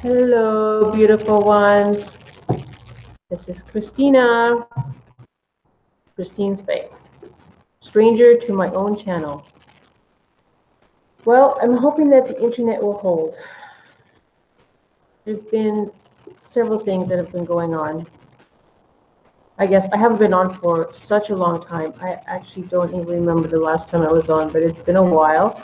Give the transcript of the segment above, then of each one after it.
Hello, beautiful ones. This is Christina, Christine Space, stranger to my own channel. Well, I'm hoping that the internet will hold. There's been several things that have been going on. I guess I haven't been on for such a long time. I actually don't even remember the last time I was on, but it's been a while.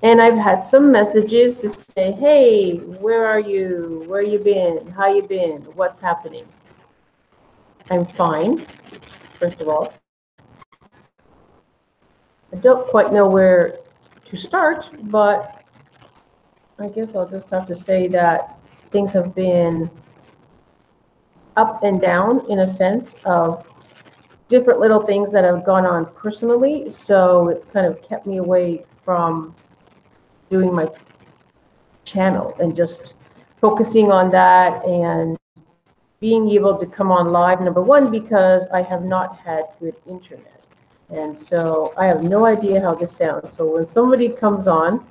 And I've had some messages to say, hey, where are you? Where you been? How you been? What's happening? I'm fine, first of all. I don't quite know where to start, but I guess I'll just have to say that things have been up and down in a sense of different little things that have gone on personally. So it's kind of kept me away from doing my channel and just focusing on that and being able to come on live, number one, because I have not had good internet. And so I have no idea how this sounds. So when somebody comes on,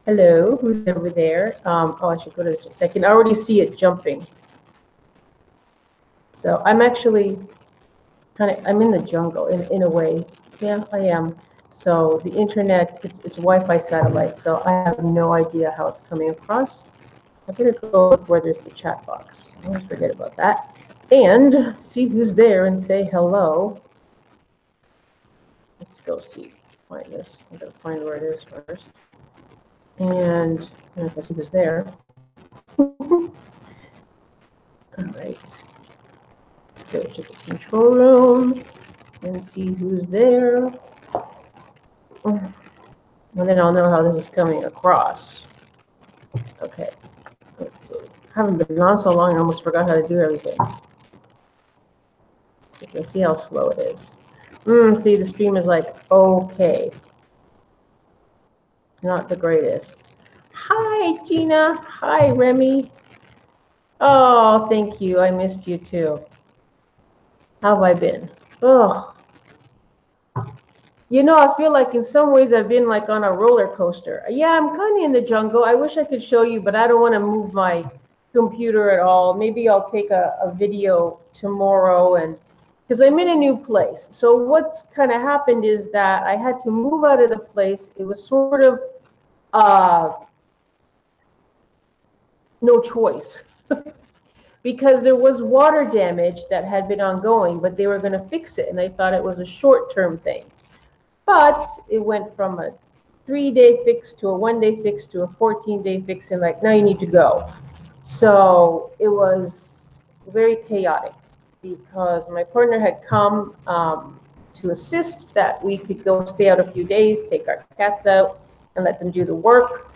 hello, who's over there? Oh, I should go to the second. I already see it jumping. So I'm actually I'm in the jungle in a way. Yeah, I am. So the internet, it's Wi-Fi satellite, so I have no idea how it's coming across. I better go where there's the chat box. I always forget about that. And see who's there and say hello. Let's go find this. I'm gonna find where it is first. And I can see who's there. All right. Let's go to the control room and see who's there. And then I'll know how this is coming across. Okay, let's see. I haven't been on so long, I almost forgot how to do everything. You can see how slow it is. See, the stream is like, okay. Not the greatest. Hi, Gina. Hi, Remy. Oh, thank you. I missed you too. How have I been? Oh. You know, I feel like in some ways I've been like on a roller coaster. Yeah, I'm kind of in the jungle. I wish I could show you, but I don't want to move my computer at all. Maybe I'll take a video tomorrow, and because I'm in a new place. So what's kind of happened is that I had to move out of the place. It was sort of no choice. Because there was water damage that had been ongoing, but they were going to fix it, and I thought it was a short-term thing. But it went from a 3-day fix to a 1-day fix to a 14-day fix, and like, now you need to go. So it was very chaotic because my partner had come to assist that we could go stay out a few days, take our cats out, and let them do the work.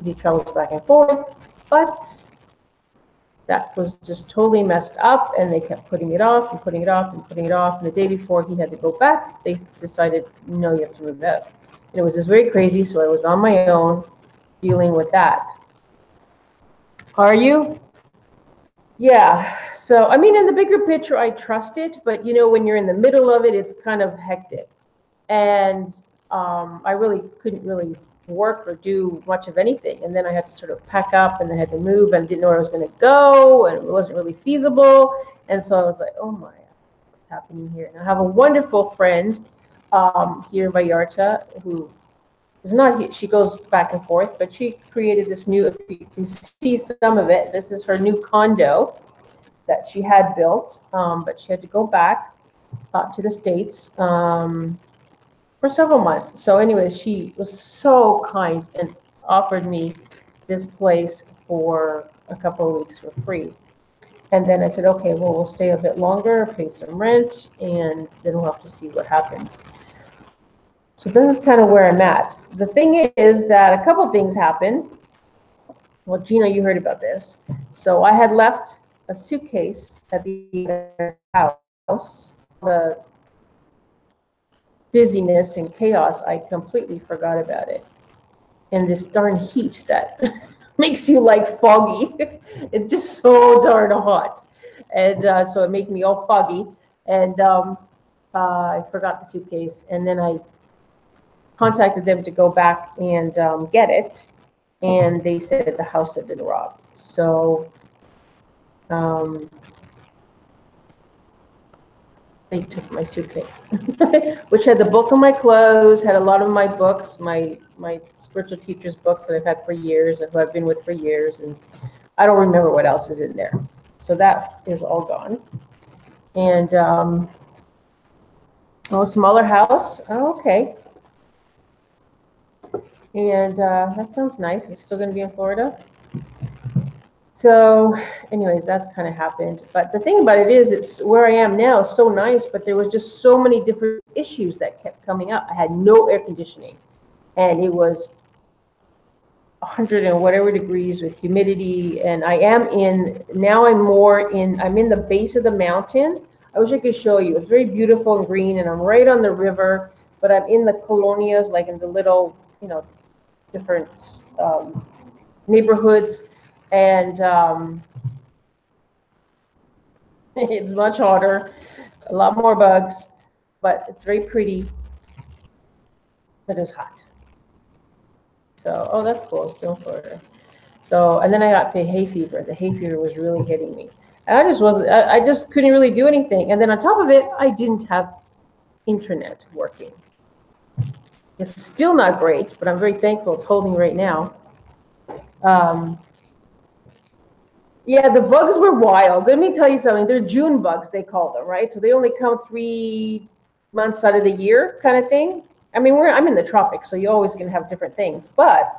He travels back and forth, but that was just totally messed up, and they kept putting it off and putting it off and putting it off. And the day before he had to go back, they decided, no, you have to move out. And it was just very crazy, so I was on my own dealing with that. Are you? Yeah. So, I mean, in the bigger picture, I trust it, but, you know, when you're in the middle of it, it's kind of hectic. And I really couldn't really work or do much of anything, and then I had to sort of pack up, and then I had to move, and didn't know where I was going to go, and it wasn't really feasible. And so I was like, oh my, what's happening here? And I have a wonderful friend here in Vallarta who is not here. She goes back and forth, but she created this new, if you can see some of it, this is her new condo that she had built, but she had to go back to the States for several months. So anyways, she was so kind and offered me this place for a couple of weeks for free. And then I said, okay, well, we'll stay a bit longer, pay some rent, and then we'll have to see what happens. So this is kind of where I'm at. The thing is that a couple of things happened. Well, Gina, you heard about this. So I had left a suitcase at the house. The busyness and chaos, I completely forgot about it. And this darn heat that makes you like foggy. It's just so darn hot. And so it made me all foggy. And I forgot the suitcase. And then I contacted them to go back and get it. and they said the house had been robbed. So they took my suitcase, which had the bulk of my clothes, had a lot of my books, my spiritual teacher's books that I've had for years and who I've been with for years, and I don't remember what else is in there. So that is all gone. And smaller house. Oh, okay. And that sounds nice. It's still going to be in Florida. So anyways, that's kind of happened. But the thing about it is, it's where I am now is so nice, but there was just so many different issues that kept coming up. I had no air conditioning, and it was 100 and whatever degrees with humidity. And I'm in the base of the mountain. I wish I could show you. It's very beautiful and green, and I'm right on the river, but I'm in the colonias, like in the little, different neighborhoods. And it's much hotter, a lot more bugs, but it's very pretty, but it's hot. So, oh, that's cool, it's still in Florida. So, and then I got hay fever. The hay fever was really hitting me. And I just couldn't really do anything. And then on top of it, I didn't have internet working. It's still not great, but I'm very thankful it's holding right now. Yeah, the bugs were wild. Let me tell you something. They're June bugs, they call them, right? So they only come 3 months out of the year, kind of thing. I mean, I'm in the tropics, so you're always going to have different things. But,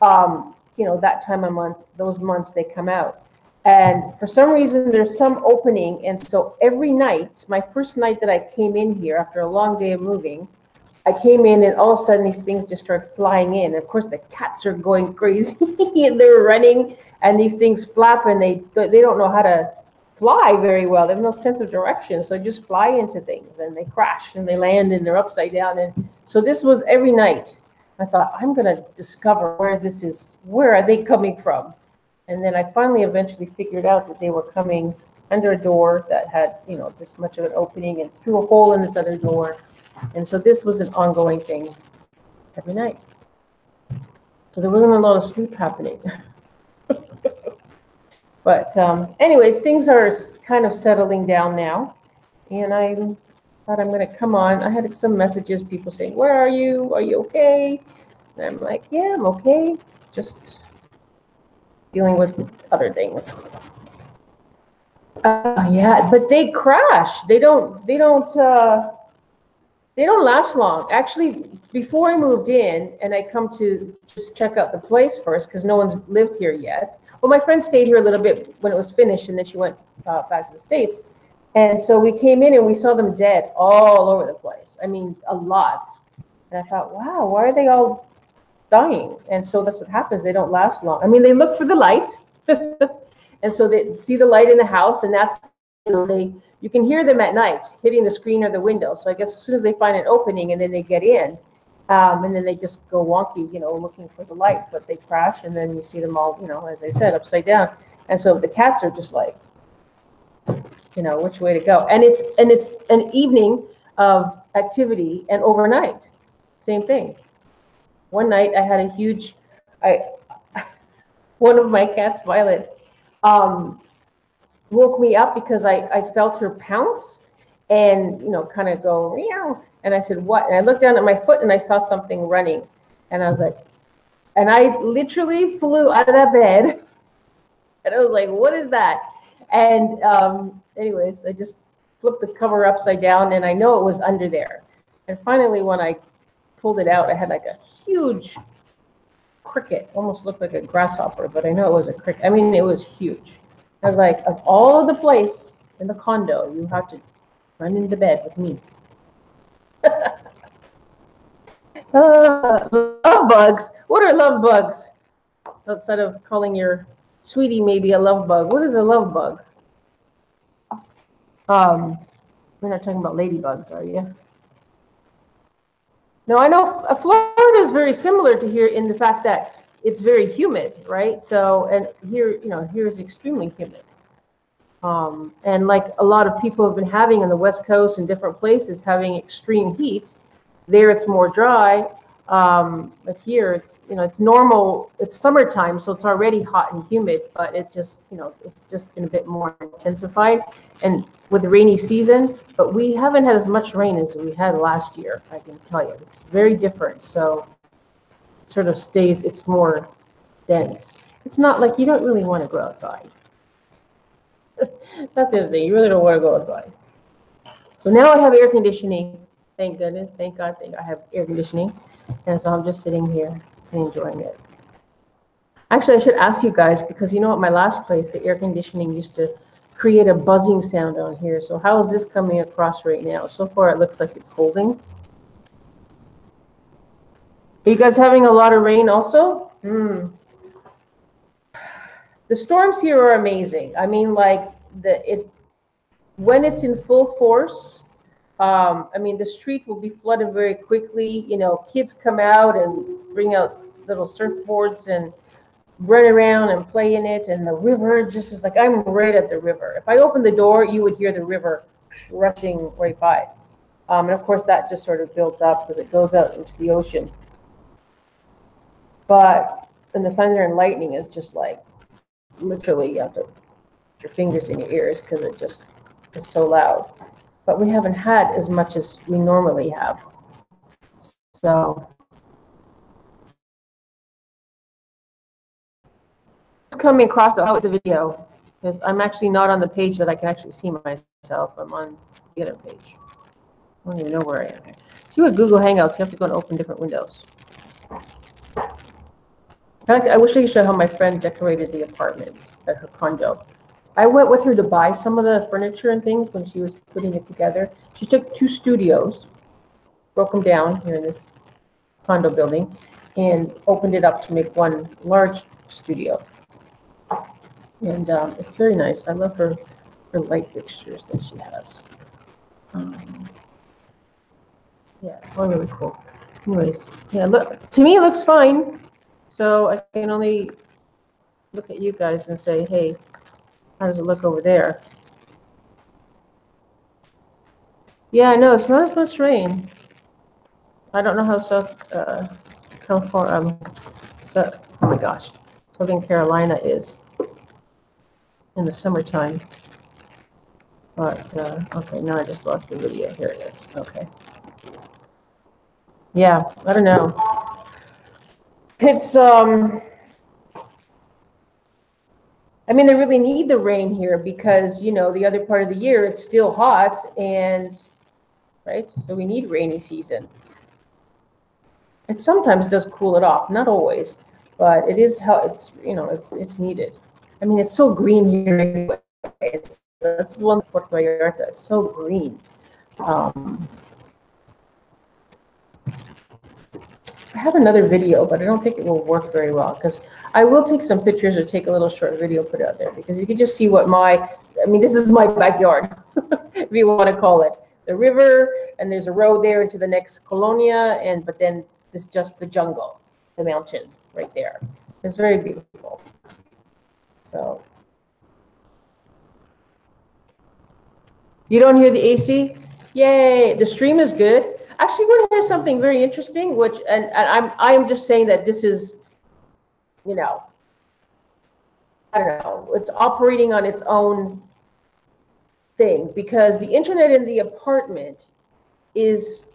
that time of month, those months, they come out. And for some reason, there's some opening. And so every night, my first night that I came in here after a long day of moving, I came in and all of a sudden these things just started flying in. And of course, the cats are going crazy and they're running, and these things flap, and they don't know how to fly very well. They have no sense of direction. So they just fly into things and they crash and they land and they're upside down. And so this was every night. I thought, I'm going to discover where this is. Where are they coming from? And then I finally eventually figured out that they were coming under a door that had, this much of an opening, and through a hole in this other door. And so this was an ongoing thing every night. So there wasn't a lot of sleep happening. But anyways, things are kind of settling down now. And I thought I'm going to come on. I had some messages, people saying, where are you? Are you okay? And I'm like, yeah, I'm okay. Just dealing with other things. Yeah, but they crash. They don't last long. Actually, before I moved in, and I come to just check out the place first because no one's lived here yet. Well, my friend stayed here a little bit when it was finished, and then she went back to the States. And so we came in and we saw them dead all over the place. I mean, a lot. And I thought, wow, why are they all dying? And so that's what happens. They don't last long. I mean, they look for the light. And so they see the light in the house, and that's, you can hear them at night hitting the screen or the window. So I guess as soon as they find an opening and then they get in, and then they just go wonky, looking for the light, but they crash, and then you see them all, as I said, upside down. And so the cats are just like, which way to go. And it's an evening of activity, and overnight, same thing. One night I had a huge, one of my cats, Violet, woke me up because I felt her pounce and, kind of go, meow. And I said, what? And I looked down at my foot and I saw something running. And I was like, and I literally flew out of that bed. And I was like, what is that? And anyways, I just flipped the cover upside down, and I know it was under there. And finally, when I pulled it out, I had like a huge cricket, almost looked like a grasshopper, but I know it was a cricket. I mean, it was huge. I was like, of all of the place in the condo, you have to run into bed with me. Love bugs. What are love bugs? Outside of calling your sweetie maybe a love bug. What is a love bug? We're not talking about ladybugs, are you? No, I know Florida is very similar to here in the fact that it's very humid, right? So, and here, here is extremely humid. And like a lot of people have been having on the West Coast and different places having extreme heat, there it's more dry. But here it's, it's normal. It's summertime, so it's already hot and humid, but it just, it's just been a bit more intensified and with the rainy season, but we haven't had as much rain as we had last year. I can tell you, it's very different. So it sort of stays, it's more dense. It's not like you don't really want to go outside. That's the other thing. You really don't want to go outside. So now I have air conditioning. Thank goodness. Thank God. I have air conditioning. And so I'm just sitting here and enjoying it. Actually, I should ask you guys, because at my last place, the air conditioning used to create a buzzing sound on here. So how is this coming across right now? So far, it looks like it's holding. Are you guys having a lot of rain also? The storms here are amazing. I mean, like when it's in full force, I mean, the street will be flooded very quickly. Kids come out and bring out little surfboards and run around and play in it. And the river just is like, I'm right at the river. If I opened the door, you would hear the river rushing right by. And of course, that just sort of builds up because it goes out into the ocean. And the thunder and lightning is just like, literally, you have to put your fingers in your ears because it just is so loud. But we haven't had as much as we normally have. So it's coming across the video because I'm actually not on the page that I can actually see myself. I'm on the other page. I don't even know where I am. See, with Google Hangouts, you have to go and open different windows. I wish I could show how my friend decorated the apartment at her condo. I went with her to buy some of the furniture and things when she was putting it together. She took 2 studios, broke them down here in this condo building, and opened it up to make one large studio. And it's very nice. I love her light fixtures that she has. Yeah, it's all really cool. Anyways, yeah, look, to me it looks fine. So I can only look at you guys and say, hey, how does it look over there? Yeah, I know it's not as much rain. I don't know how California, oh my gosh, Southern Carolina is in the summertime. But okay, now I just lost the video. Here it is. Okay. Yeah, I don't know. It's I mean, they really need the rain here because, the other part of the year, it's still hot and, right? So we need rainy season. It sometimes does cool it off, not always, but it is how it's, it's needed. I mean, it's so green here anyway. That's one Puerto Vallarta. It's so green. I have another video, but I don't think it will work very well because I will take some pictures or take a little short video, put it out there because you can just see what this is my backyard, if you want to call it. The river, and there's a road there into the next colonia, but then this just the jungle, the mountain right there. It's very beautiful. So you don't hear the AC? Yay, the stream is good. Actually, we're going to hear something very interesting, which, and I'm just saying that this is, I don't know, it's operating on its own thing because the internet in the apartment is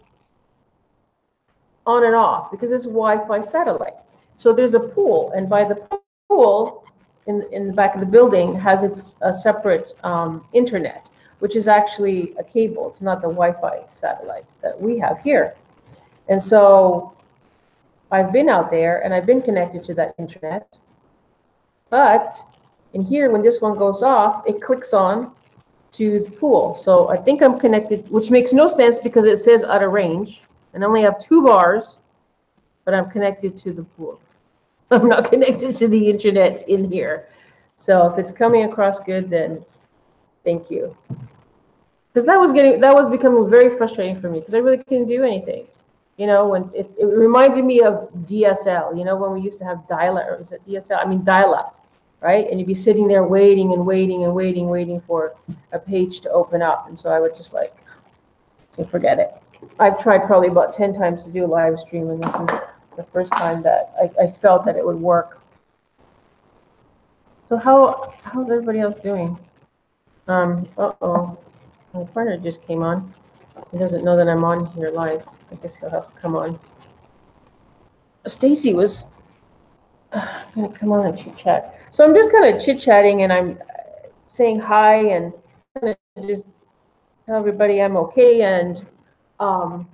on and off because it's Wi-Fi satellite. So there's a pool, and by the pool in the back of the building has a separate internet, which is actually a cable. It's not the Wi-Fi satellite that we have here. And so I've been out there and I've been connected to that internet. But in here, when this one goes off, it clicks on to the pool. So I think I'm connected, which makes no sense because it says out of range and I only have 2 bars, but I'm connected to the pool. I'm not connected to the internet in here. So if it's coming across good, then thank you. Because that was becoming very frustrating for me because I really couldn't do anything. When it reminded me of DSL, when we used to have dial-up, or is it DSL? I mean dial-up, right? And you'd be sitting there waiting and waiting and waiting for a page to open up. And so I would just say, forget it. I've tried probably about 10 times to do a live stream, and this is the first time that I felt that it would work. So how's everybody else doing? Uh-oh, my partner just came on. He doesn't know that I'm on here live. I guess he'll have to come on. Stacy was gonna come on and chit chat. So I'm just kind of chit chatting, and I'm saying hi and kind of just tell everybody I'm okay. And I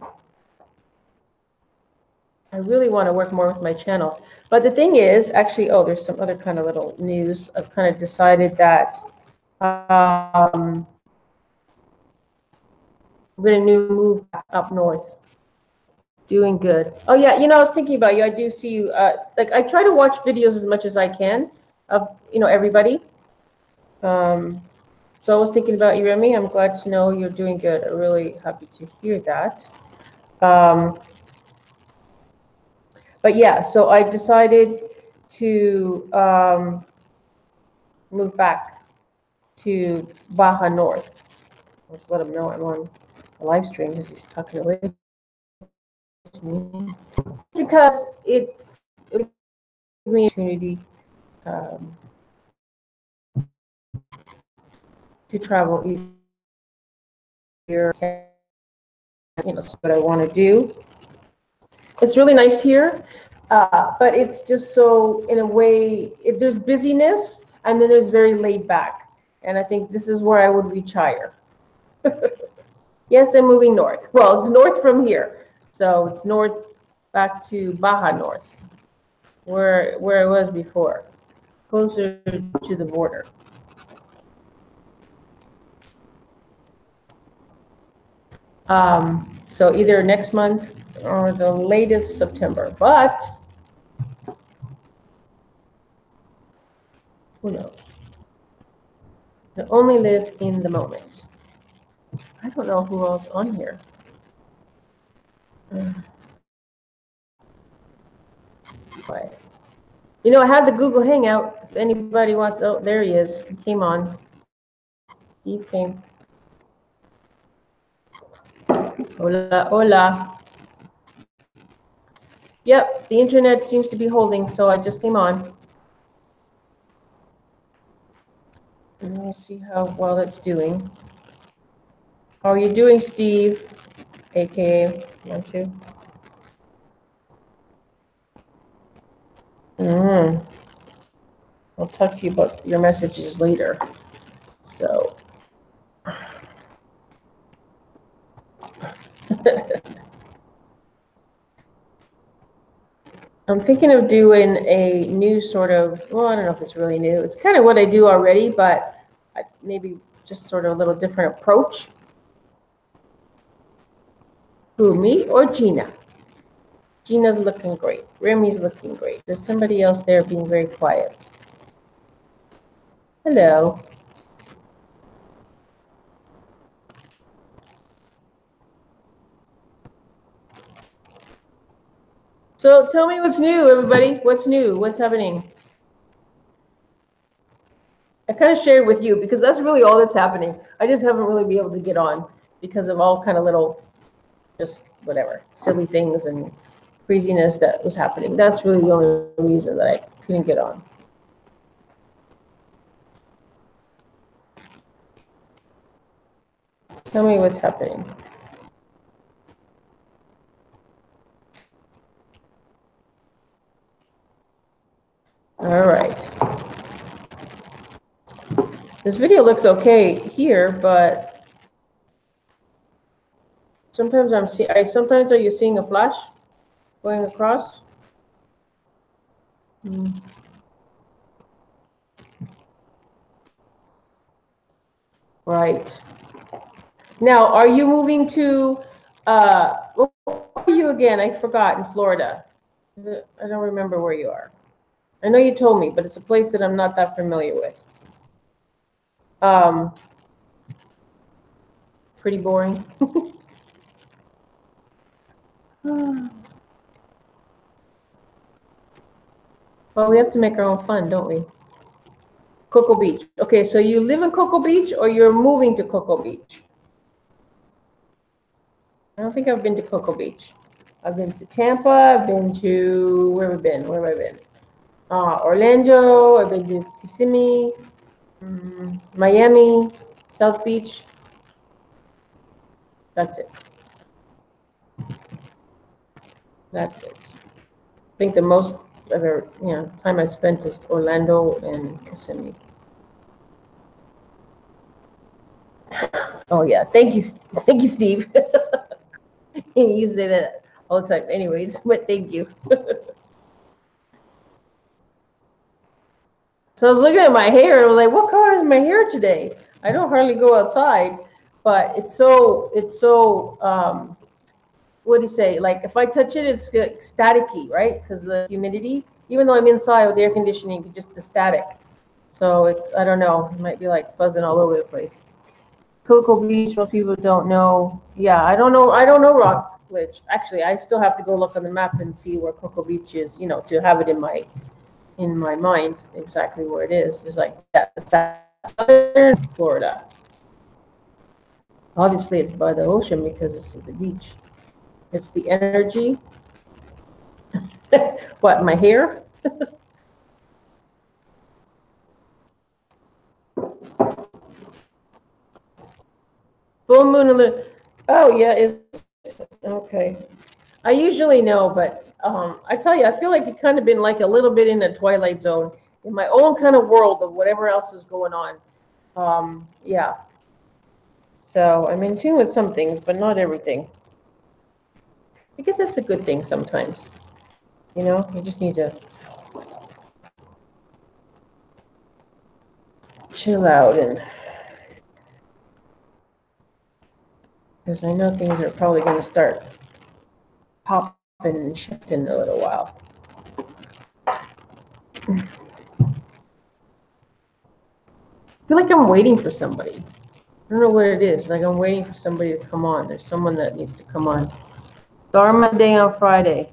really want to work more with my channel. But the thing is, actually, oh, there's some other kind of little news. I've kind of decided that I'm going to move up north. Doing good. Oh yeah, I was thinking about you. I do see you. Like I try to watch videos as much as I can of everybody. So I was thinking about you, Remy. I'm glad to know you're doing good. I'm really happy to hear that. But yeah, so I decided to move back to Baja North. Let's let him know I'm on a live stream because he's talking away to me. Because it's a opportunity to travel easier. That's what I want to do. It's really nice here, but it's just so, in a way, there's busyness, and then there's very laid back. And I think this is where I would retire. Yes, I'm moving north. Well, it's north from here. So it's north back to Baja North, where I was before, closer to the border. So either next month or the latest September, but who knows? I only live in the moment. I don't know who else on here. But, I have the Google Hangout. If anybody wants, oh, there he is. He came on. He came. Hola, hola. Yep, the internet seems to be holding, so I just came on. And let me see how well it's doing. How are you doing, Steve? AKA 12. I'll talk to you about your messages later. So. I'm thinking of doing a new sort of, well, I don't know if it's really new. It's kind of what I do already, but maybe just sort of a little different approach. Who, me or Gina? Gina's looking great. Remy's looking great. There's somebody else there being very quiet. Hello. So tell me what's new, everybody. What's new? What's happening? I kind of shared with you because that's really all that's happening. I just haven't really been able to get on because of all kind of little, just whatever, silly things and craziness that was happening. That's really the only reason that I couldn't get on. Tell me what's happening. All right. This video looks okay here, but sometimes sometimes are you seeing a flash going across? Right. Now, are you moving to, where are you again? I forgot, in Florida. I don't remember where you are. I know you told me, but it's a place that I'm not that familiar with. Pretty boring. Well, we have to make our own fun, don't we? Cocoa Beach. Okay, so you live in Cocoa Beach or you're moving to Cocoa Beach? I don't think I've been to Cocoa Beach. I've been to Tampa. I've been to, where have I been? Where have I been? Orlando. I've been to Kissimmee, Miami, South Beach. That's it. That's it. I think the most ever, time I spent is Orlando and Kissimmee. Oh yeah, thank you, Steve. You say that all the time, anyways. But thank you. So I was looking at my hair and I was like, "What color is my hair today?" I don't hardly go outside, but it's so. What do you say? Like if I touch it, it's staticky, right? Because the humidity. Even though I'm inside with air conditioning, just the static. So it's, I don't know. It might be like fuzzing all over the place. Cocoa Beach, most people don't know. Yeah, I don't know Rockledge. Actually, I still have to go look on the map and see where Cocoa Beach is, to have it in my mind exactly where it is. It's like that's southern Florida. Obviously, it's by the ocean because it's at the beach. It's the energy. What, my hair? Full moon and the, oh yeah, is okay. I usually know, but I tell you, I feel like it kind of been like a little bit in a twilight zone in my own kind of world of whatever else is going on. Yeah. So I'm in tune with some things, but not everything. I guess that's a good thing sometimes. You just need to chill out, and because I know things are probably going to start popping and shifting in a little while. I feel like I'm waiting for somebody. I don't know what it is. Like I'm waiting for somebody to come on. There's someone that needs to come on. Dharma Day on Friday.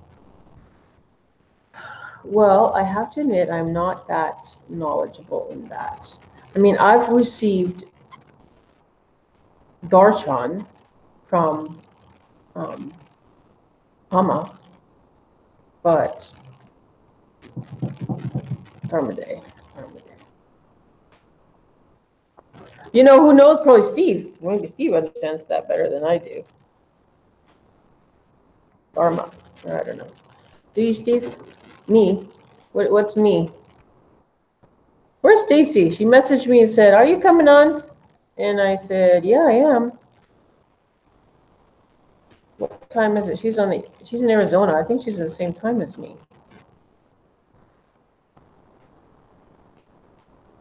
Well, I have to admit, I'm not that knowledgeable in that. I mean, I've received darshan from Amma, but Dharma Day. You know who knows? Probably Steve. Maybe Steve understands that better than I do. Dharma. I don't know. Do you, Steve? Me? What's me? Where's Stacy? She messaged me and said, "Are you coming on?" And I said, "Yeah, I am." What time is it? She's in Arizona. I think she's at the same time as me.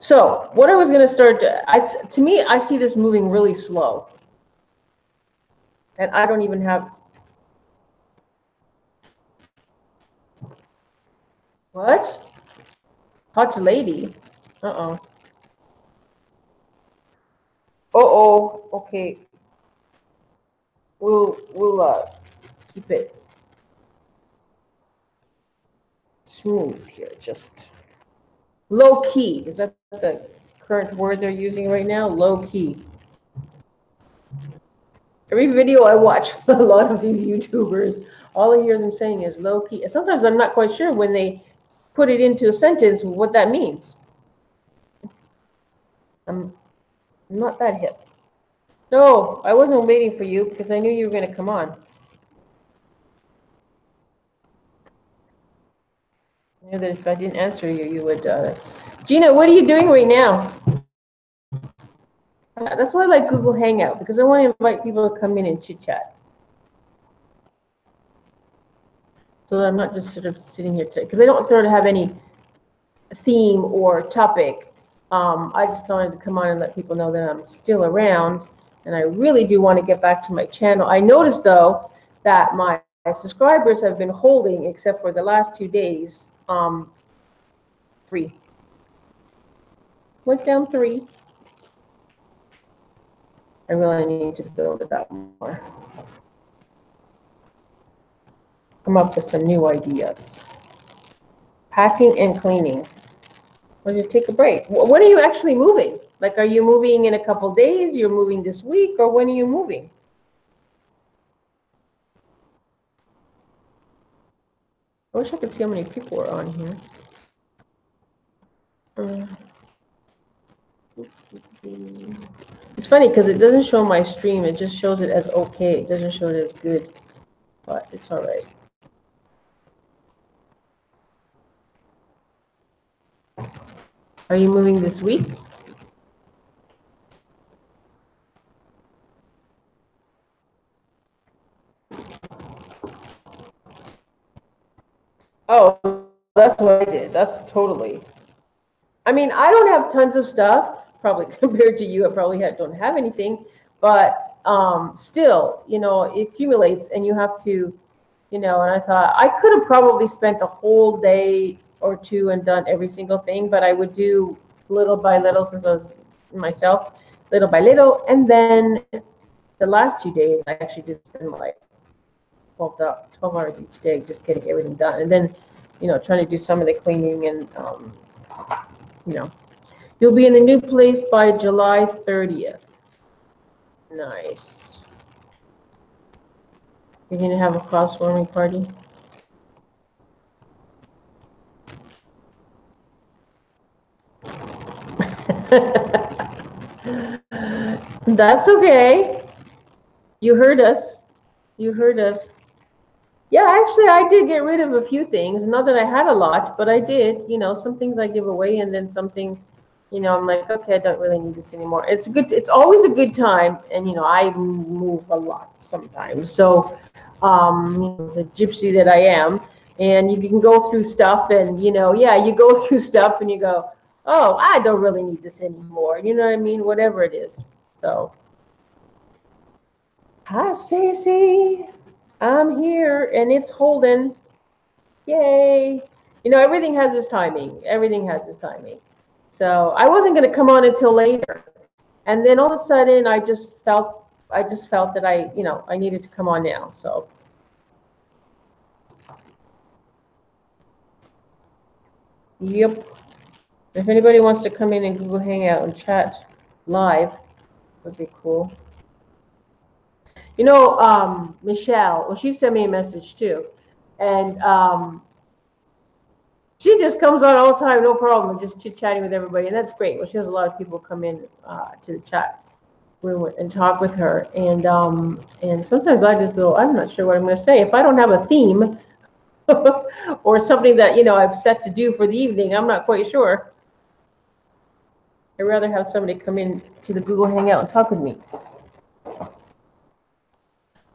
So what I was going to start, to me, I see this moving really slow. And I don't even have, what? Hot lady? Uh-oh. Uh-oh. Okay. We'll keep it smooth here. Just low key. Is that the current word they're using right now? Low key. Every video I watch, a lot of these YouTubers, all I hear them saying is low key. And sometimes I'm not quite sure when they put it into a sentence what that means. I'm not that hip. No, I wasn't waiting for you because I knew you were going to come on. I knew that if I didn't answer you, you would. Gina, what are you doing right now? That's why I like Google Hangout, because I want to invite people to come in and chit chat. So that I'm not just sort of sitting here today, because I don't sort of have any theme or topic. I just wanted to come on and let people know that I'm still around, and I really do want to get back to my channel. I noticed, though, that my subscribers have been holding, except for the last 2 days, 3. Went down 3. I really need to build it up more. Come up with some new ideas. Packing and cleaning. Or just take a break. When are you actually moving? Like, are you moving in a couple days? You're moving this week? Or when are you moving? I wish I could see how many people are on here. It's funny because it doesn't show my stream. It just shows it as okay. It doesn't show it as good, but it's all right. Are you moving this week? Oh, that's what I did. That's totally. I mean, I don't have tons of stuff. Probably compared to you, I probably don't have anything. But still, you know, it accumulates, and you have to, you know. And I thought I could have probably spent a whole day or two and done every single thing, but I would do little by little since I was myself, little by little. And then the last 2 days, I actually did spend like 12 hours each day just getting everything done. And then, you know, trying to do some of the cleaning and, you know. You'll be in the new place by July 30th. Nice. You're going to have a housewarming party? That's okay. You heard us. You heard us. Yeah, actually, I did get rid of a few things. Not that I had a lot, but I did. You know, some things I give away, and then some things, you know, I'm like, okay, I don't really need this anymore. It's good. It's always a good time, and you know, I move a lot sometimes. So, you know, the gypsy that I am, and you can go through stuff, and you know, yeah, you go through stuff, and you go, oh, I don't really need this anymore. You know what I mean? Whatever it is. So, hi, Stacy. I'm here, and it's Holden. Yay! You know, everything has its timing. Everything has its timing. So I wasn't going to come on until later, and then all of a sudden, I just felt that I needed to come on now. So. Yep. If anybody wants to come in and Google Hangout and chat live, would be cool. You know, Michelle, well, she sent me a message too. And she just comes on all the time, no problem, just chit-chatting with everybody. And that's great. Well, she has a lot of people come in to the chat room and talk with her. And sometimes I just go, I'm not sure what I'm going to say. If I don't have a theme or something that, you know, I've set to do for the evening, I'm not quite sure. I'd rather have somebody come in to the Google Hangout and talk with me.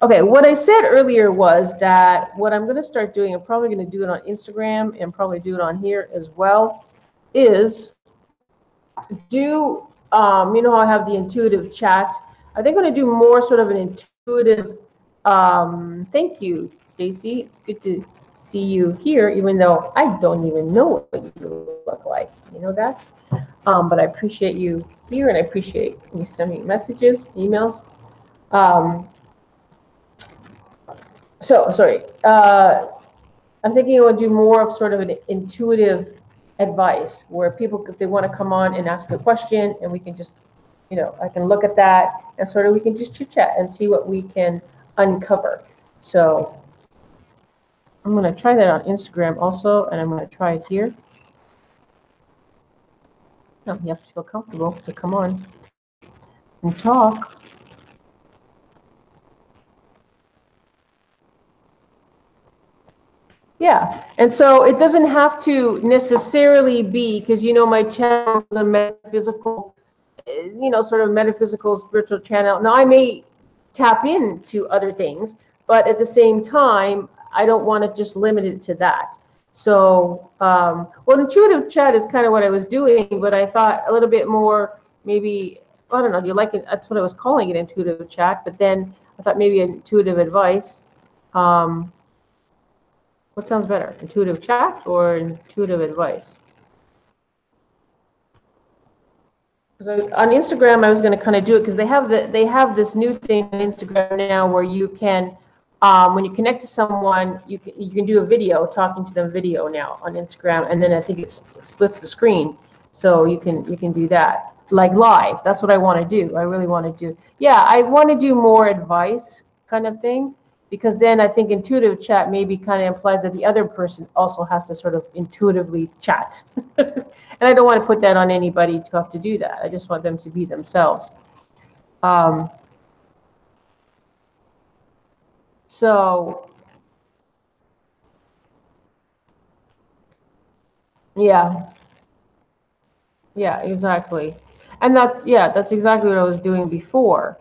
Okay, what I said earlier was that what I'm going to start doing, I'm probably going to do it on Instagram and probably do it on here as well, is do, you know how I have the intuitive chat. I think I'm going to do more sort of an intuitive, thank you, Stacy. It's good to see you here, even though I don't even know what you look like. You know that? But I appreciate you here, and I appreciate you sending messages, emails. So, sorry, I'm thinking I would do more of sort of an intuitive advice where people, if they want to come on and ask a question, and we can just, you know, I can look at that and sort of we can just chit chat and see what we can uncover. So I'm going to try that on Instagram also, and I'm going to try it here. No, you have to feel comfortable to come on and talk. Yeah, and so it doesn't have to necessarily be, because, you know, my channel is a metaphysical, you know, sort of metaphysical spiritual channel. Now, I may tap into other things, but at the same time, I don't want to just limit it to that. So, well, intuitive chat is kind of what I was doing, but I thought a little bit more, maybe, I don't know, do you like it? That's what I was calling it, intuitive chat, but then I thought maybe intuitive advice. What sounds better, intuitive chat or intuitive advice? Because on Instagram, I was going to kind of do it because they have this new thing on Instagram now where you can, when you connect to someone, you can do a video, talking to them video now on Instagram, and then I think it splits the screen, so you can do that like live. That's what I want to do. I really want to do. Yeah, I want to do more advice kind of thing. because then I think intuitive chat maybe kind of implies that the other person also has to sort of intuitively chat. And I don't want to put that on anybody to have to do that. I just want them to be themselves. So, yeah. Yeah, exactly. And that's exactly what I was doing before.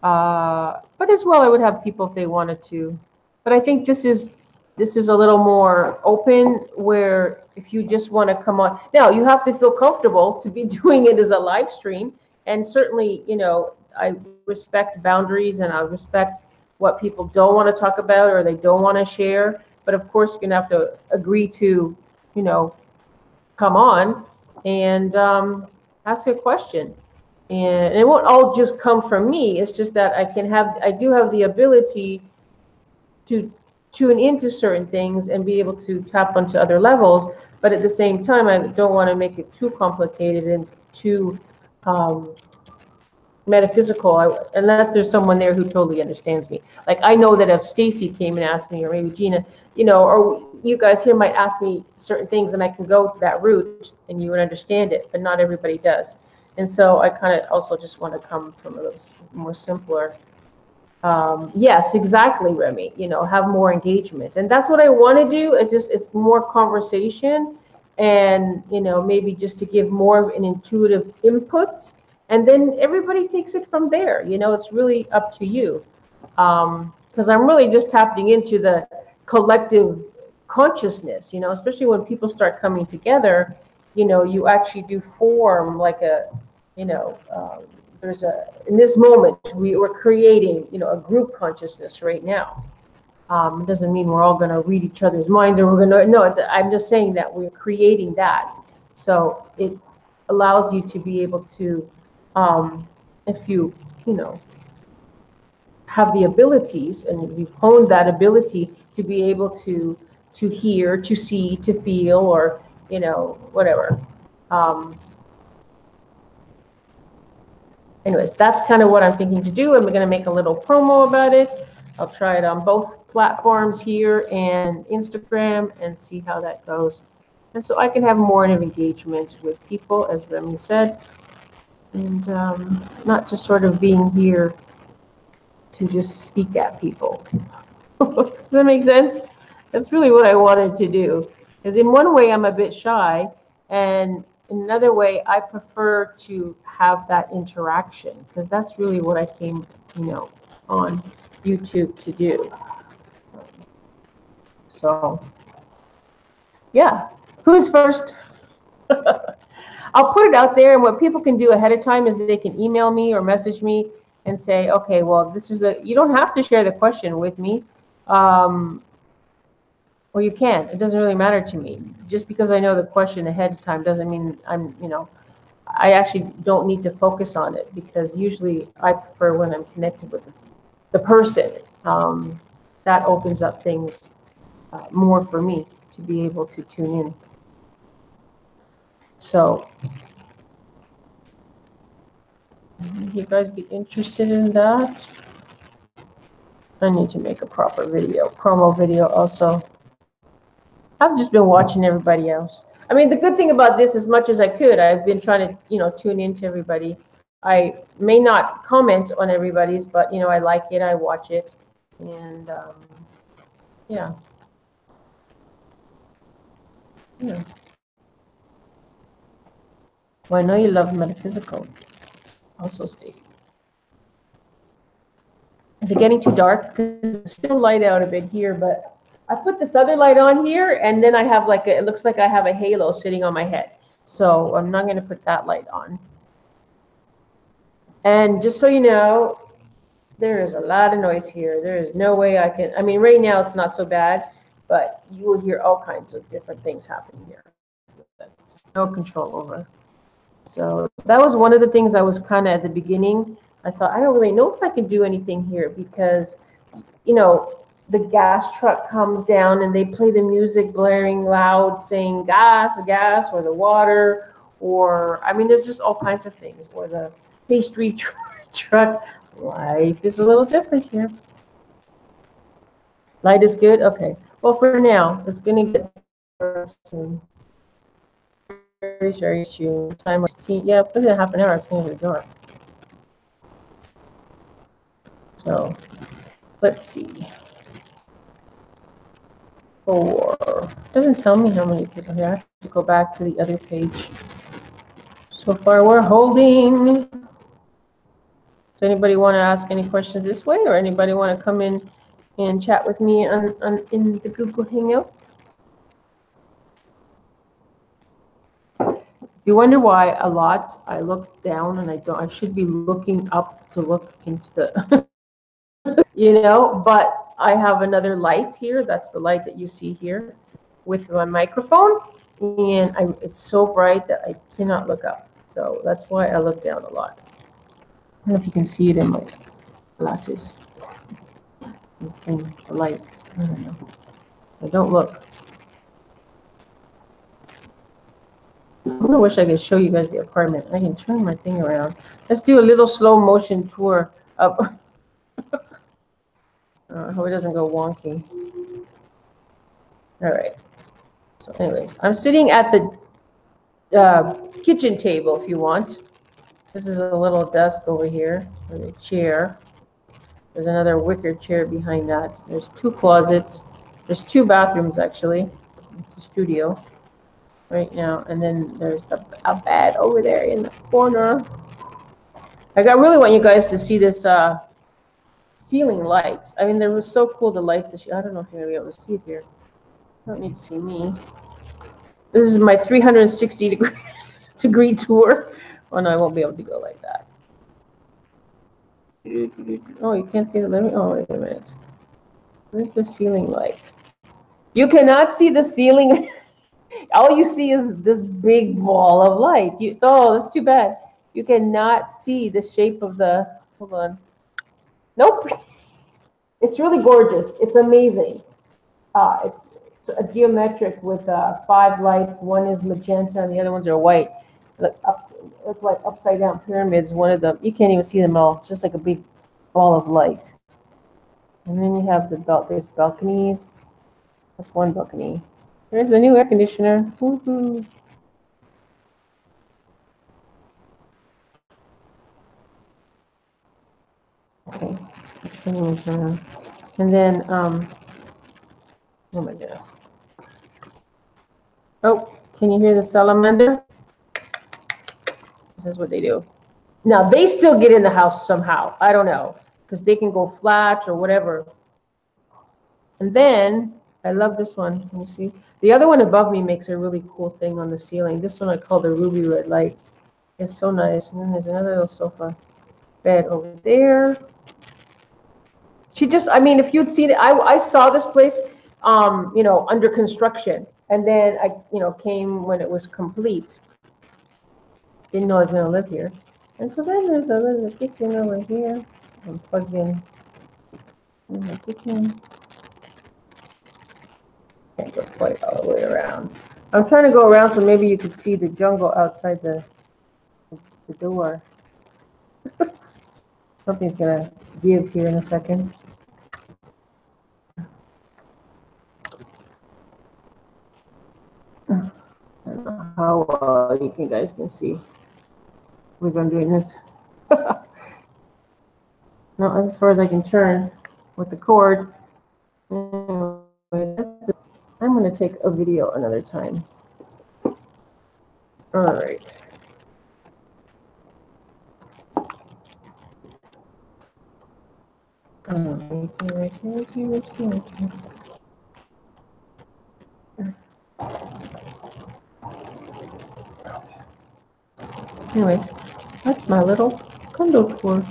But as well, I would have people if they wanted to. But I think this is a little more open, where if you just want to come on. Now, you have to feel comfortable to be doing it as a live stream. And certainly, I respect boundaries, and I respect what people don't want to talk about or they don't want to share. But of course, you're going to have to agree to, come on and ask a question. And it won't all just come from me. It's just that I do have the ability to tune into certain things and be able to tap onto other levels. But at the same time, I don't want to make it too complicated and too metaphysical, unless there's someone there who totally understands me. Like, I know that if Stacy came and asked me, or maybe Gina, or you guys here might ask me certain things, and I can go that route and you would understand it, but not everybody does. And so I kind of also just want to come from a more simpler. Yes, exactly, Remy, have more engagement. And that's what I want to do. It's more conversation, and, maybe just to give more of an intuitive input. And then everybody takes it from there. It's really up to you. Because I'm really just tapping into the collective consciousness, especially when people start coming together, you actually do form like in this moment, we're creating, a group consciousness right now. It doesn't mean we're all going to read each other's minds, or we're going to, no, I'm just saying that we're creating that. So it allows you to be able to, if you, have the abilities, and you've honed that ability to be able to hear, to see, to feel, or, whatever. Anyways, that's kind of what I'm thinking to do. I'm going to make a little promo about it. I'll try it on both platforms here and Instagram and see how that goes. And so I can have more of engagement with people, as Remy said, and not just sort of being here to just speak at people. Does that make sense? That's really what I wanted to do. Because in one way, I'm a bit shy, and in another way, I prefer to have that interaction, because that's really what I came, on YouTube to do. So, yeah. Who's first? I'll put it out there, and what people can do ahead of time is they can email me or message me and say, okay, well, this is you don't have to share the question with me. Or you can. It doesn't really matter to me. Just because I know the question ahead of time doesn't mean I actually don't need to focus on it, because usually I prefer when I'm connected with the person. That opens up things more for me to be able to tune in. So, you guys be interested in that? I need to make a proper promo video also. I've just been watching everybody else. I mean, the good thing about this, as much as I could, I've been trying to, tune into everybody. I may not comment on everybody's, but, I like it, I watch it, and, yeah. Yeah. Well, I know you love Metaphysical. Also, Stacy. Is it getting too dark? Because it's still light out a bit here, but I put this other light on here, and then I have it looks like I have a halo sitting on my head. So I'm not going to put that light on. And just so you know, there is a lot of noise here. There is no way I can, right now it's not so bad, but you will hear all kinds of different things happening here. That's no control over. So that was one of the things I was kind of at the beginning. I thought, I don't really know if I could do anything here, because, the gas truck comes down and they play the music blaring loud, saying gas, gas, or the water, or, there's just all kinds of things, or the pastry truck. Life is a little different here. Light is good? Okay. Well, for now, it's going to get dark soon. Very, very soon. Time 16. Yeah, put it in half an hour. It's going to get dark. So, let's see. 4. Doesn't tell me how many people here. I have to go back to the other page. So far, we're holding. Does anybody want to ask any questions this way, or anybody want to come in and chat with me in the Google Hangout? You wonder why a lot I look down and I should be looking up to look into the but I have another light here. That's the light that you see here with my microphone, and it's so bright that I cannot look up. So that's why I look down a lot. I don't know if you can see it in my glasses. This thing, the lights. I don't know. I don't look. I wish I could show you guys the apartment. I can turn my thing around. Let's do a little slow motion tour of. I hope it doesn't go wonky. All right. So, anyways, I'm sitting at the kitchen table. If you want, this is a little desk over here with a chair. There's another wicker chair behind that. There's 2 closets. There's 2 bathrooms actually. It's a studio right now, and then there's a bed over there in the corner. I really want you guys to see this ceiling lights. I mean, they were so cool, the lights that I don't know if you're gonna be able to see it here. You don't need to see me. This is my 360 degree tour. Oh no, I won't be able to go like that. Oh, you can't see the living. Oh, wait a minute. Where's the ceiling light? You cannot see the ceiling. All you see is this big ball of light. Oh, that's too bad. You cannot see the shape of the. Hold on. Nope. It's really gorgeous. It's amazing. It's a geometric with 5 lights. One is magenta and the other ones are white. Look like upside down pyramids. One of them, you can't even see them all. It's just like a big ball of light. And then you have there's balconies. That's one balcony. There's the new air conditioner. Woohoo. Okay, turning this around. And then, oh my goodness. Oh, can you hear the salamander? This is what they do. Now, they still get in the house somehow. I don't know, because they can go flat or whatever. And then, I love this one. Let me see. The other one above me makes a really cool thing on the ceiling. This one I call the ruby red light. It's so nice. And then there's another little sofa bed over there. I mean, if you'd seen it, I saw this place, under construction. And then I, came when it was complete. Didn't know I was going to live here. And so then there's a little kitchen over here. I'm plugged in the kitchen. Can't go quite all the way around. I'm trying to go around so maybe you could see the jungle outside the door. Something's going to give here in a second. I don't know how you guys can see. As I'm doing this. No, as far as I can turn with the cord. Anyways, I'm going to take a video another time. All right. Anyways, that's my little condo tour.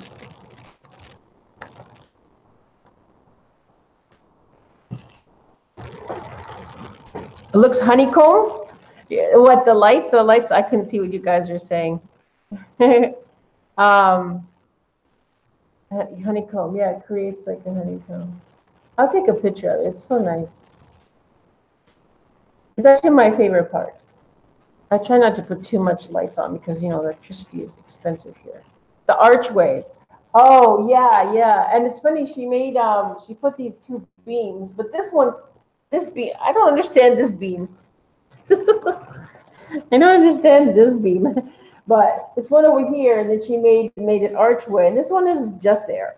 It looks honeycomb. What the lights? The lights. I couldn't see what you guys are saying. Honeycomb. Yeah, it creates like a honeycomb. I'll take a picture of it. It's so nice. It's actually my favorite part. I try not to put too much lights on because, electricity is expensive here. The archways. Oh yeah, yeah. And it's funny, she made she put these two beams, but this one, this beam, I don't understand this beam. I don't understand this beam. But this one over here, and then she made an archway, and this one is just there.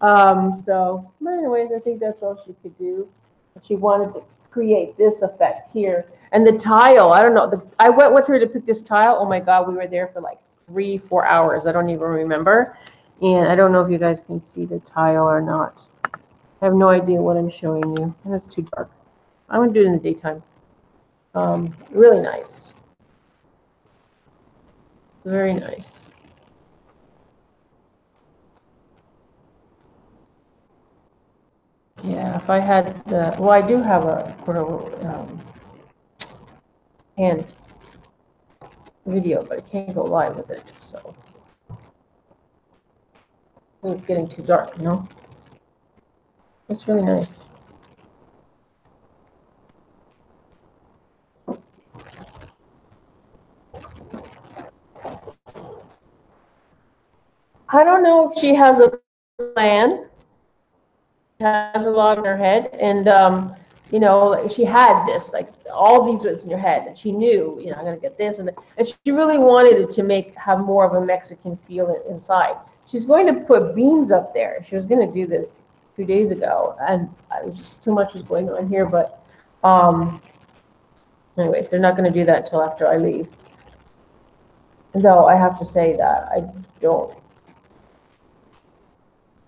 So, but anyways, I think that's all she could do. She wanted to create this effect here. And the tile, I don't know. I went with her to pick this tile. Oh my God, we were there for like 3-4 hours. I don't even remember. And I don't know if you guys can see the tile or not. I have no idea what I'm showing you. And it's too dark. I'm going to do it in the daytime. Really nice. Very nice. Yeah, if I had the, well, I do have a hand video, but I can't go live with it, so it's getting too dark, you know? It's really nice. I don't know if she has a plan. She has a lot in her head, and you know, she had this, like all these was in her head, and she knew, you know, I'm gonna get this, and she really wanted it to have more of a Mexican feel inside. She's going to put beams up there. She was going to do this 2 days ago, and I was just too much was going on here, but anyways, they're not going to do that until after I leave. Though I have to say that I don't,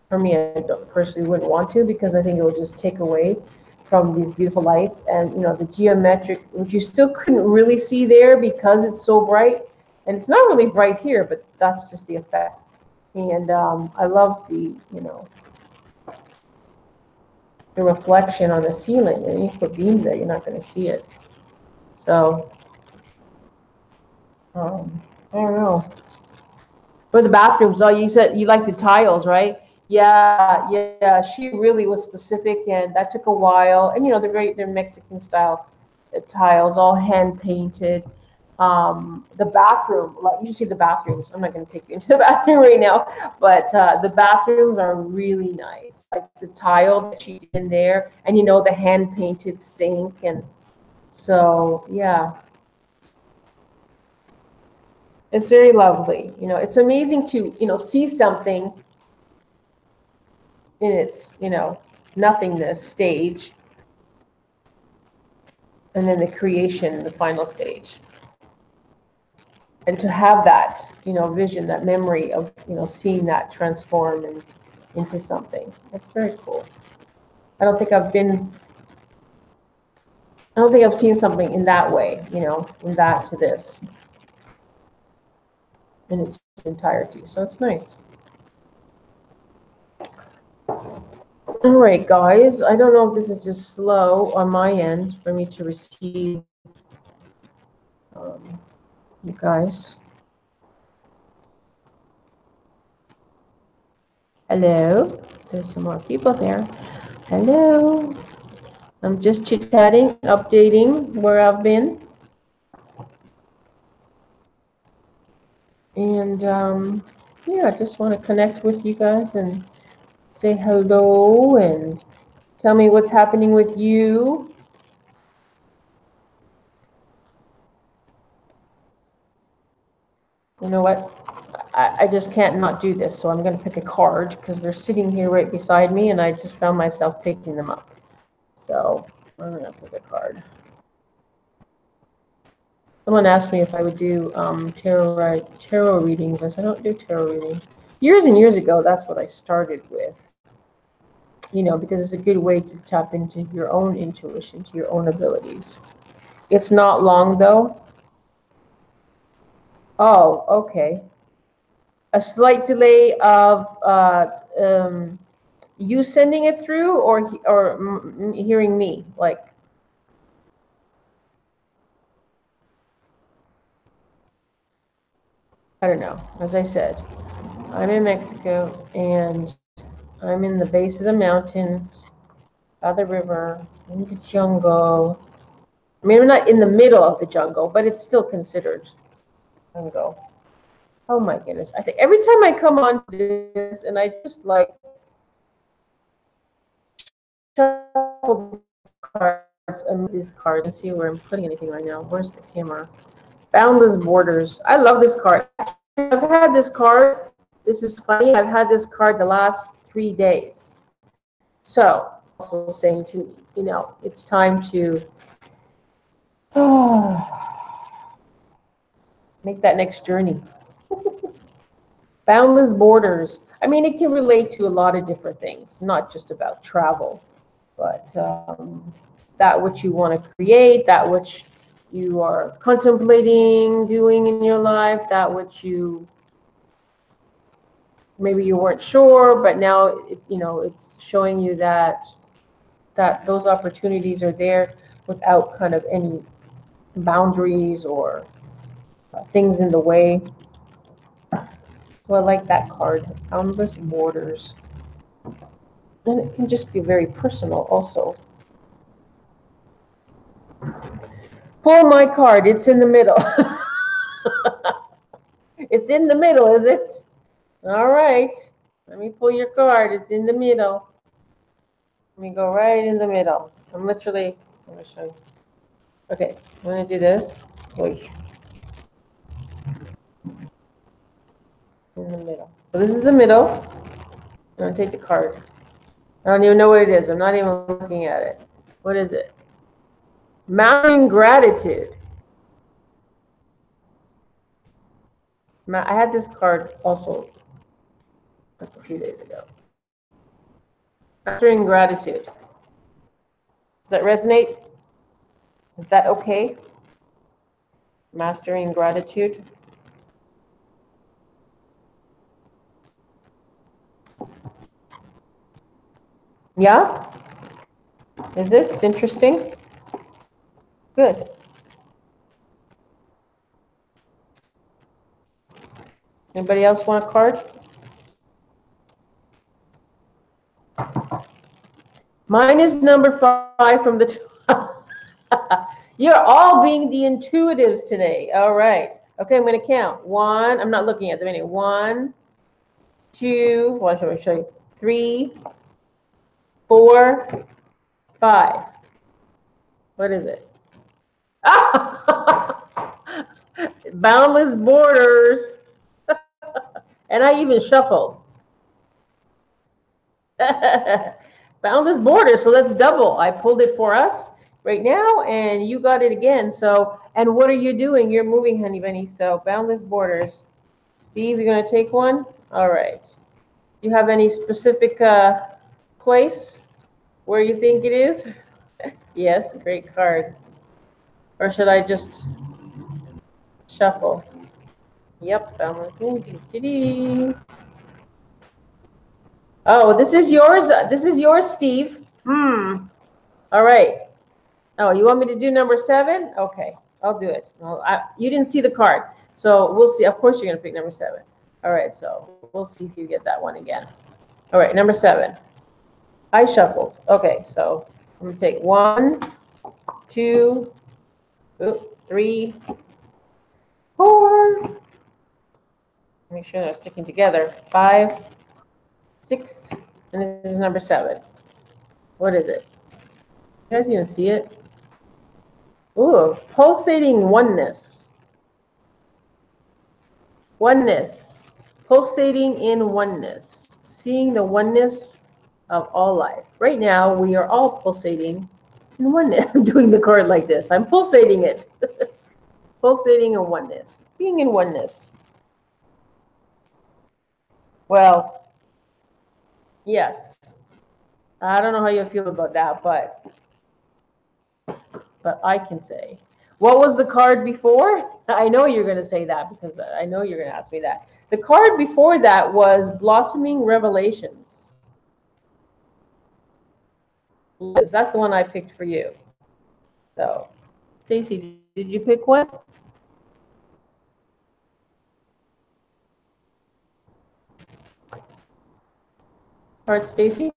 for me, I don't, personally wouldn't want to, because I think it would just take away from these beautiful lights, and you know, the geometric, which you still couldn't really see there because it's so bright, and it's not really bright here, but that's just the effect. And I love the, you know, the reflection on the ceiling. And you put beams there, you're not going to see it. So I don't know. For the bathrooms, oh, you said you like the tiles, right? Yeah, yeah. She really was specific, and that took a while. And you know, they're Mexican style tiles, all hand painted. The bathroom, like you see the bathrooms. I'm not going to take you into the bathroom right now, but the bathrooms are really nice. Like the tile that she did in there, and you know, the hand painted sink, and so yeah. It's very lovely. You know, it's amazing to, you know, see something in its, you know, nothingness stage, and then the creation, the final stage. And to have that, you know, vision, that memory of, you know, seeing that transform into something. That's very cool. I don't think I've seen something in that way, you know, from that to this in its entirety. So it's nice. All right, guys, I don't know if this is just slow on my end for me to receive you guys. Hello, there's some more people there. Hello, I'm just chit-chatting, updating where I've been. And yeah, I just want to connect with you guys and say hello and tell me what's happening with you. You know what? I just can't not do this, so I'm going to pick a card because they're sitting here right beside me, and I just found myself picking them up. So I'm going to pick a card. Someone asked me if I would do tarot readings. I said, I don't do tarot readings. Years and years ago, that's what I started with. You know, because it's a good way to tap into your own intuition, to your own abilities. It's not long, though. Oh, okay. A slight delay of you sending it through, or hearing me, like. I don't know. As I said, I'm in Mexico, and I'm in the base of the mountains, by the river, in the jungle. I mean, we're not in the middle of the jungle, but it's still considered jungle. Oh my goodness. I think every time I come on to this and I just like shuffle cards and these cards and see where I'm putting anything right now. Where's the camera? Boundless Borders. I love this card. I've had this card. This is funny. I've had this card the last 3 days. So, also saying to me, you know, it's time to make that next journey. Boundless Borders. I mean, it can relate to a lot of different things, not just about travel, but that which you want to create, that which you are contemplating doing in your life, that which you maybe you weren't sure, but now it's showing you that those opportunities are there without kind of any boundaries or things in the way. So I like that card, Boundless Borders. And it can just be very personal also. Pull my card. It's in the middle. It's in the middle, is it? All right. Let me pull your card. It's in the middle. Let me go right in the middle. I'm literally, let me show you. Okay, I'm going to do this. In the middle. So this is the middle. I'm going to take the card. I don't even know what it is. I'm not even looking at it. What is it? Mounting Gratitude. I had this card also like a few days ago. Mastering Gratitude. Does that resonate? Is that okay? Mastering Gratitude. Yeah? Is it? It's interesting? Good. Anybody else want a card? Mine is number 5 from the top. You're all being the intuitives today. All right. Okay, I'm going to count. 1. I'm not looking at the minute. 1, 2. Well, let me show you. 3, 4, 5. What is it? Boundless Borders. And I even shuffled. Boundless Borders. So that's double. I pulled it for us right now, and you got it again. So, and what are you doing? You're moving, honey bunny. So, Boundless Borders. Steve, you're going to take one? All right. You have any specific place where you think it is? Yes, great card. Or should I just shuffle? Yep, Boundless. Oh, this is yours. This is yours, Steve. All right. Oh, you want me to do number 7? Okay, I'll do it. Well, you didn't see the card, so we'll see. Of course, you're going to pick number 7. All right, so we'll see if you get that one again. All right, number 7. I shuffled. Okay, so I'm going to take 1, 2, 3, 4. Make sure they're sticking together. 5, 6, and this is number 7. What is it? You guys even see it? Ooh, pulsating oneness. Oneness. Pulsating in oneness. Seeing the oneness of all life. Right now, we are all pulsating in oneness. I'm doing the card like this. I'm pulsating it. Pulsating in oneness. Being in oneness. Well, yes. I don't know how you feel about that, but I can say. What was the card before? I know you're going to say that because I know you're going to ask me that. The card before that was Blossoming Revelations. That's the one I picked for you. So, Stacey, did you pick one? All right, Stacey.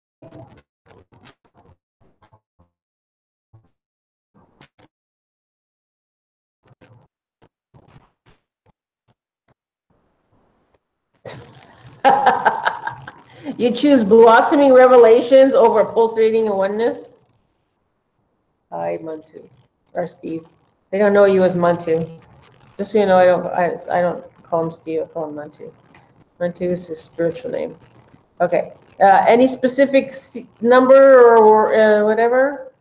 You choose blossoming revelations over pulsating oneness? Hi, Muntu. Or Steve. They don't know you as Muntu. Just so you know, I don't call him Steve, I call him Muntu. Muntu is his spiritual name. Okay. Any specific number or whatever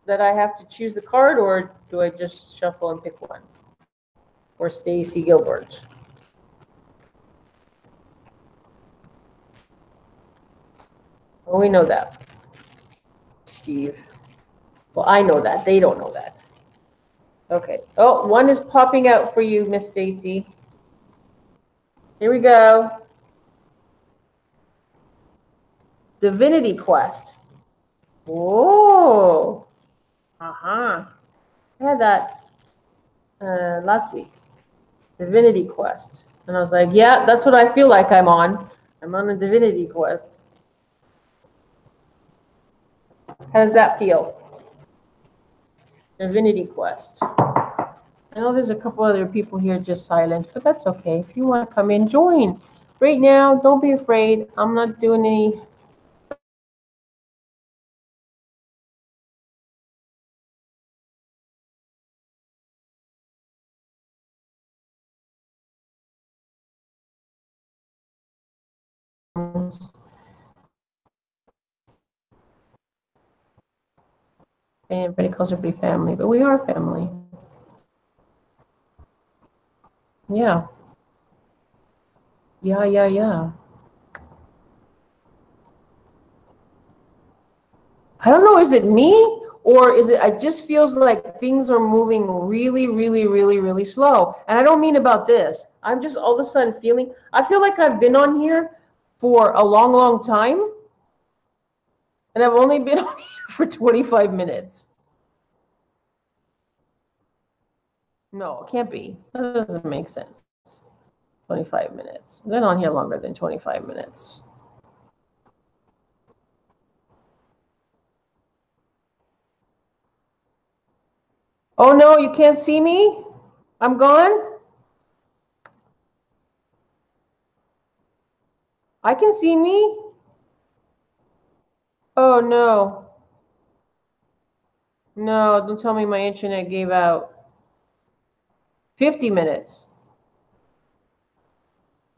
that I have to choose the card, or do I just shuffle and pick one? Or Stacy Gilbert? Well, we know that. Steve. Well, I know that. They don't know that. Okay. Oh, one is popping out for you, Miss Stacy. Here we go. Divinity Quest. Whoa. Uh-huh. I had that last week. Divinity Quest. And I was like, yeah, that's what I feel like I'm on. I'm on a Divinity Quest. How does that feel? Divinity Quest. I know there's a couple other people here just silent, but that's okay. If you want to come in, join. Right now, don't be afraid. I'm not doing any... Everybody calls everybody family, but we are family. Yeah. Yeah. I don't know, is it me? Or is it just feels like things are moving really slow? And I don't mean about this. I'm just all of a sudden feeling, I feel like I've been on here for a long time. And I've only been on here for 25 minutes. No, it can't be. That doesn't make sense. 25 minutes. I've been on here longer than 25 minutes. Oh no, you can't see me? I'm gone? I can see me? Oh no. No, don't tell me my internet gave out. 50 minutes.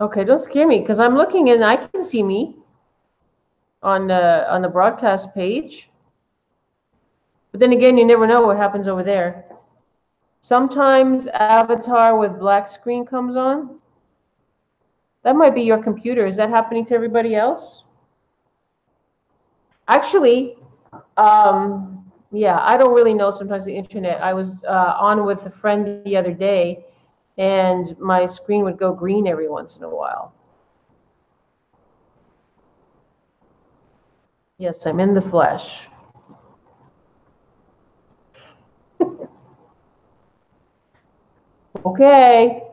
Okay, don't scare me, because I'm looking and I can see me on the broadcast page. But then again, you never know what happens over there. Sometimes avatar with black screen comes on. That might be your computer. Is that happening to everybody else? Actually, yeah, I don't really know sometimes the internet. I was on with a friend the other day, and my screen would go green every once in a while. Yes, I'm in the flesh. Okay.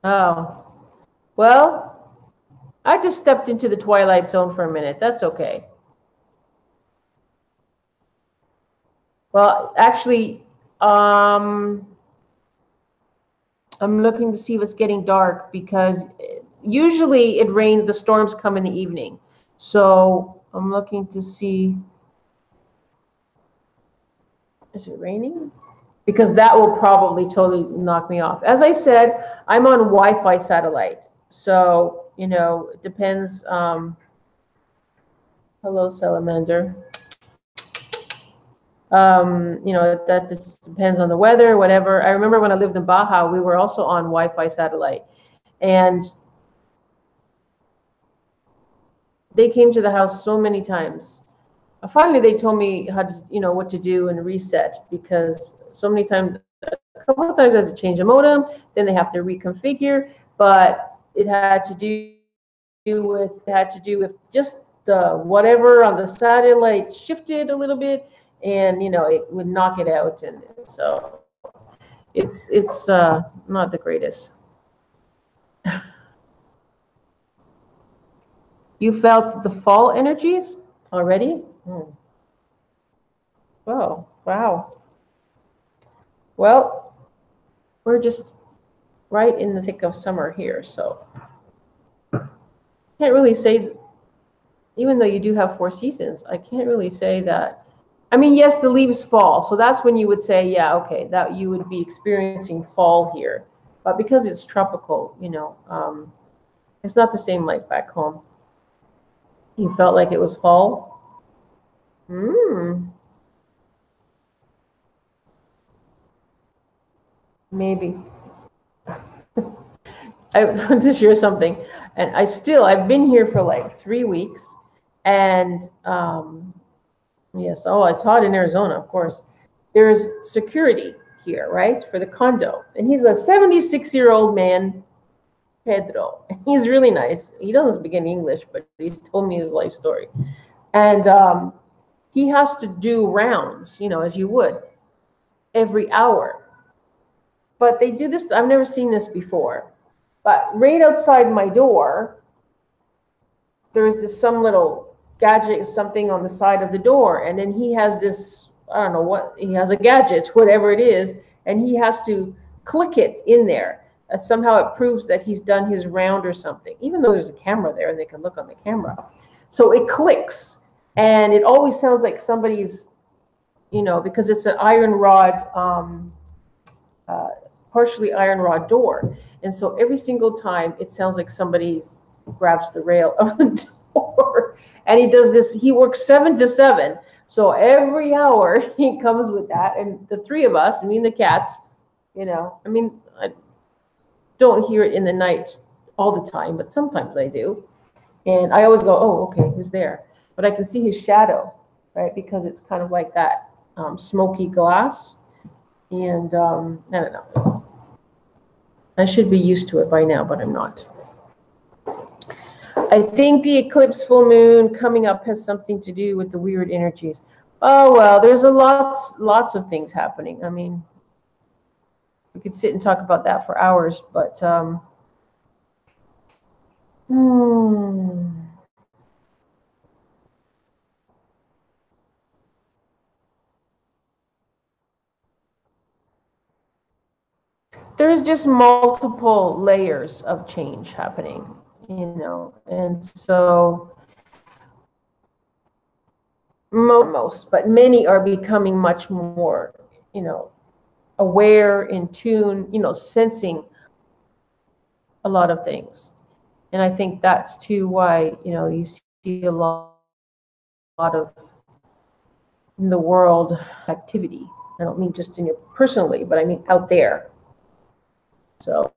Oh. Well, I just stepped into the twilight zone for a minute. That's okay. Well, actually, I'm looking to see if it's getting dark, because usually it rains, the storms come in the evening. So I'm looking to see, is it raining? Because that will probably totally knock me off. As I said, I'm on Wi-Fi satellite. So, you know, it depends. Hello, Salamander. You know, that just depends on the weather, whatever. I remember when I lived in Baja, we were also on Wi-Fi satellite. And they came to the house so many times. Finally, they told me how to, you know, what to do and reset, because so many times, a couple of times I had to change the modem, then they have to reconfigure, but it had to do with just the whatever on the satellite shifted a little bit, and you know, it would knock it out, and so it's not the greatest. You felt the fall energies already? Oh, wow. Well, we're just right in the thick of summer here, so can't really say, even though you do have 4 seasons, I can't really say that. I mean, yes, the leaves fall, so that's when you would say, yeah, okay, that you would be experiencing fall here. But because it's tropical, you know, it's not the same like back home. You felt like it was fall? Maybe. I want to share something, and I've been here for like 3 weeks, and yes, oh, it's hot in Arizona, of course. There's security here, right, for the condo, and he's a 76-year-old man, Pedro. He's really nice. He doesn't speak any English, but he's told me his life story, and he has to do rounds, you know, as you would every hour. But they do this. I've never seen this before. But right outside my door, there's this some little gadget, something on the side of the door, and then he has this, I don't know what, he has a gadget, whatever it is, and he has to click it in there. Somehow it proves that he's done his round or something, even though there's a camera there and they can look on the camera. So it clicks, and it always sounds like somebody's, you know, because it's an iron rod, partially iron rod door. And so every single time it sounds like somebody's grabs the rail of the door. And he does this, he works 7 to 7. So every hour he comes with that. And the 3 of us, me and the cats, you know, I mean, I don't hear it in the night all the time, but sometimes I do. And I always go, oh, okay, who's there? But I can see his shadow, right? Because it's kind of like that smoky glass. And I don't know. I should be used to it by now, but I'm not. I think the eclipse full moon coming up has something to do with the weird energies. Oh, well, there's lots of things happening. I mean, we could sit and talk about that for hours, but there's just multiple layers of change happening, you know, and so most, but many are becoming much more, you know, aware, in tune, you know, sensing a lot of things. And I think that's too why, you know, you see a lot of in the world activity. I don't mean just in your personally, but I mean out there. So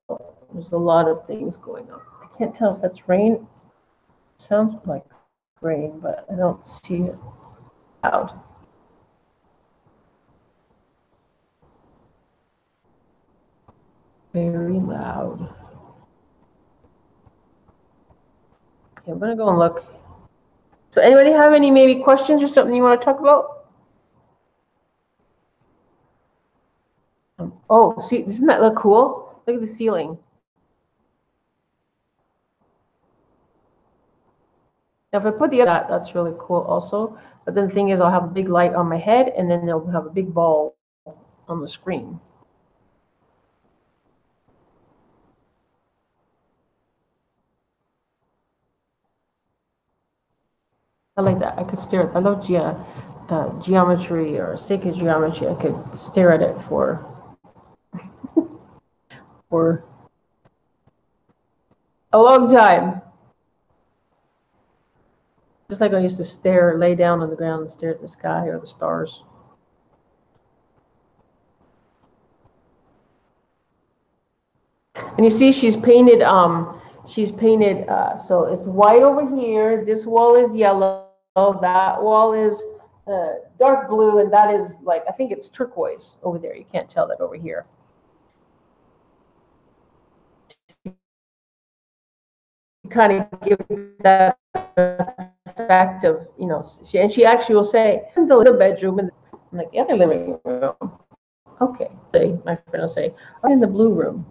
there's a lot of things going on. I can't tell if that's rain. It sounds like rain, but I don't see it out. Very loud. Okay, I'm gonna go and look. So anybody have any maybe questions or something you want to talk about? Oh, see, doesn't that look cool? Look at the ceiling. Now, if I put the other, that's really cool also. But then the thing is, I'll have a big light on my head, and then they'll have a big ball on the screen. I like that. I could stare at. I love geometry or sacred geometry. I could stare at it for a long time. Just like I used to stare, lay down on the ground and stare at the sky or the stars. And you see, she's painted. So it's white over here. This wall is yellow. That wall is dark blue, and that is like, I think it's turquoise over there. You can't tell that over here. Kind of give that fact of, you know, she actually will say, the bedroom, and I'm like, yeah, the living room. Okay, my friend will say, I'm in the blue room.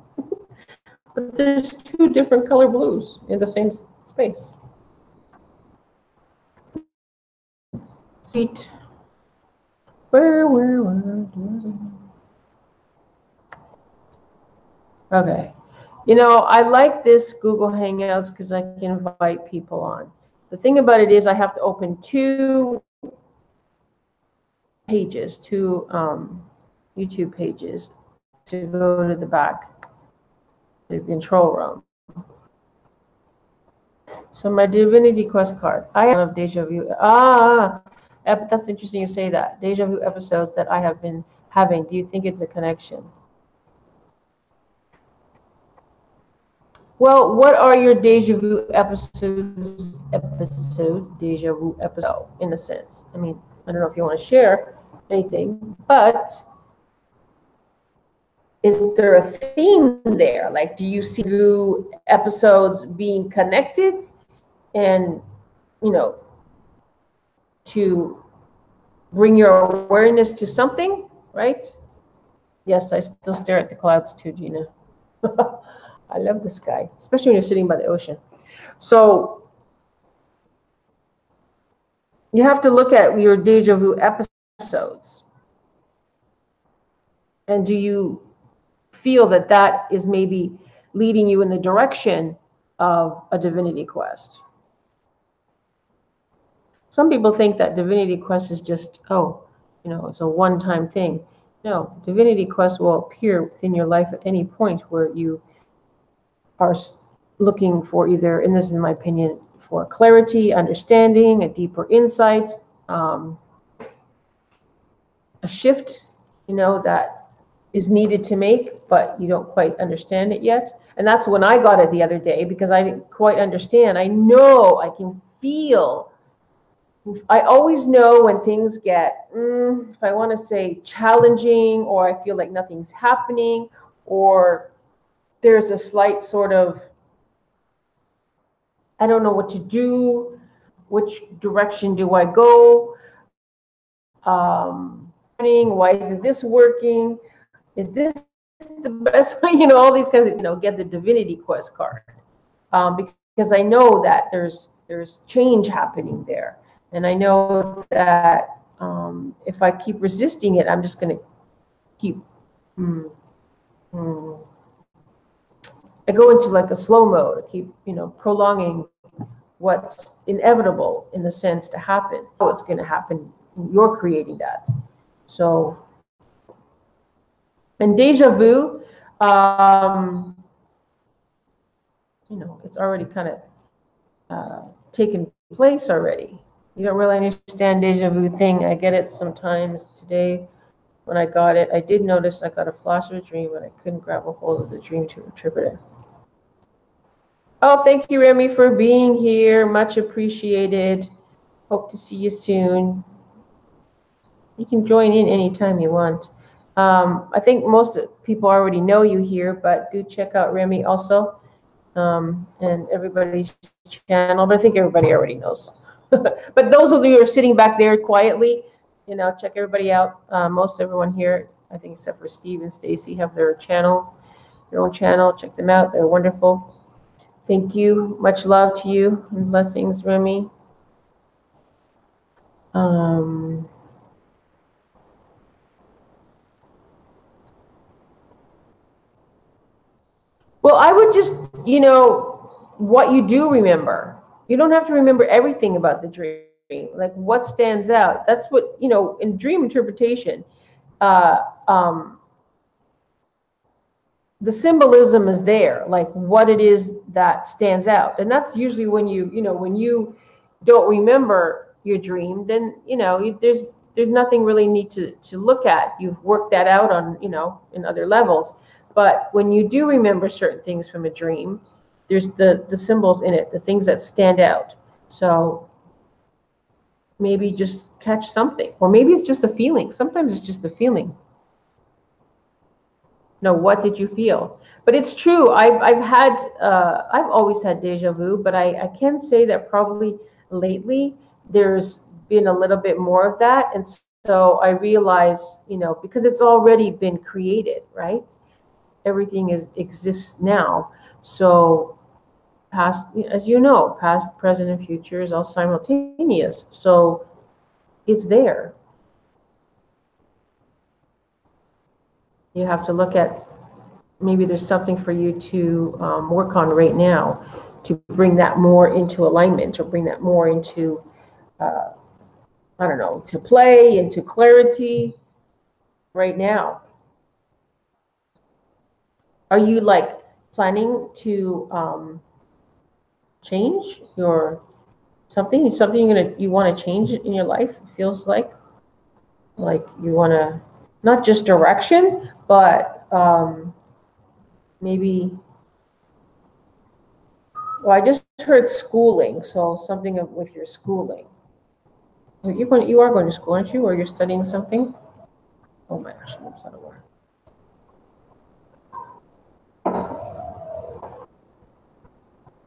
But there's 2 different color blues in the same space. Sweet. Where? Okay. You know, I like this Google Hangouts because I can invite people on. The thing about it is I have to open two pages, two YouTube pages to go to the back, to the control room. So my Divinity Quest card, I have deja vu. That's interesting you say that. Deja vu episodes that I have been having. Do you think it's a connection? Well, what are your deja vu episodes, deja vu episode, in a sense? I mean, I don't know if you want to share anything, but is there a theme there? Like, do you see through episodes being connected and, you know, to bring your awareness to something, right? Yes, I still stare at the clouds too, Gina. I love the sky, especially when you're sitting by the ocean. So you have to look at your deja vu episodes. And do you feel that that is maybe leading you in the direction of a divinity quest? Some people think that divinity quest is just, oh, you know, it's a one-time thing. No, divinity quest will appear within your life at any point where you are looking for either, and this is my opinion, for clarity, understanding, a deeper insight, a shift, you know, that is needed to make, but you don't quite understand it yet. And that's when I got it the other day, because I didn't quite understand. I know, I can feel, I always know when things get, if I want to say challenging, or I feel like nothing's happening, or there's a slight sort of, I don't know what to do, which direction do I go? Why isn't this working? Is this the best way? You know, all these kinds of, you know, get the divinity quest card, because I know that there's change happening there, and I know that if I keep resisting it, I'm just going to keep. I go into like a slow mode. I keep, you know, prolonging what's inevitable in the sense to happen. Oh, it's going to happen. You're creating that. So, and deja vu, you know, it's already kind of taken place already. You don't really understand deja vu thing. I get it sometimes. Today, when I got it, I did notice I got a flash of a dream, but I couldn't grab a hold of the dream to interpret it. Oh, thank you, Remy, for being here. Much appreciated. Hope to see you soon. You can join in anytime you want. I think most people already know you here, but do check out Remy also, and everybody's channel. But I think everybody already knows. But those of you who are sitting back there quietly, you know, check everybody out. Most everyone here, I think except for Steve and Stacy, have their channel, their own channel. Check them out. They're wonderful. Thank you. Much love to you. And blessings, Remy. Well, I would just, you know, what you do remember. You don't have to remember everything about the dream. Like what stands out. That's what, you know, in dream interpretation, the symbolism is there, like what it is that stands out. And that's usually when you know, when you don't remember your dream, then, you know, there's nothing really need to look at. You've worked that out on, you know, in other levels. But when you do remember certain things from a dream, there's the symbols in it, the things that stand out. So maybe just catch something, or maybe it's just a feeling. Sometimes it's just a feeling. No, what did you feel? But it's true. I've always had deja vu, but I can say that probably lately there's been a little bit more of that. And so I realize, you know, because it's already been created, right? Everything exists now. So past, as you know, past, present, and future is all simultaneous. So it's there. You have to look at maybe there's something for you to work on right now to bring that more into alignment, or bring that more into, I don't know, to play, into clarity right now. Are you like planning to change your something you want to change in your life? It feels like you want to, not just direction, but maybe, well, I just heard schooling, so something with your schooling. You are going to school, aren't you? Or you're studying something? Oh my gosh, I'm upset at work.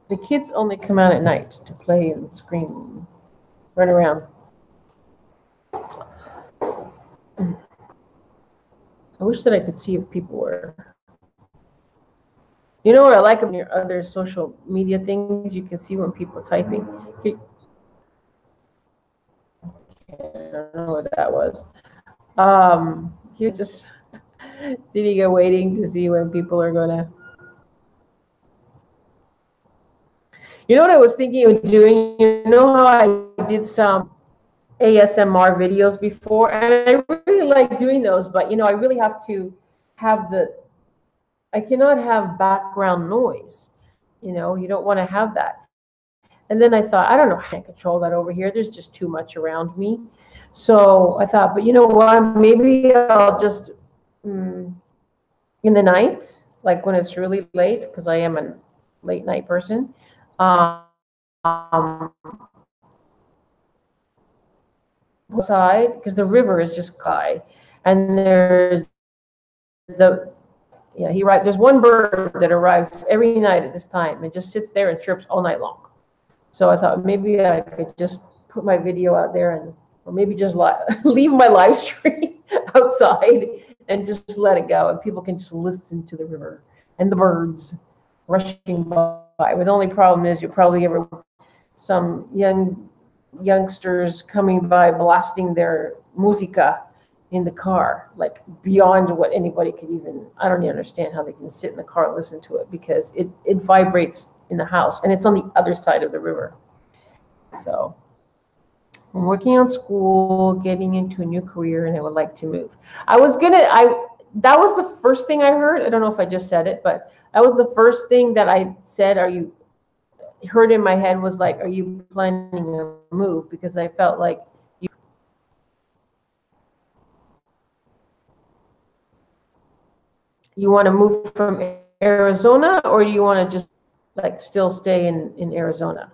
The kids only come out at night to play and scream, run around. I wish that I could see if people were. You know what I like about your other social media things? You can see when people are typing. I don't know what that was. You're just sitting and waiting to see when people are gonna. You know what I was thinking of doing? You know how I did some ASMR videos before, and I really like doing those, but I really have to have I cannot have background noise. You don't want to have that. And then I thought, I don't know, I can't control that over here. There's just too much around me. So I thought, but you know what? Maybe I'll just in the night, like when it's really late, because I am a late night person. Outside, because the river is just high, and there's there's one bird that arrives every night at this time and just sits there and chirps all night long. So I thought maybe I could just put my video out there, or maybe just leave my live stream outside and just let it go, and people can just listen to the river and the birds rushing by. But the only problem is you probably get some youngsters coming by blasting their musica in the car, like beyond what anybody could even. I don't even understand how they can sit in the car and listen to it, because it vibrates in the house, and it's on the other side of the river. So I'm working on school, getting into a new career, and I would like to move. That was the first thing I heard. I don't know if I just said it, but that was the first thing that I said. Heard in my head was like, are you planning a move? Because I felt like you want to move from Arizona, or do you want to just like still stay in Arizona?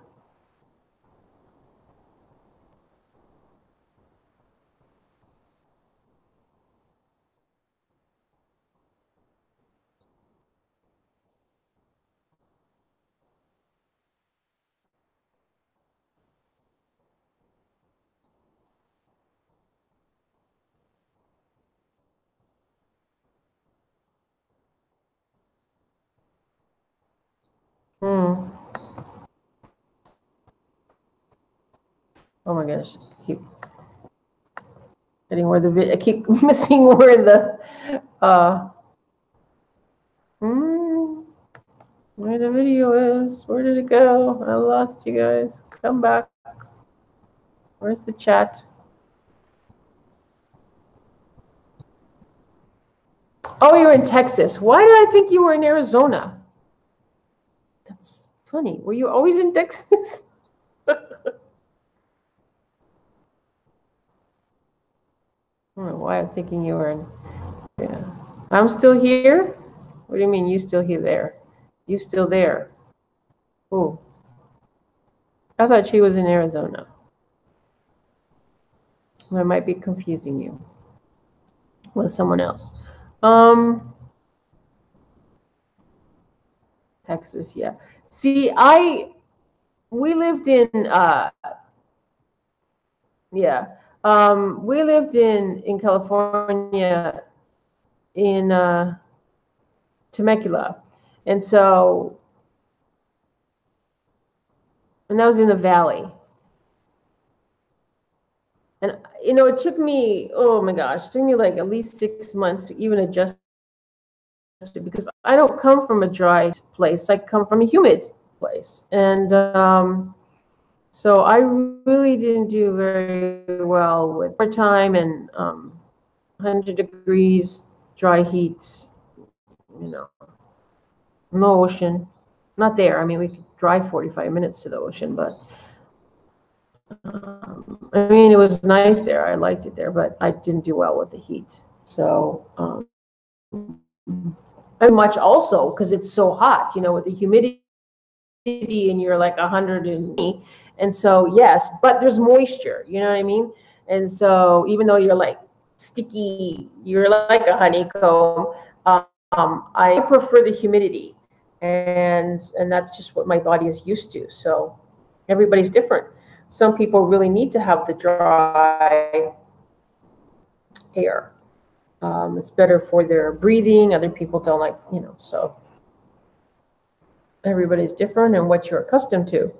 Oh my gosh, I keep getting I keep missing where the where the video is. Where did it go? I lost you guys. Come back. Where's the chat? Oh, you're in Texas. Why did I think you were in Arizona? That's funny. Were you always in Texas? I don't know why I was thinking you were in. Yeah. I'm still here? What do you mean you still here there? You still there? Oh. I thought she was in Arizona. I might be confusing you with someone else. Texas, yeah. See, we lived in we lived in California, in Temecula, and that was in the valley. And it took me, oh my gosh, it took me like at least 6 months to even adjust because I don't come from a dry place. I come from a humid place. And so I really didn't do very well with summertime and 100 degrees, dry heat, you know, no ocean. Not there. I mean, we could drive 45 minutes to the ocean, but I mean, it was nice there. I liked it there, but I didn't do well with the heat. So, and much also because it's so hot, with the humidity, and you're like 100 and so yes, but there's moisture. You know what I mean? And so even though you're like sticky, you're like a honeycomb. I prefer the humidity, and that's just what my body is used to. So everybody's different. Some people really need to have the dry air. It's better for their breathing. Other people don't like, so everybody's different and what you're accustomed to.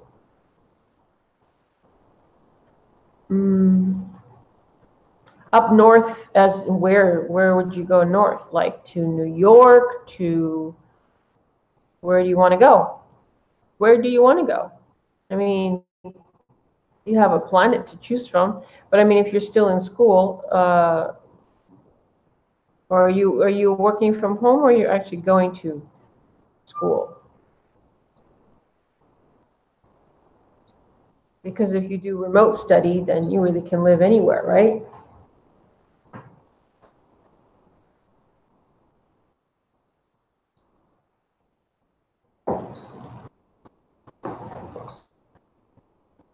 Up north, as where would you go north? Like to New York, to where do you want to go? Where do you want to go? I mean, you have a planet to choose from, but I mean, if you're still in school, or are you working from home, or you're actually going to school? Because if you do remote study, then you really can live anywhere, right?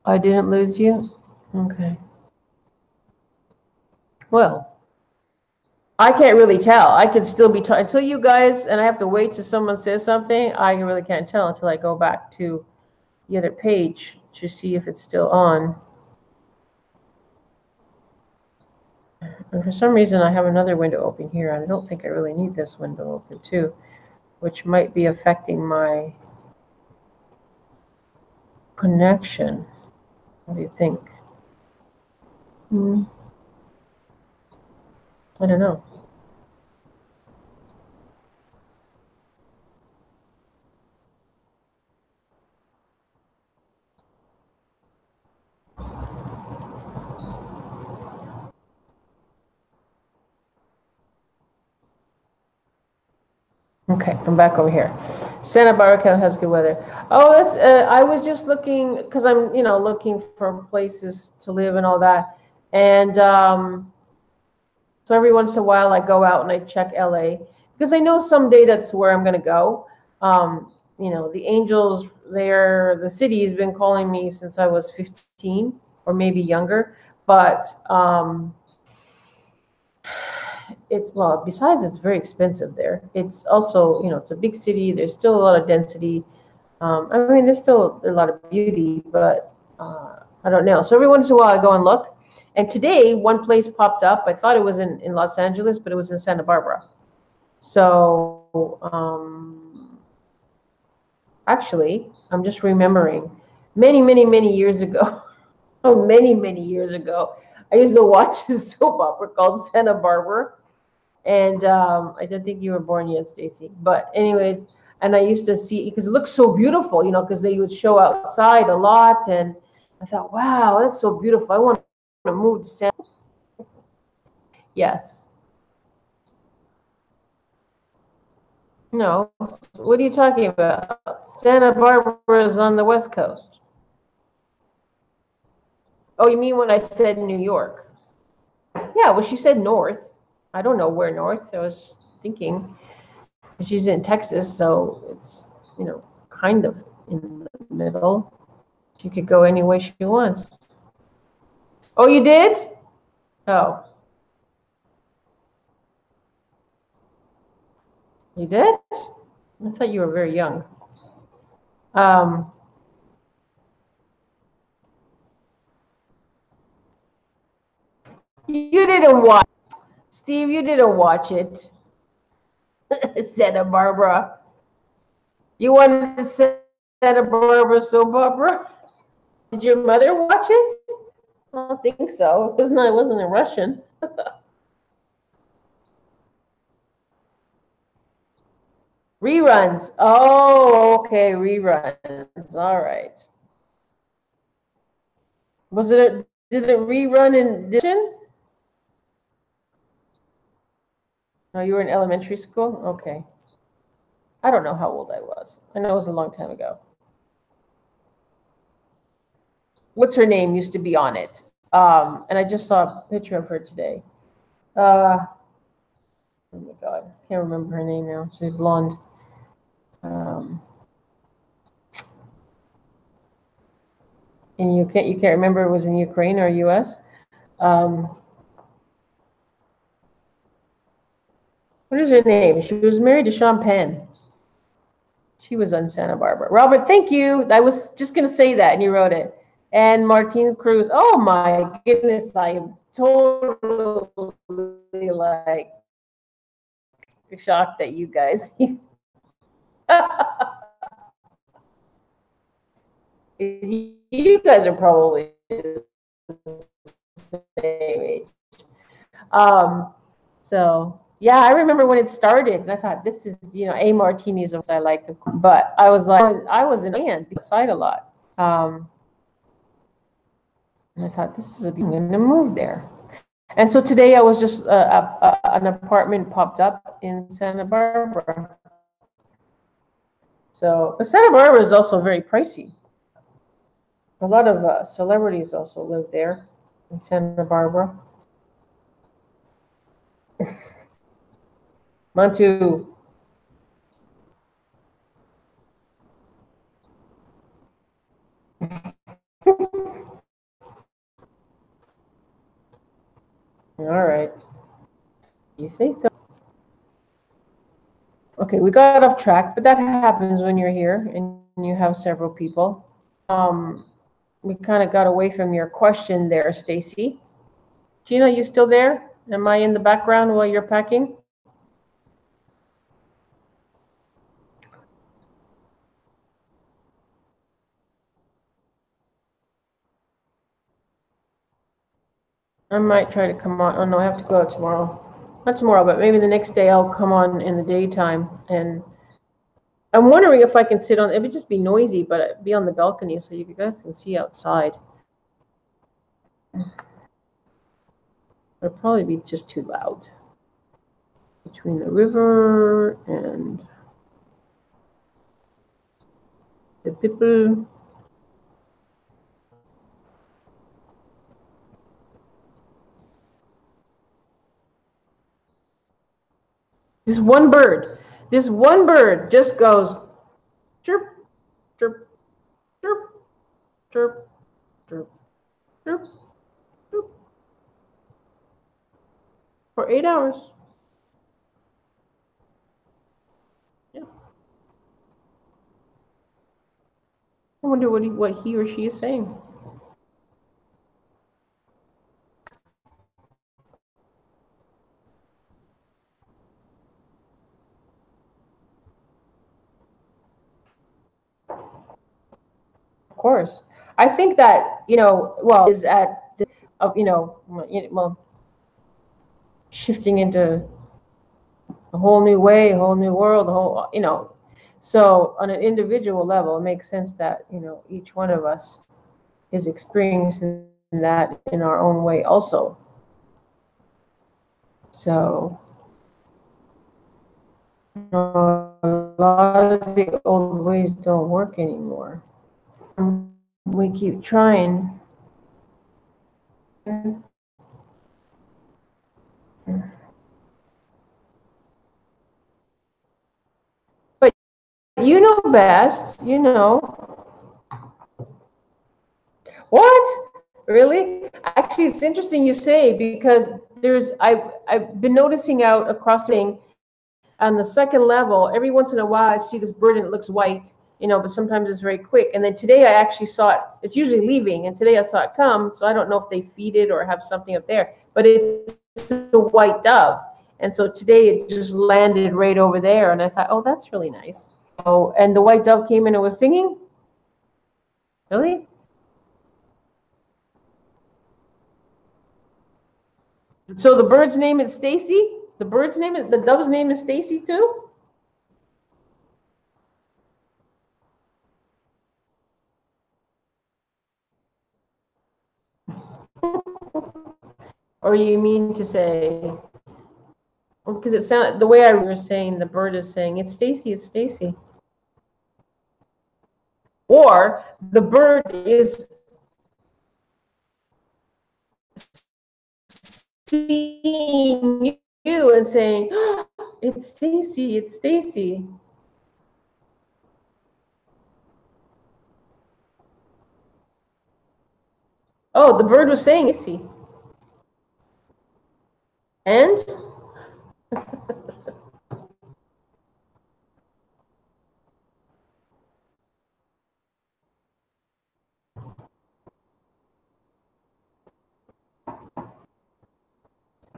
I didn't lose you? Okay. Well, I can't really tell. I could still be until you guys, and I have to wait till someone says something. I really can't tell until I go back to the other page to see if it's still on. And for some reason, I have another window open here, and I don't think I really need this window open too, which might be affecting my connection. What do you think? I don't know. Okay, I'm back over here. Santa Barbara has good weather. Oh, that's. I was just looking because I'm, looking for places to live and all that, and so every once in a while I go out and I check LA because I know someday that's where I'm gonna go. The Angels there, the city has been calling me since I was 15 or maybe younger, but besides it's very expensive there. It's also, it's a big city. There's still a lot of density. I mean, there's a lot of beauty, but I don't know. So every once in a while I go and look. And today one place popped up. I thought it was in Los Angeles, but it was in Santa Barbara. So actually, I'm just remembering many, many, many years ago. Many years ago, I used to watch this soap opera called Santa Barbara. And I don't think you were born yet, Stacy. But anyways, and I used to see, because it looks so beautiful, because they would show outside a lot. And I thought, wow, that's so beautiful. I want to move to Santa. Yes. No. What are you talking about? Santa Barbara is on the West Coast. Oh, you mean when I said New York? Yeah, well, she said north. I don't know where north. I was just thinking. She's in Texas, so it's, kind of in the middle. She could go any way she wants. Oh, you did? Oh. You did? I thought you were very young. You didn't watch. Steve, you didn't watch it. Santa Barbara. You wanted to Santa Barbara soap opera? Did your mother watch it? I don't think so. It wasn't in Russian. Reruns. Oh, okay, reruns. All right. Did it rerun in addition? No, you were in elementary school? Okay. I don't know how old I was. I know it was a long time ago. What's her name used to be on it. And I just saw a picture of her today. Oh my God, can't remember her name now. She's blonde. And you can't remember it was in Ukraine or U.S. What is her name? She was married to Sean Penn. She was on Santa Barbara. Robert, thank you. I was just going to say that, and you wrote it. And Martine Cruz. Oh my goodness, I am totally like shocked that you guys. You guys are probably the same age. So yeah, I remember when it started, and I thought this is, A Martini's what I liked, but I was like, I was in band outside a lot, and I thought this is I'm going to move there. And so today I was just an apartment popped up in Santa Barbara. So, but Santa Barbara is also very pricey. A lot of celebrities also live there in Santa Barbara. Mantu. All right. You say so. Okay, we got off track, but that happens when you're here and you have several people. We kind of got away from your question there, Stacy. Gina, you still there? Am I in the background while you're packing? I might try to come on. Oh no, I have to go out tomorrow. Not tomorrow, but maybe the next day I'll come on in the daytime. And I'm wondering if I can sit on, it would just be noisy, but be on the balcony so you guys can see outside. It'll probably be just too loud. Between the river and the people. This one bird just goes chirp, chirp, chirp, chirp, chirp, chirp, chirp for 8 hours. Yeah. I wonder what he or she is saying. Of course. I think that, is at shifting into a whole new way, a whole new world, so on an individual level, it makes sense that, each one of us is experiencing that in our own way also. So a lot of the old ways don't work anymore. We keep trying. But you know best, What? Really? Actually, it's interesting you say, because I've been noticing out across the thing on the second level, every once in a while I see this bird and it looks white, but sometimes it's very quick. And then today I actually saw it. It's usually leaving, and today I saw it come. So I don't know if they feed it or have something up there, but it's a white dove. And so today it just landed right over there, and I thought, oh, that's really nice. Oh, and the white dove came in and was singing? Really? So the bird's name is Stacy? The dove's name is Stacy too? Or you mean to say, because it sounded, the way I was saying, the bird is saying, it's Stacy, it's Stacy. Or the bird is seeing you and saying, oh, it's Stacy, it's Stacy. Oh, the bird was saying Stacy. And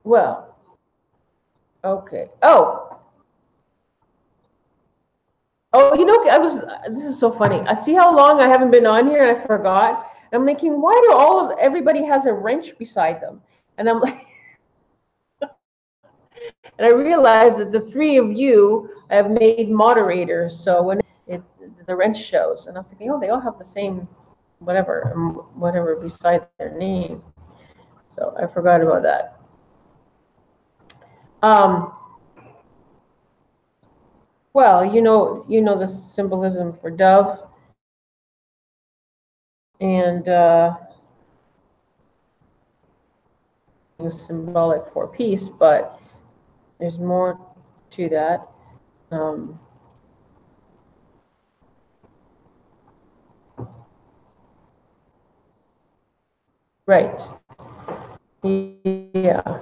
well, okay. Oh, this is so funny. I see how long I haven't been on here and I forgot. I'm thinking, why do everybody has a wrench beside them? And I'm like, and I realized that the three of you have made moderators. So when it's the wrench shows, and I was thinking, oh, they all have the same whatever beside their name. So I forgot about that. Well, you know the symbolism for dove, and the symbolic for peace, but there's more to that. Right. Yeah.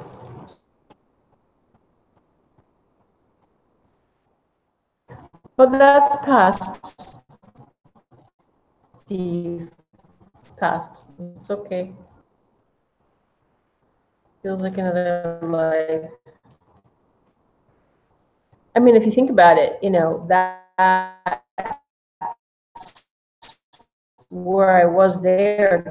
But that's past, Steve. It's past. It's okay. Feels like another life. I mean, if you think about it, that where I was there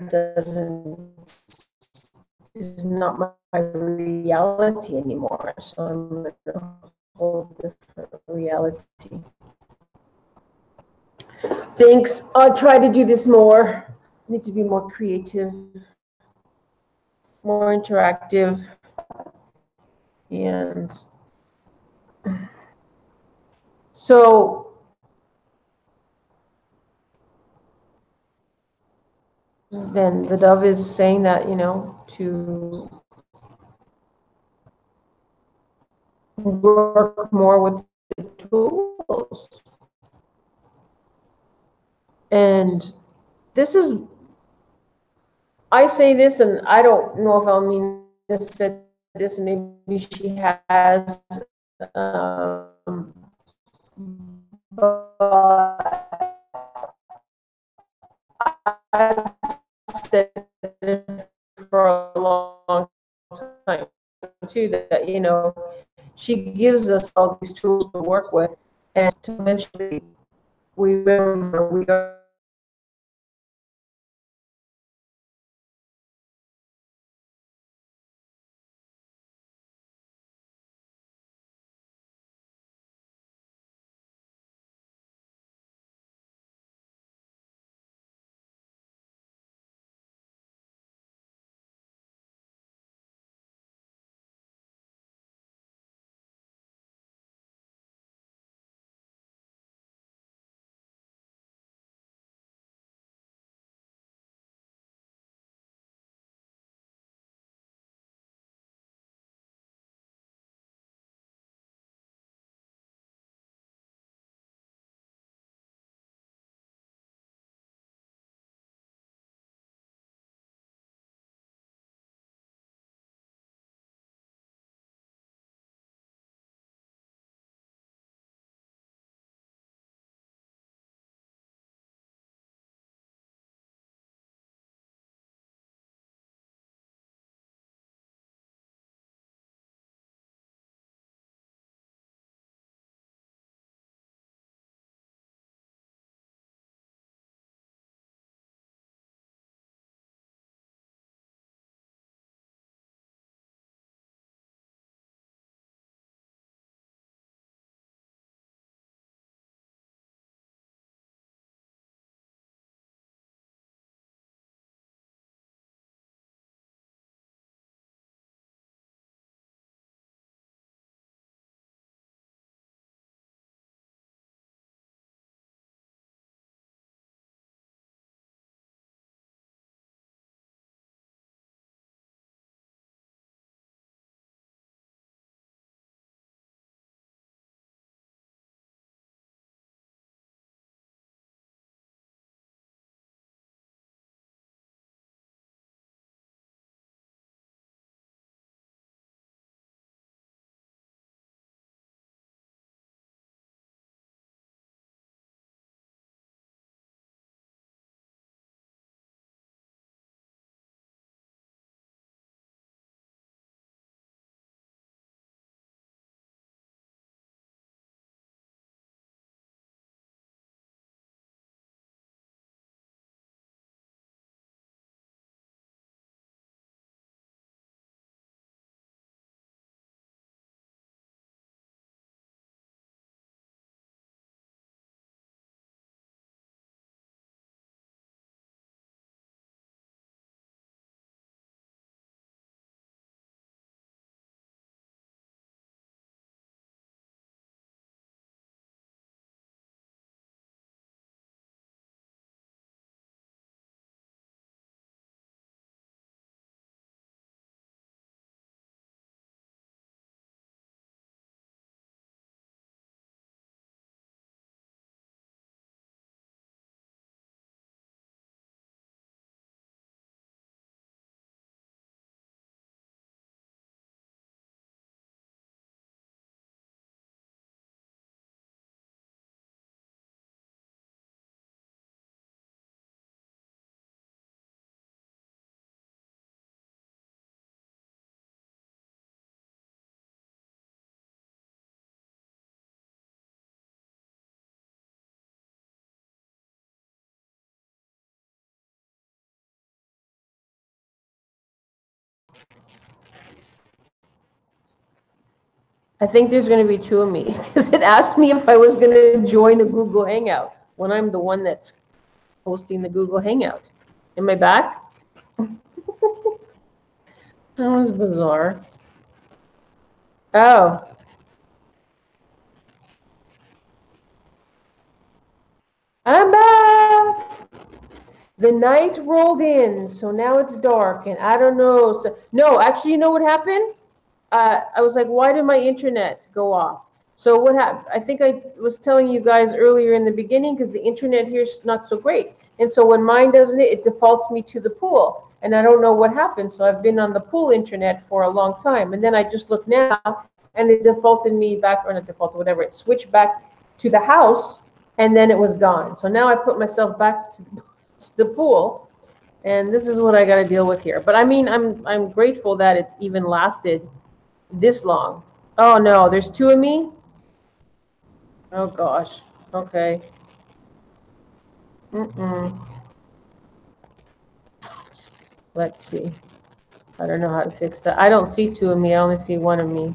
is not my reality anymore. So I'm in a whole different reality. Thanks. I'll try to do this more. I need to be more creative, more interactive, and so then the dove is saying that, to work more with the tools. And this is, I say this, and I don't know if Almina said this, maybe she has, but I've said it for a long time too, that she gives us all these tools to work with, and eventually we remember we are I think there's going to be two of me because it asked me if I was going to join the Google Hangout when I'm the one that's hosting the Google Hangout. Am I back? That was bizarre. Oh. I'm back. The night rolled in, so now it's dark, and I don't know. So, no, actually, you know what happened? I was like, why did my internet go off? So what happened? I think I was telling you guys earlier in the beginning because the internet here is not so great. And so when mine doesn't, it defaults me to the pool. And I don't know what happened. So I've been on the pool internet for a long time. And then I just looked now and it defaulted me back, or not defaulted, whatever. It switched back to the house and then it was gone. So now I put myself back to the pool. And this is what I got to deal with here. But I mean, I'm grateful that it even lasted this long. Oh no, there's two of me? Oh gosh. Okay. Let's see. I don't know how to fix that. I don't see two of me. I only see one of me.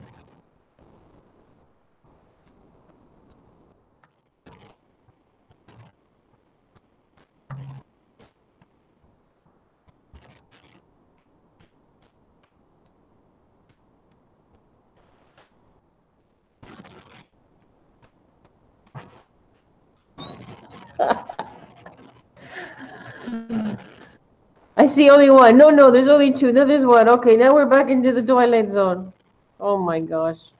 I see only one. No, there's only two. No, there's one. Okay, now we're back into the Twilight Zone. Oh my gosh.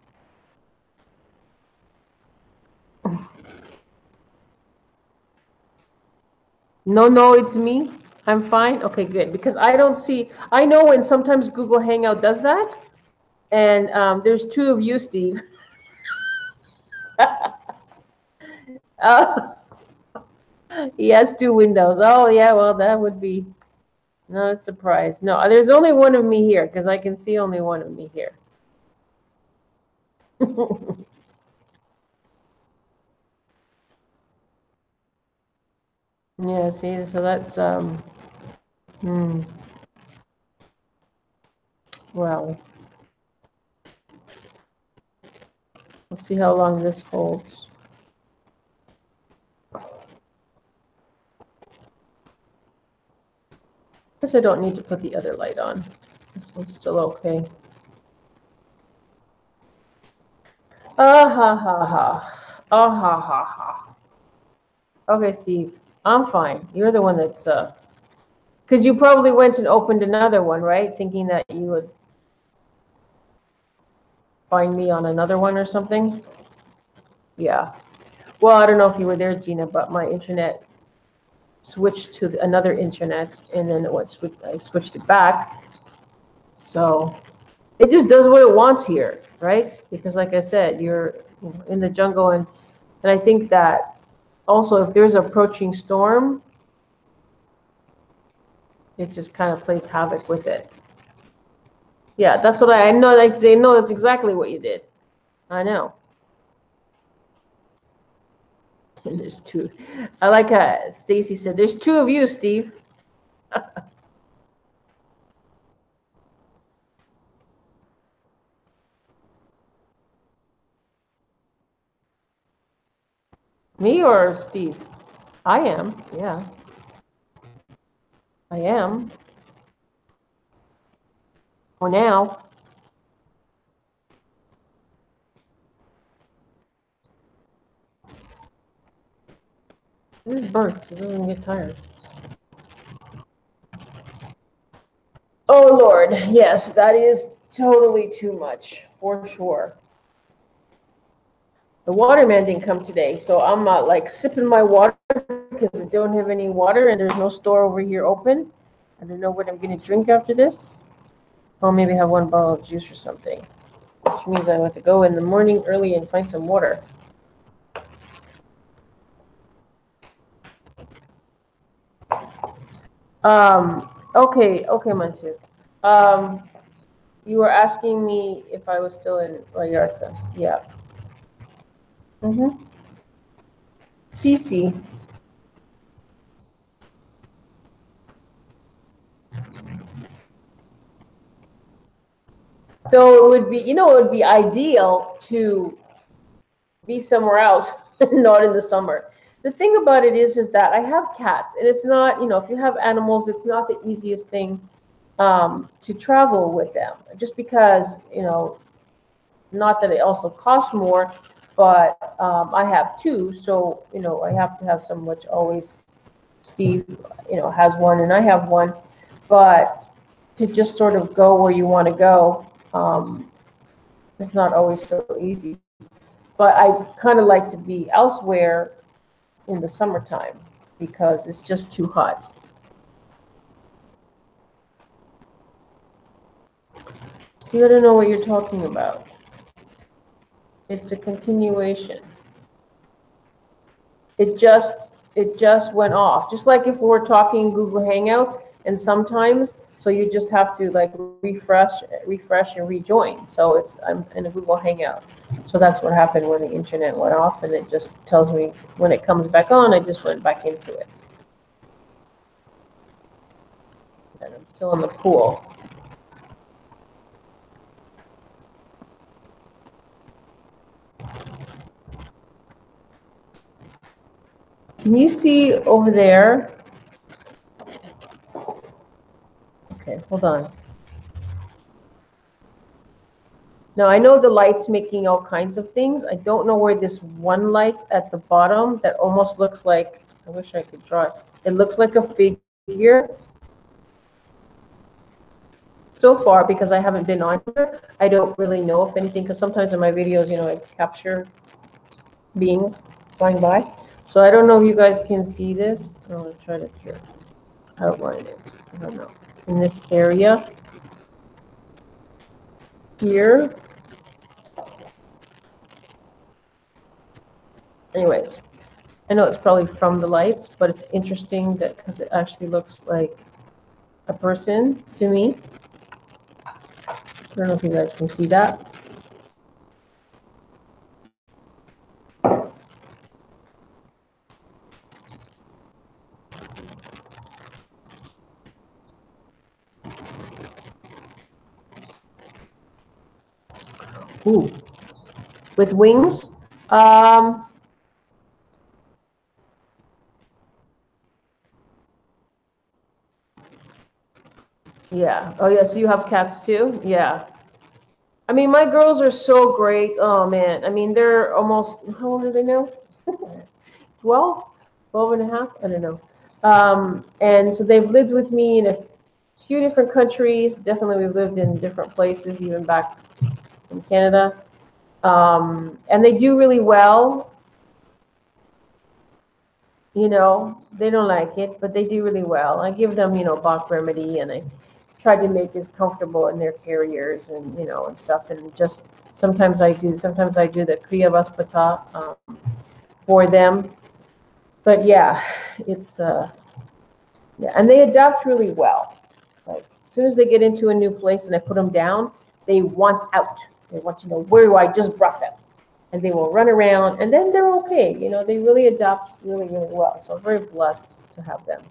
No, it's me. I'm fine. Okay, good. Because I don't see, I know when sometimes Google Hangout does that. And there's two of you, Steve. Oh, he has two windows. Oh, yeah, well, that would be no surprise. No, there's only one of me here because I can see only one of me here. Yeah, see, so that's well, we'll see how long this holds. Guess I don't need to put the other light on. This one's still okay. Ah ha ha ha. Ah ha ha ha. Okay, Steve, I'm fine. You're the one that's because you probably went and opened another one, right? Thinking that you would find me on another one or something. Yeah. Well, I don't know if you were there, Gina, but my internet switched to another internet, and then I switched it back. So it just does what it wants here, right? Because like I said, you're in the jungle, and I think that also if there's an approaching storm, it just kind of plays havoc with it. Yeah, that's what I know. Like say, no, that's exactly what you did. I know. And there's two. I like how Stacy said, "There's two of you, Steve." Me or Steve? I am. Yeah, I am. For now. This is burnt. It doesn't get tired. Oh Lord, yes, that is totally too much for sure. The waterman didn't come today, so I'm not like sipping my water because I don't have any water and there's no store over here open. I don't know what I'm gonna drink after this. Oh, maybe have one bottle of juice or something, which means I have to go in the morning early and find some water. Okay, Mantu. You were asking me if I was still in Vallarta. Yeah. Cece. So it would be, it would be ideal to be somewhere else, not in the summer. The thing about it is that I have cats, and it's not, if you have animals, it's not the easiest thing to travel with them, just because, not that it also costs more, but I have two, so, I have to have some, which always Steve, has one and I have one, but to just sort of go where you want to go, it's not always so easy. But I kind of like to be elsewhere in the summertime because it's just too hot. See, I don't know what you're talking about. It's a continuation. It just went off. Just like if we were talking Google Hangouts, and sometimes, so you just have to like refresh and rejoin. So I'm in a Google Hangout. So that's what happened when the internet went off, and it just tells me when it comes back on, I just went back into it. And I'm still in the pool. Can you see over there? Okay, hold on. Now, I know the light's making all kinds of things. I don't know where this one light at the bottom that almost looks like, I wish I could draw it. It looks like a figure. So far, because I haven't been on here, I don't really know if anything, because sometimes in my videos, I capture beings flying by. So I don't know if you guys can see this. I'm going to try to outline it. I don't know. In this area here. Anyways, I know it's probably from the lights, but it's interesting that because it actually looks like a person to me. I don't know if you guys can see that. Ooh, with wings. Yeah. Oh, yeah. So you have cats too? Yeah. I mean, my girls are so great. Oh, man. I mean, they're almost, how old are they now? 12? 12 and a half? I don't know. And so they've lived with me in a few different countries. Definitely, we've lived in different places, even back in Canada. And they do really well. They don't like it, but they do really well. I give them, Bach remedy, and I try to make as comfortable in their carriers and, and stuff. And just sometimes I do the Kriya Vaspata for them. But yeah, it's, yeah, and they adapt really well. Like, as soon as they get into a new place and I put them down, they want out. They want to know, where do I just brought them? And they will run around, and then they're okay. They really adapt really, really well. So I'm very blessed to have them.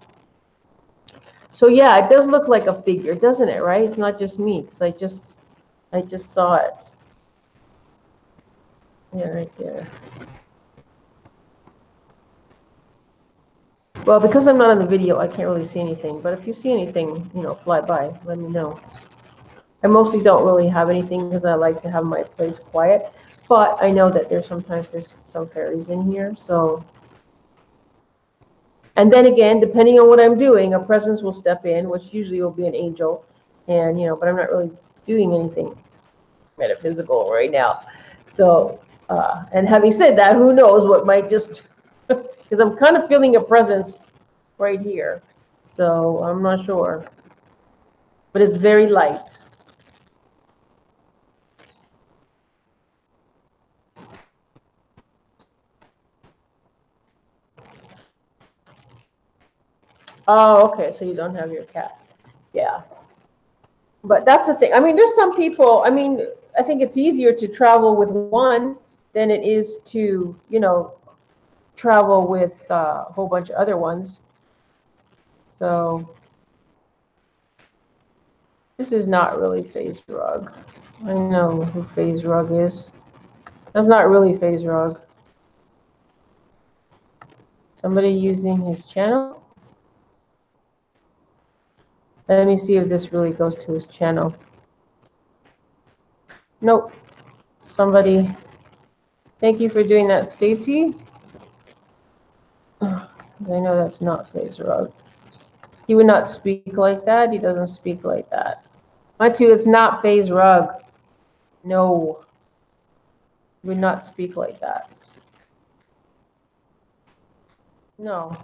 So yeah, it does look like a figure, doesn't it? Right? It's not just me, because I just saw it. Yeah, right there. Well, because I'm not on the video, I can't really see anything. But if you see anything, fly by, let me know. I mostly don't really have anything because I like to have my place quiet. But I know that there's some fairies in here, so. And then again, depending on what I'm doing, a presence will step in, which usually will be an angel, and but I'm not really doing anything metaphysical right now. So, and having said that, who knows what might just, because I'm kind of feeling a presence right here, so I'm not sure, but it's very light. Oh, okay. So you don't have your cat. Yeah. But that's the thing. I mean, there's some people, I think it's easier to travel with one than it is to, travel with a whole bunch of other ones. So, This is not really Phase Rug. I know who Phase Rug is. That's not really Phase Rug. Somebody using his channel? Let me see if this really goes to his channel. Nope. Somebody. Thank you for doing that, Stacy. I know that's not Phase Rug. He would not speak like that. He doesn't speak like that. Mind you, it's not Phase Rug. No. He would not speak like that. No.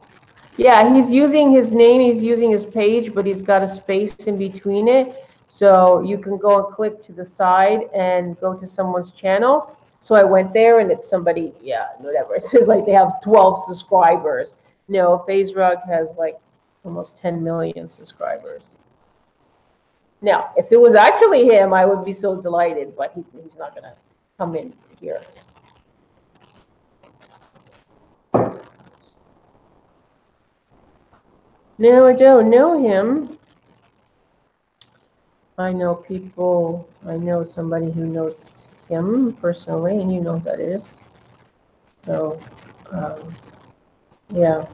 Yeah, he's using his name, he's using his page, but he's got a space in between it. So you can go and click to the side and go to someone's channel. So I went there and it's somebody, yeah, whatever. It says like they have 12 subscribers. No, Phase Rug has like almost 10 million subscribers. Now, if it was actually him, I would be so delighted, but he's not going to come in here. No, I don't know him. I know people, I know somebody who knows him personally, and you know who that is. So, yeah.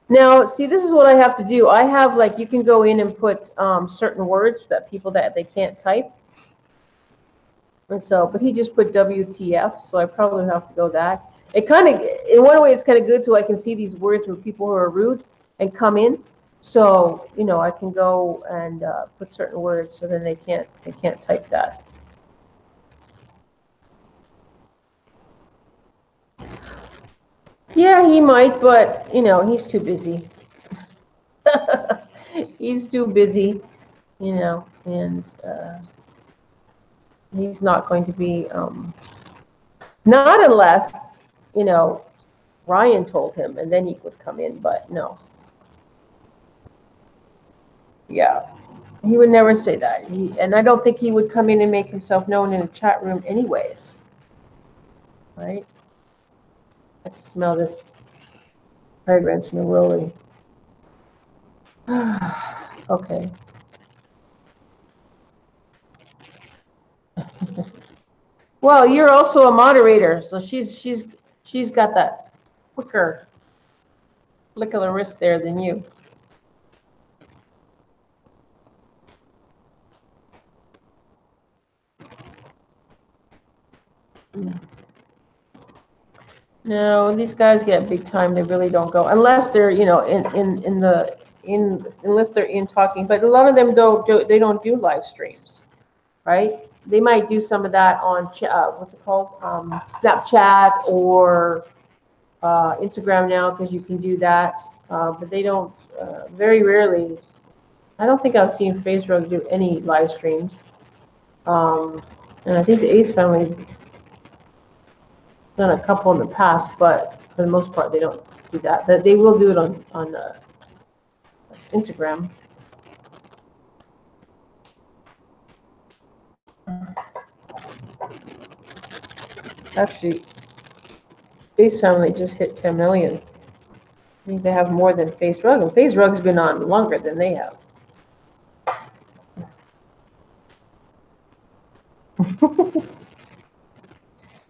Now, see, this is what I have to do. I have, like, you can go in and put certain words that people that they can't type. And so, but he just put WTF, so I probably have to go that. It kind of, in one way, it's kind of good so I can see these words from people who are rude and come in. So, you know, I can go and put certain words so then they can't type that. Yeah, he might, but, you know, he's too busy. He's too busy, you know, and he's not going to be, not unless, you know, Ryan told him and then he would come in, but no. Yeah, he would never say that. And I don't think he would come in and make himself known in a chat room anyways. Right? I have to smell this fragrance neroli. Okay. Well, you're also a moderator, so she's got that quicker flick of the wrist there than you. No, these guys get big time. They really don't go unless they're, you know, unless they're in talking. But a lot of them don't do live streams, right? They might do some of that on what's it called, Snapchat or Instagram now, because you can do that. But they don't. Very rarely. I don't think I've seen Phase Rug do any live streams. And I think the Ace family's done a couple in the past, but for the most part, they don't do that. They will do it on Instagram. Actually, Face Family just hit 10 million. I think they have more than Phase Rug, and Phase Rug's been on longer than they have.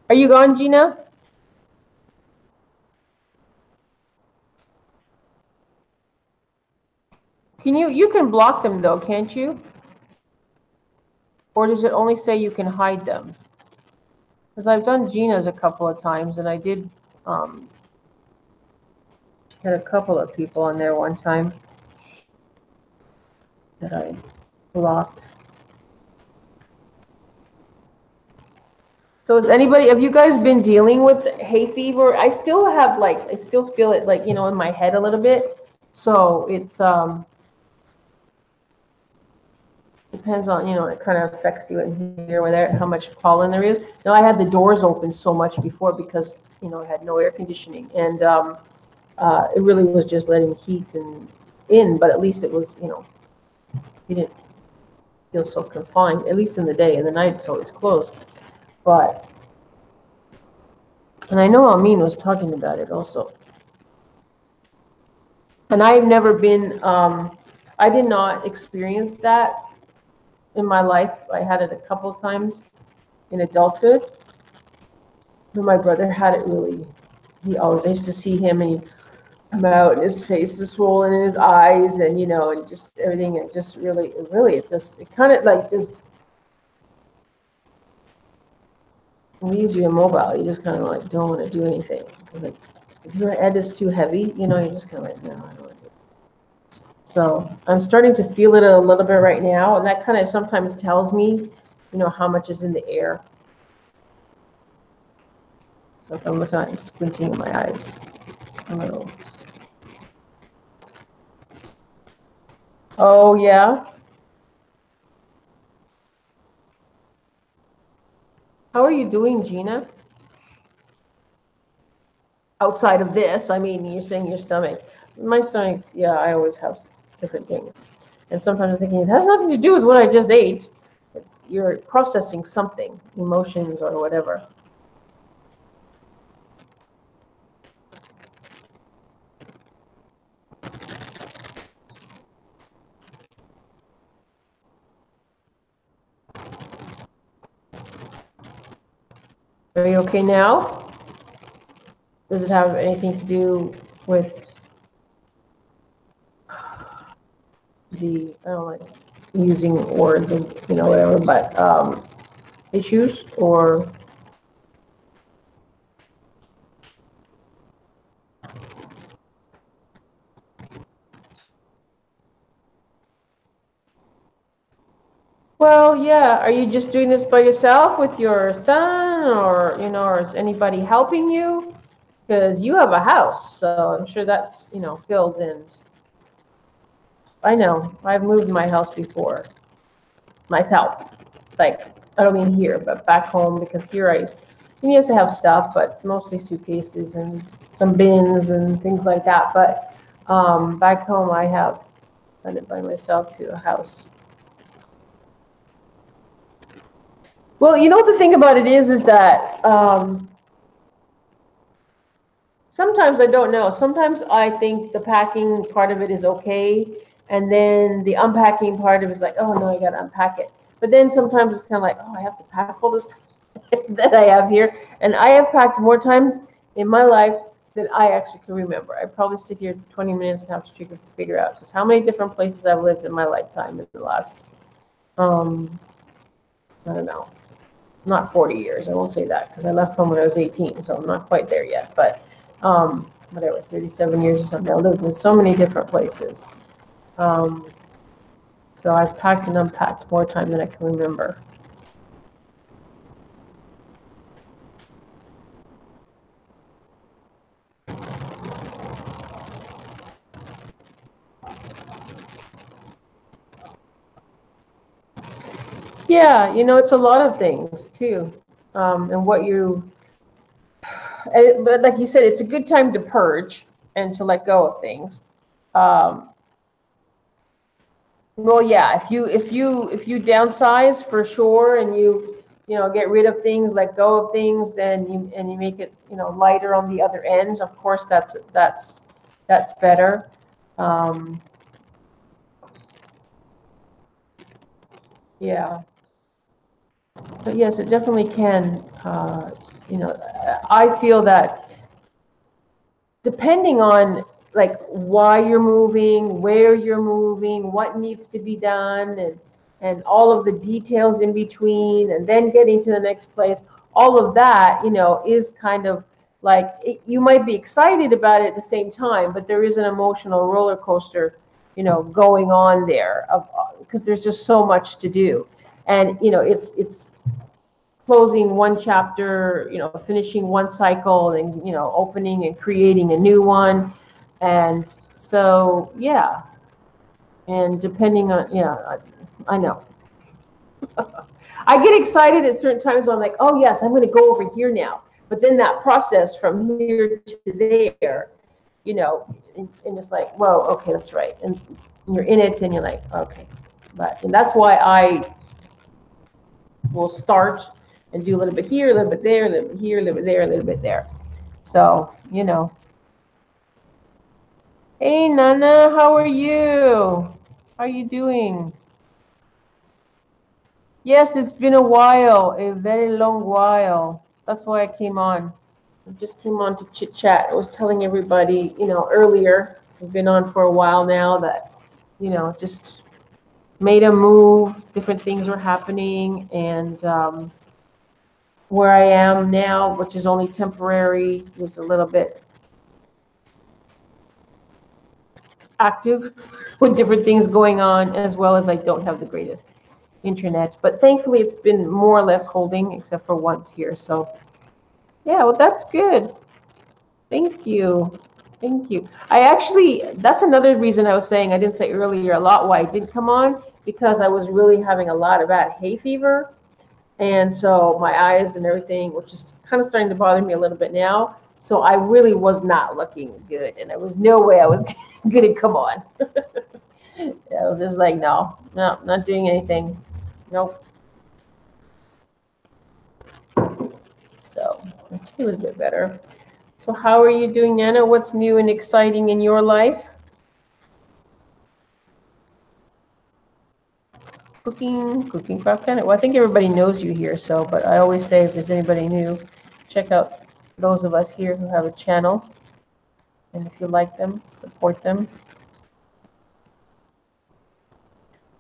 Are you gone, Gina? You can block them though, can't you? Or does it only say you can hide them? Because I've done Gina's a couple of times, and I did had a couple of people on there one time that I blocked. So have you guys been dealing with hay fever? I still feel it, like, you know, in my head a little bit. So it's, depends on, you know, it kind of affects you in here or there, how much pollen there is. Now, I had the doors open so much before because, you know, I had no air conditioning, and it really was just letting heat in, but at least it was, you know, you didn't feel so confined, at least in the day. In the night, it's always closed. But, and I know Amin was talking about it also. And I've never been, I did not experience that in my life. I had it a couple of times in adulthood. But my brother had it really, I used to see him and he'd come out and his face is swollen in his eyes and, you know, and just everything. And just really, it kind of like just leaves you immobile. You just kind of like don't want to do anything. Because like, if your head is too heavy, you know, you're just kind of like, no, I don't want to do it. So I'm starting to feel it a little bit right now. And that kind of sometimes tells me, you know, how much is in the air. So if I'm looking at it, I'm squinting in my eyes a little. Oh, yeah. How are you doing, Gina? Outside of this, I mean, you're saying your stomach. My stomach's, yeah, I always have different things. And sometimes I'm thinking, it has nothing to do with what I just ate. You're processing something, emotions or whatever. Are you okay now? Does it have anything to do with I don't like using words and, you know, whatever, but issues or? Well, yeah. Are you just doing this by yourself with your son or, you know, or is anybody helping you? Because you have a house, so I'm sure that's, you know, filled and I know I've moved my house before myself. Like, I don't mean here, but back home because here I used to have stuff, but mostly suitcases and some bins and things like that. But back home I have done it by myself to a house. Well, you know, the thing about it is that sometimes I don't know. Sometimes I think the packing part of it is okay. And then the unpacking part of it is like, oh, no, I got to unpack it. But then sometimes it's kind of like, oh, I have to pack all this stuff that I have here. And I have packed more times in my life than I actually can remember. I probably sit here 20 minutes and have to figure out because how many different places I've lived in my lifetime in the last, I don't know, not 40 years. I won't say that because I left home when I was 18, so I'm not quite there yet. But whatever, 37 years or something. I lived in so many different places. So I've packed and unpacked more time than I can remember. Yeah, you know, it's a lot of things too. And what you, but like you said, it's a good time to purge and to let go of things. Well, yeah, if you downsize for sure and you know, get rid of things, let go of things, then you make it, you know, lighter on the other end. Of course, that's better. Yeah, but yes, it definitely can. You know, I feel that depending on like why you're moving, where you're moving, what needs to be done, and all of the details in between, and then getting to the next place, all of that, you know, is kind of like you might be excited about it at the same time, but there is an emotional roller coaster, you know, going on there because there's just so much to do, and you know, it's closing one chapter, you know, finishing one cycle and, you know, opening and creating a new one. And so, yeah. And depending on, yeah, I know. I get excited at certain times when I'm like, oh, yes, I'm going to go over here now. But then that process from here to there, you know, and it's like, whoa, okay, that's right. And you're in it and you're like, okay. And that's why I will start and do a little bit here, a little bit there, a little bit here, a little bit there, a little bit there. So, you know. Hey, Nana, how are you? How are you doing? Yes, it's been a while, a very long while. That's why I came on. I just came on to chit chat. I was telling everybody, earlier, I've been on for a while now, that, just made a move, different things were happening, and where I am now, which is only temporary, was a little bit active with different things going on, as well as I don't have the greatest internet. But thankfully, it's been more or less holding, except for once here. So, yeah, well, that's good. Thank you. Thank you. That's another reason I was saying, I didn't say earlier a lot why I didn't come on, because I was really having a lot of bad hay fever. And so my eyes and everything, which is kind of starting to bother me a little bit now. So I really was not looking good. And there was no way I was going to come on. I was just like, no, not doing anything. Nope. So today was a bit better. So how are you doing, Nana? What's new and exciting in your life? Cooking craft kind of. Well, I think everybody knows you here, but I always say if there's anybody new, check out those of us here who have a channel. And if you like them, support them.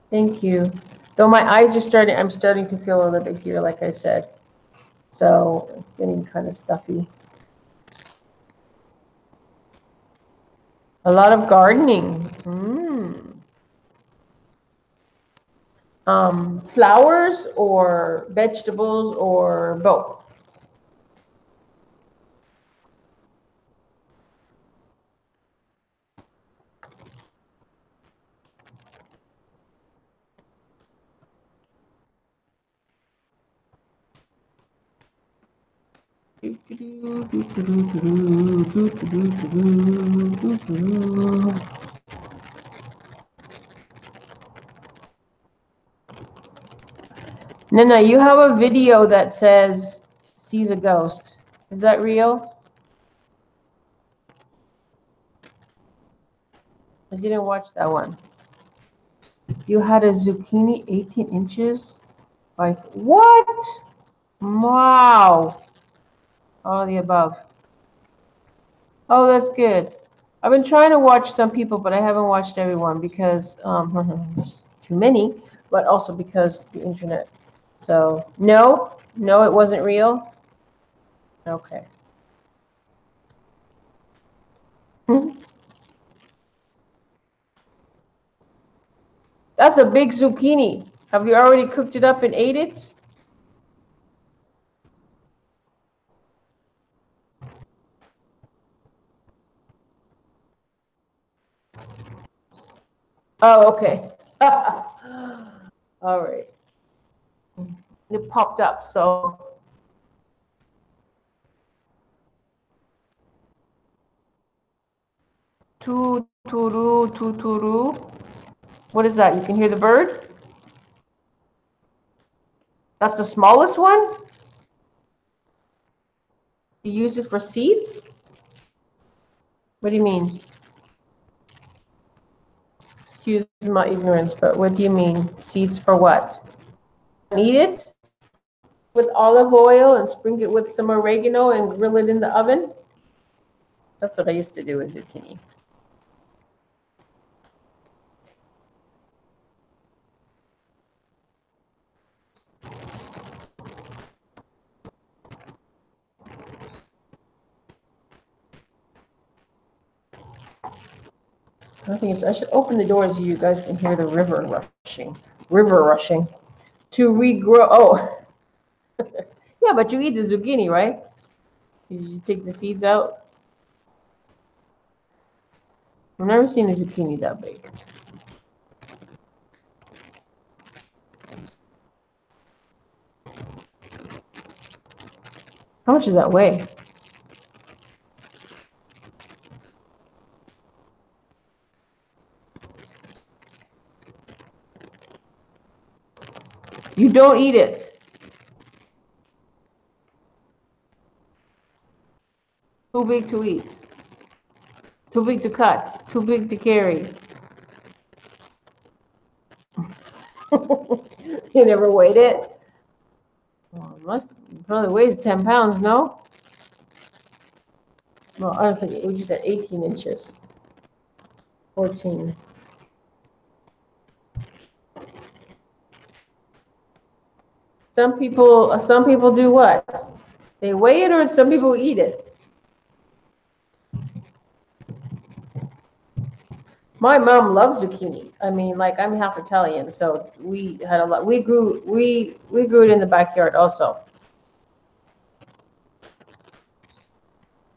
Thank you. Though my eyes are I'm starting to feel a little bit here, like I said. So it's getting kind of stuffy. A lot of gardening. Flowers or vegetables or both? Nana, you have a video that says sees a ghost. Is that real? I didn't watch that one. You had a zucchini 18 inches by what? Wow. All the above. Oh, that's good. I've been trying to watch some people, but I haven't watched everyone because there's too many, but also because the internet. So no, it wasn't real. Okay. That's a big zucchini. Have you already cooked it up and ate it? Oh, okay. All right. It popped up, so. Tuturu, tuturu. What is that? You can hear the bird? That's the smallest one? You use it for seeds? What do you mean? Excuse my ignorance, but what do you mean? Seeds for what? Eat it with olive oil and sprinkle it with some oregano and grill it in the oven? That's what I used to do with zucchini. I think I should open the doors so you guys can hear the river rushing. To regrow. Oh, yeah, but you eat the zucchini, right? You take the seeds out. I've never seen a zucchini that big. How much does that weigh? You don't eat it. Too big to eat. Too big to cut. Too big to carry. You never weighed it? Well, it probably weighs 10 pounds, no? Well, I was thinking, we just said 18 inches. 14. Some people do what? They weigh it, or some people eat it. My mom loves zucchini. I mean, like, I'm half Italian, so we had a lot. We grew it in the backyard also.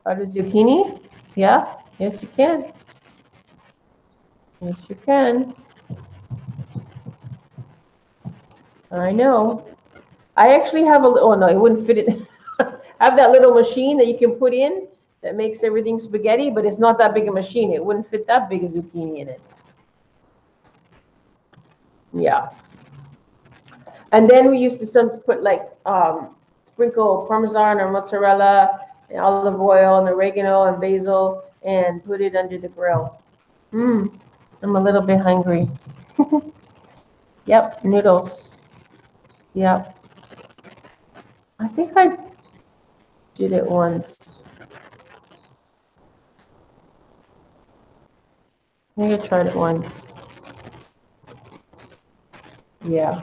Out of zucchini? Yeah. Yes, you can. Yes, you can. I know. I actually have a little, oh no, it wouldn't fit it. I have that little machine that you can put in that makes everything spaghetti, but it's not that big a machine. It wouldn't fit that big a zucchini in it. Yeah. And then we used to put like sprinkle Parmesan or mozzarella and olive oil and oregano and basil and put it under the grill. I'm a little bit hungry. Yep, noodles. Yep. I think I did it once. I think I tried it once. Yeah.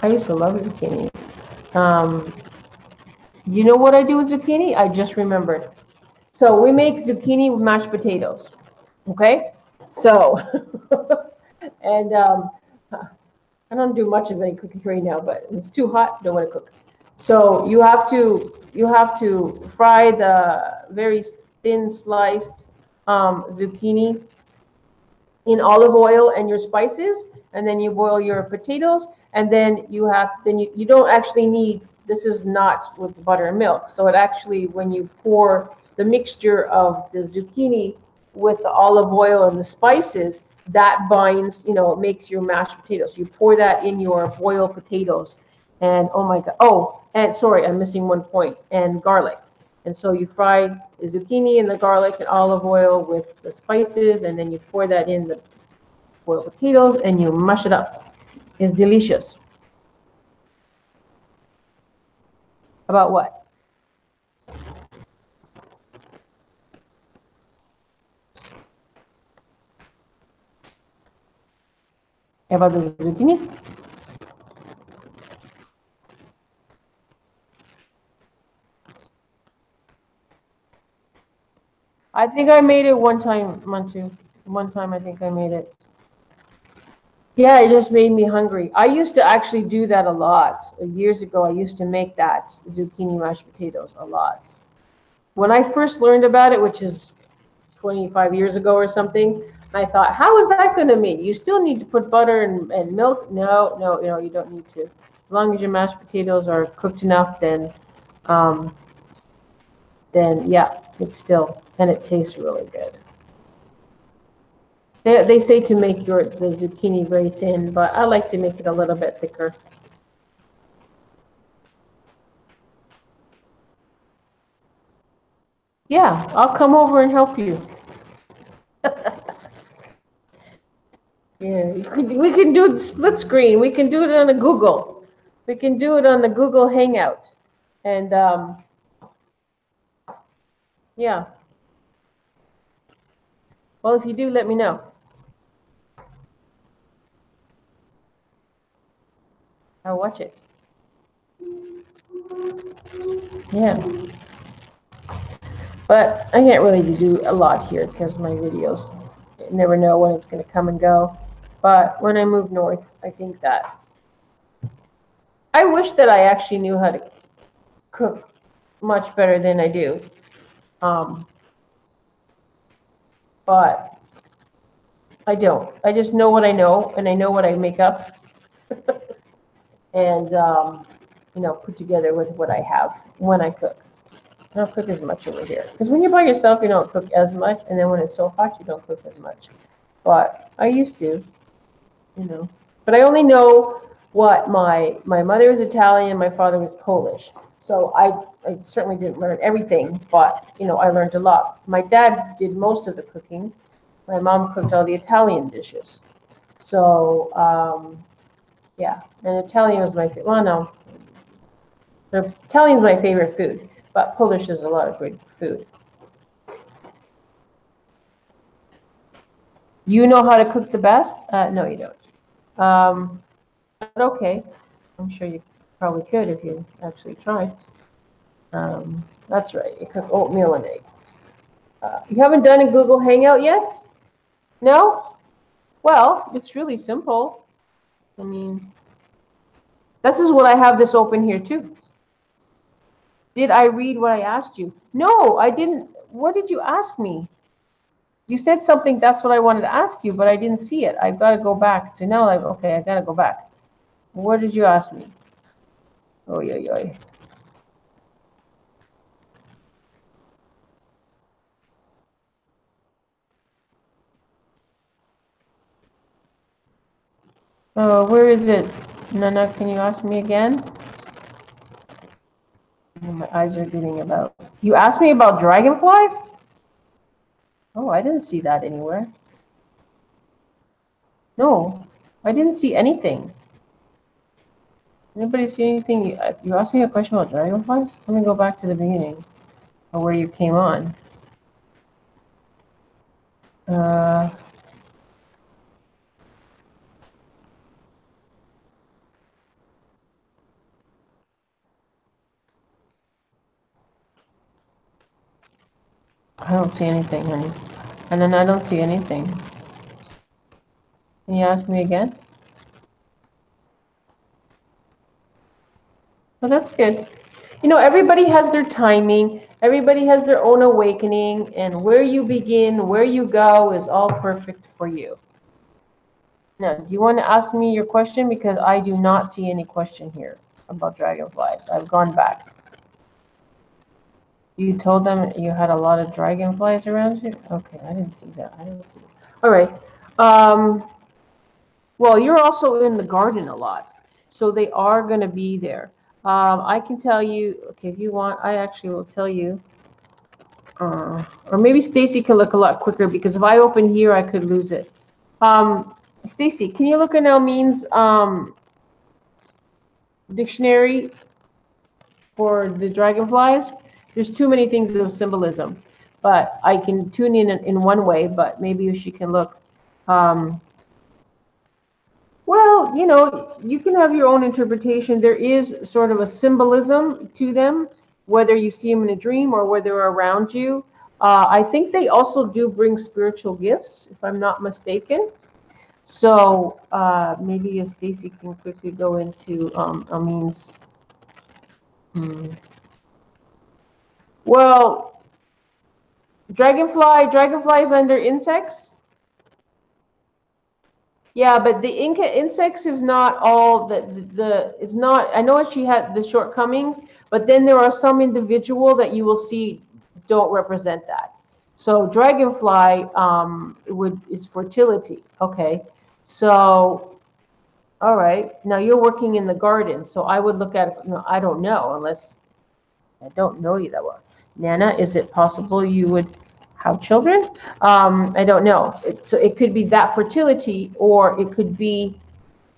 I used to love zucchini. You know what I do with zucchini? I just remembered. So we make zucchini with mashed potatoes. Okay? So, and I don't do much of any cooking right now, but it's too hot, don't want to cook. So you have to fry the very thin sliced zucchini in olive oil and your spices, and then you boil your potatoes, and then you don't actually need, this is not with butter and milk. So it actually, when you pour the mixture of the zucchini with the olive oil and the spices, that binds, makes your mashed potatoes. So you pour that in your boiled potatoes, and oh my God. Oh, and sorry, I'm missing one point, and garlic. And so you fry the zucchini and the garlic and olive oil with the spices, and then you pour that in the boiled potatoes, and you mush it up. It's delicious. About what? About the zucchini? I think I made it one time, Manchu. One time I think I made it. Yeah, it just made me hungry. I used to actually do that a lot. Years ago, I used to make that zucchini mashed potatoes a lot. When I first learned about it, which is 25 years ago or something, I thought, how is that going to make? You still need to put butter and milk? No, you don't need to. As long as your mashed potatoes are cooked enough, then yeah, it's still, and it tastes really good. They say to make the zucchini very thin, but I like to make it a little bit thicker. Yeah, I'll come over and help you. Yeah, we can do split screen. We can do it on a Google. We can do it on the Google Hangout. And yeah. Well, if you do, let me know. I'll watch it. Yeah. But I can't really do a lot here because my videos, you never know when it's going to come and go. But when I move north, I think that I wish that I actually knew how to cook much better than I do. But I don't. I just know what I know, and I know what I make up. And, put together with what I have when I cook. I don't cook as much over here. Because when you're by yourself, you don't cook as much. And then when it's so hot, you don't cook as much. But I used to, But I only know what my mother is Italian, my father was Polish. So I certainly didn't learn everything, but I learned a lot. My dad did most of the cooking. My mom cooked all the Italian dishes. So yeah, and Italian was my favorite. Well, no, Italian is my favorite food, but Polish is a lot of good food. You know how to cook the best? No, you don't. But okay, I'm sure you probably could if you actually tried. That's right, you cook oatmeal and eggs. You haven't done a Google Hangout yet? No? Well, it's really simple. I mean, this is what I have this open here too. Did I read what I asked you? No, I didn't. What did you ask me? You said something, that's what I wanted to ask you, but I didn't see it. I've got to go back. So now, okay, I got to go back. What did you ask me? Oh, yeah, yeah. Where is it? Nana, can you ask me again? Oh, my eyes are getting about. You asked me about dragonflies? Oh, I didn't see that anywhere. No, I didn't see anything. Anybody see anything? You asked me a question about dragonflies? Let me go back to the beginning, or where you came on. I don't see anything, honey. And then I don't see anything. Can you ask me again? Well, that's good. Everybody has their timing. Everybody has their own awakening. And where you begin, where you go is all perfect for you. Now, do you want to ask me your question? Because I do not see any question here about dragonflies. I've gone back. You told them you had a lot of dragonflies around you? Okay, I didn't see that. I didn't see that. All right. Well, you're also in the garden a lot. So they are going to be there. I can tell you, okay, if you want, I actually will tell you. Or maybe Stacy can look a lot quicker, because if I open here, I could lose it. Stacy, can you look at Almin's dictionary for the dragonflies? There's too many things of symbolism, but I can tune in one way, but maybe she can look. Well, you can have your own interpretation. There is sort of a symbolism to them, whether you see them in a dream or whether they're around you. I think they also do bring spiritual gifts, if I'm not mistaken. So maybe if Stacy can quickly go into Amin's. Well, dragonfly is under insects. Yeah, but the insects is not all is not. I know she had the shortcomings, but then there are some individual that you will see don't represent that. So dragonfly is fertility. Okay, so all right. Now you're working in the garden, so I would look at it. No, I don't know, unless I don't know you that well. Nana, is it possible you would have children? I don't know. So it could be that fertility, or it could be,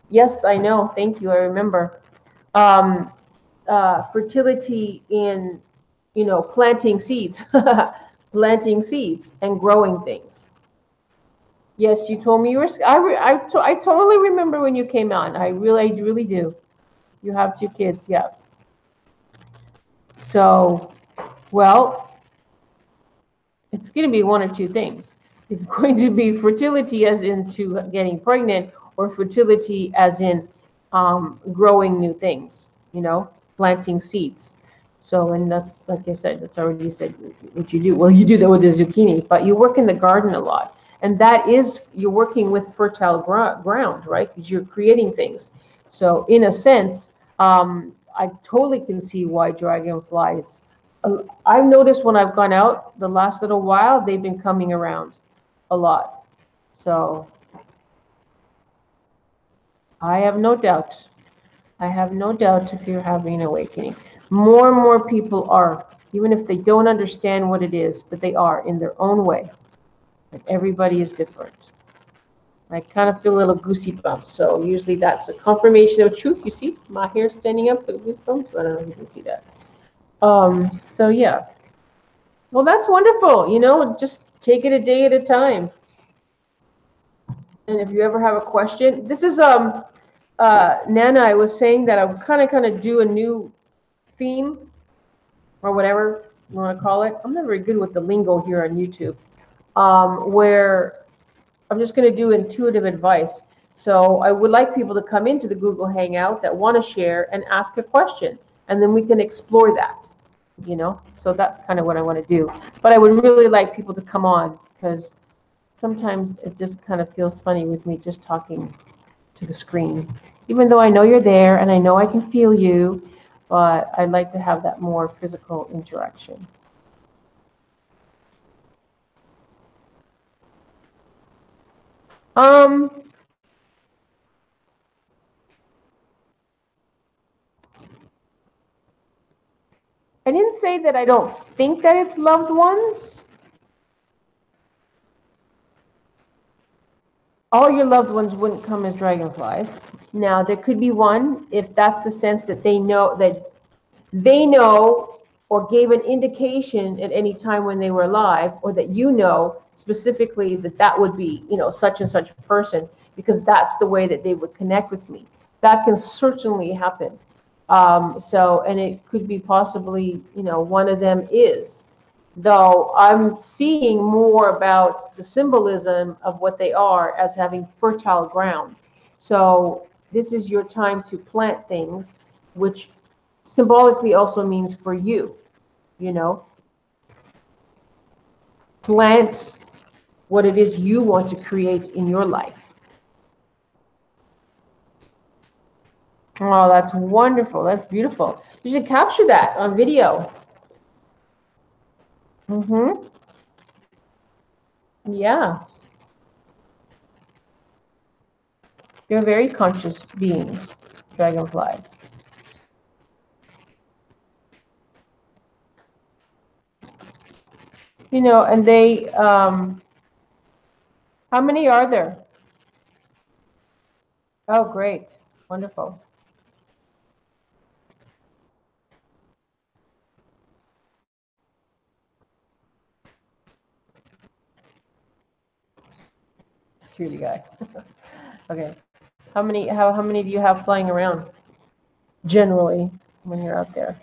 yes, I know. Thank you. I remember. Fertility in, planting seeds, planting seeds and growing things. Yes, you told me you were. I totally remember when you came on. I really do. You have 2 kids. Yeah. So, well, it's going to be one of 2 things. It's going to be fertility as into getting pregnant, or fertility as in growing new things, planting seeds. So, and that's, like I said, that's already said what you do. Well, you do that with the zucchini, but you work in the garden a lot. And that is, you're working with fertile ground, right? Because you're creating things. So in a sense, I totally can see why dragonflies, I've noticed when I've gone out the last little while, they've been coming around a lot. So I have no doubt. I have no doubt if you're having an awakening. More and more people are, even if they don't understand what it is, but they are in their own way. And everybody is different. I kind of feel a little goosey bumps. So usually that's a confirmation of truth. You see my hair standing up with goosebumps? I don't know if you can see that. So yeah. Well, that's wonderful. You know, just take it a day at a time. And if you ever have a question, this is Nana, I was saying that I would kind of do a new theme or whatever you want to call it. I'm not very good with the lingo here on YouTube. Where I'm just going to do intuitive advice. So I would like people to come into the Google Hangout that want to share and ask a question, and then we can explore that, you know? So that's kind of what I want to do. But I would really like people to come on, because sometimes it just kind of feels funny with me just talking to the screen, even though I know you're there and I know I can feel you, but I'd like to have that more physical interaction. I didn't say that I don't think that it's loved ones. All your loved ones wouldn't come as dragonflies. Now, there could be one, if that's the sense that they know or gave an indication at any time when they were alive, or that you know specifically that that would be, you know, such and such a person, because that's the way that they would connect with me. That can certainly happen. And it could be possibly, you know, one of them is. Though I'm seeing more about the symbolism of what they are as having fertile ground. So this is your time to plant things, which symbolically also means for you, you know, plant what it is you want to create in your life. Oh, that's wonderful. That's beautiful. You should capture that on video. Mm-hmm. Yeah. They're very conscious beings, dragonflies. You know, and they, how many are there? Oh, great. Wonderful. Security guy. Okay. How many do you have flying around generally when you're out there?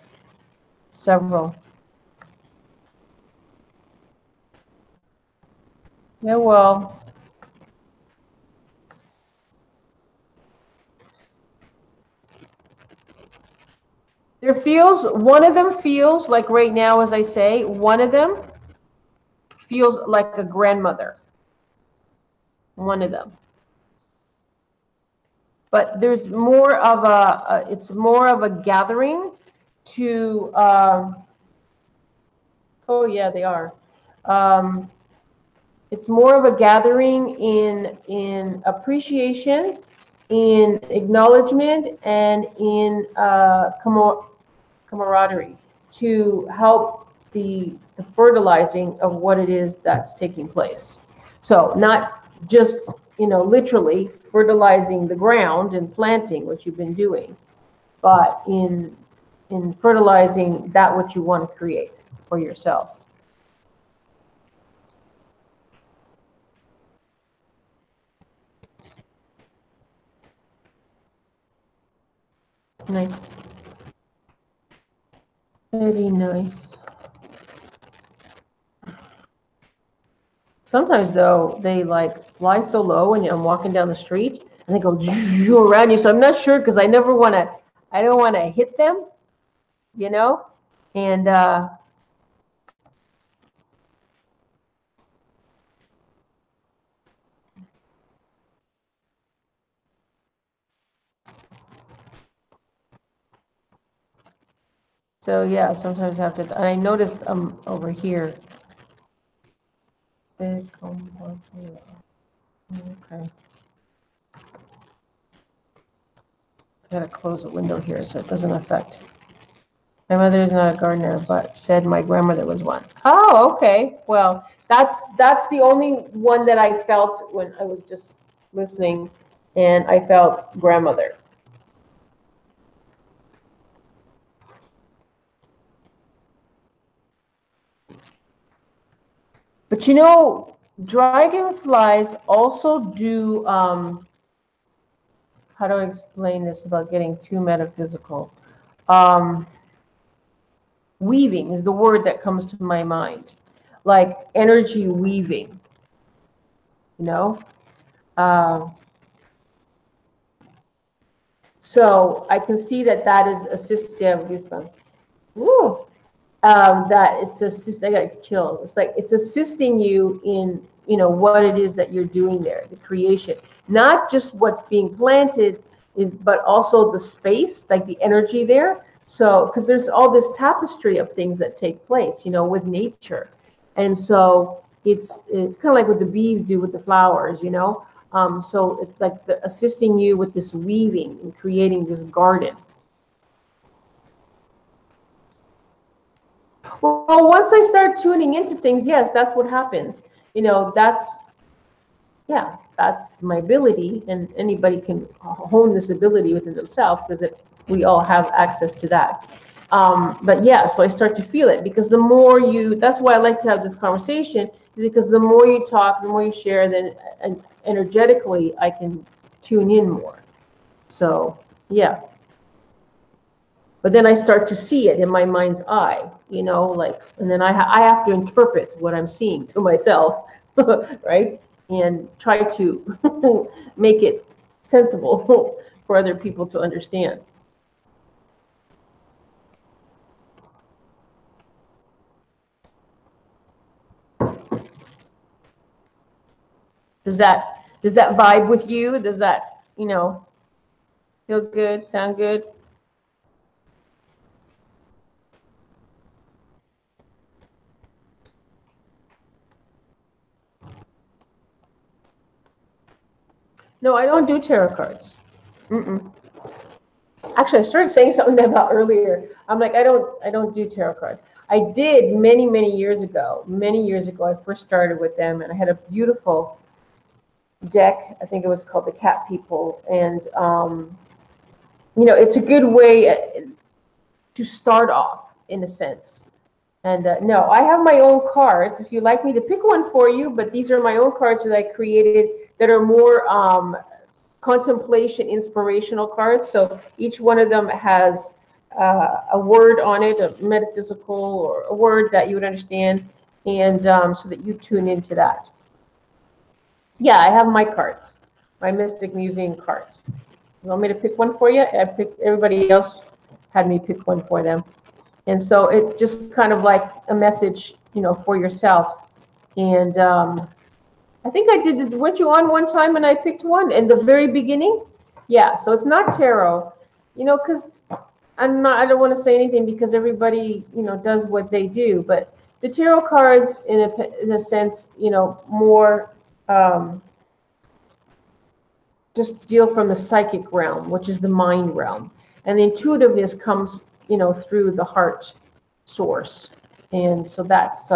Several. Yeah, well, one of them feels like right now, as I say, one of them feels like a grandmother. One of them. But there's more of it's more of a gathering to, oh yeah, they are. It's more of a gathering in appreciation, in acknowledgement, and in camaraderie to help the fertilizing of what it is that's taking place. So not just, you know, literally fertilizing the ground and planting, what you've been doing, but in fertilizing that what you want to create for yourself. Nice. Very nice. Sometimes though, they like fly so low and I'm walking down the street and they go around you. So I'm not sure, because I don't want to hit them, you know? And so yeah, sometimes I have to, and I noticed over here. Okay. Gotta close the window here so it doesn't affect. My mother is not a gardener, but said my grandmother was one. Oh, okay. Well, that's the only one that I felt when I was just listening, and I felt grandmother. But you know, dragonflies also do, how do I explain this without getting too metaphysical? Weaving is the word that comes to my mind, like energy weaving, you know? So I can see that that is assisting. I have goosebumps. Ooh. That it's I got chills. It's like it's assisting you in, you know, what it is that you're doing there, the creation, not just what's being planted but also the space, like the energy there. So, because there's all this tapestry of things that take place, you know, with nature, and so it's kind of like what the bees do with the flowers, you know. So it's like assisting you with this weaving and creating this garden. Well, once I start tuning into things, yes, that's what happens. You know, that's my ability, and anybody can hone this ability within themselves because we all have access to that. But yeah, so I start to feel it because the more that's why I like to have this conversation, is because the more you talk, the more you share, then energetically I can tune in more. So yeah. But then I start to see it in my mind's eye, you know, like, and then I have to interpret what I'm seeing to myself, right? And try to make it sensible for other people to understand. Does that vibe with you? Does that, you know, feel good, sound good? No, I don't do tarot cards. Actually, I started saying something about earlier. I'm like, I don't do tarot cards. I did many years ago. Many years ago, I first started with them, and I had a beautiful deck. I think it was called the Cat People, and you know, it's a good way to start off in a sense. And no, I have my own cards. If you'd like me to pick one for you, but these are my own cards that I created that are more contemplation, inspirational cards. So each one of them has a word on it, a metaphysical or a word that you would understand, and so that you tune into that. Yeah, I have my cards, my Mystic Museum cards. You want me to pick one for you? I picked, everybody else had me pick one for them. And so it's just kind of like a message, you know, for yourself. And I think I did, weren't you on one time and I picked one in the very beginning? Yeah, so it's not tarot, you know, because I don't want to say anything because everybody, you know, does what they do. But the tarot cards, in a sense, you know, more just deal from the psychic realm, which is the mind realm. And the intuitiveness comes, you know, through the heart source. And so that's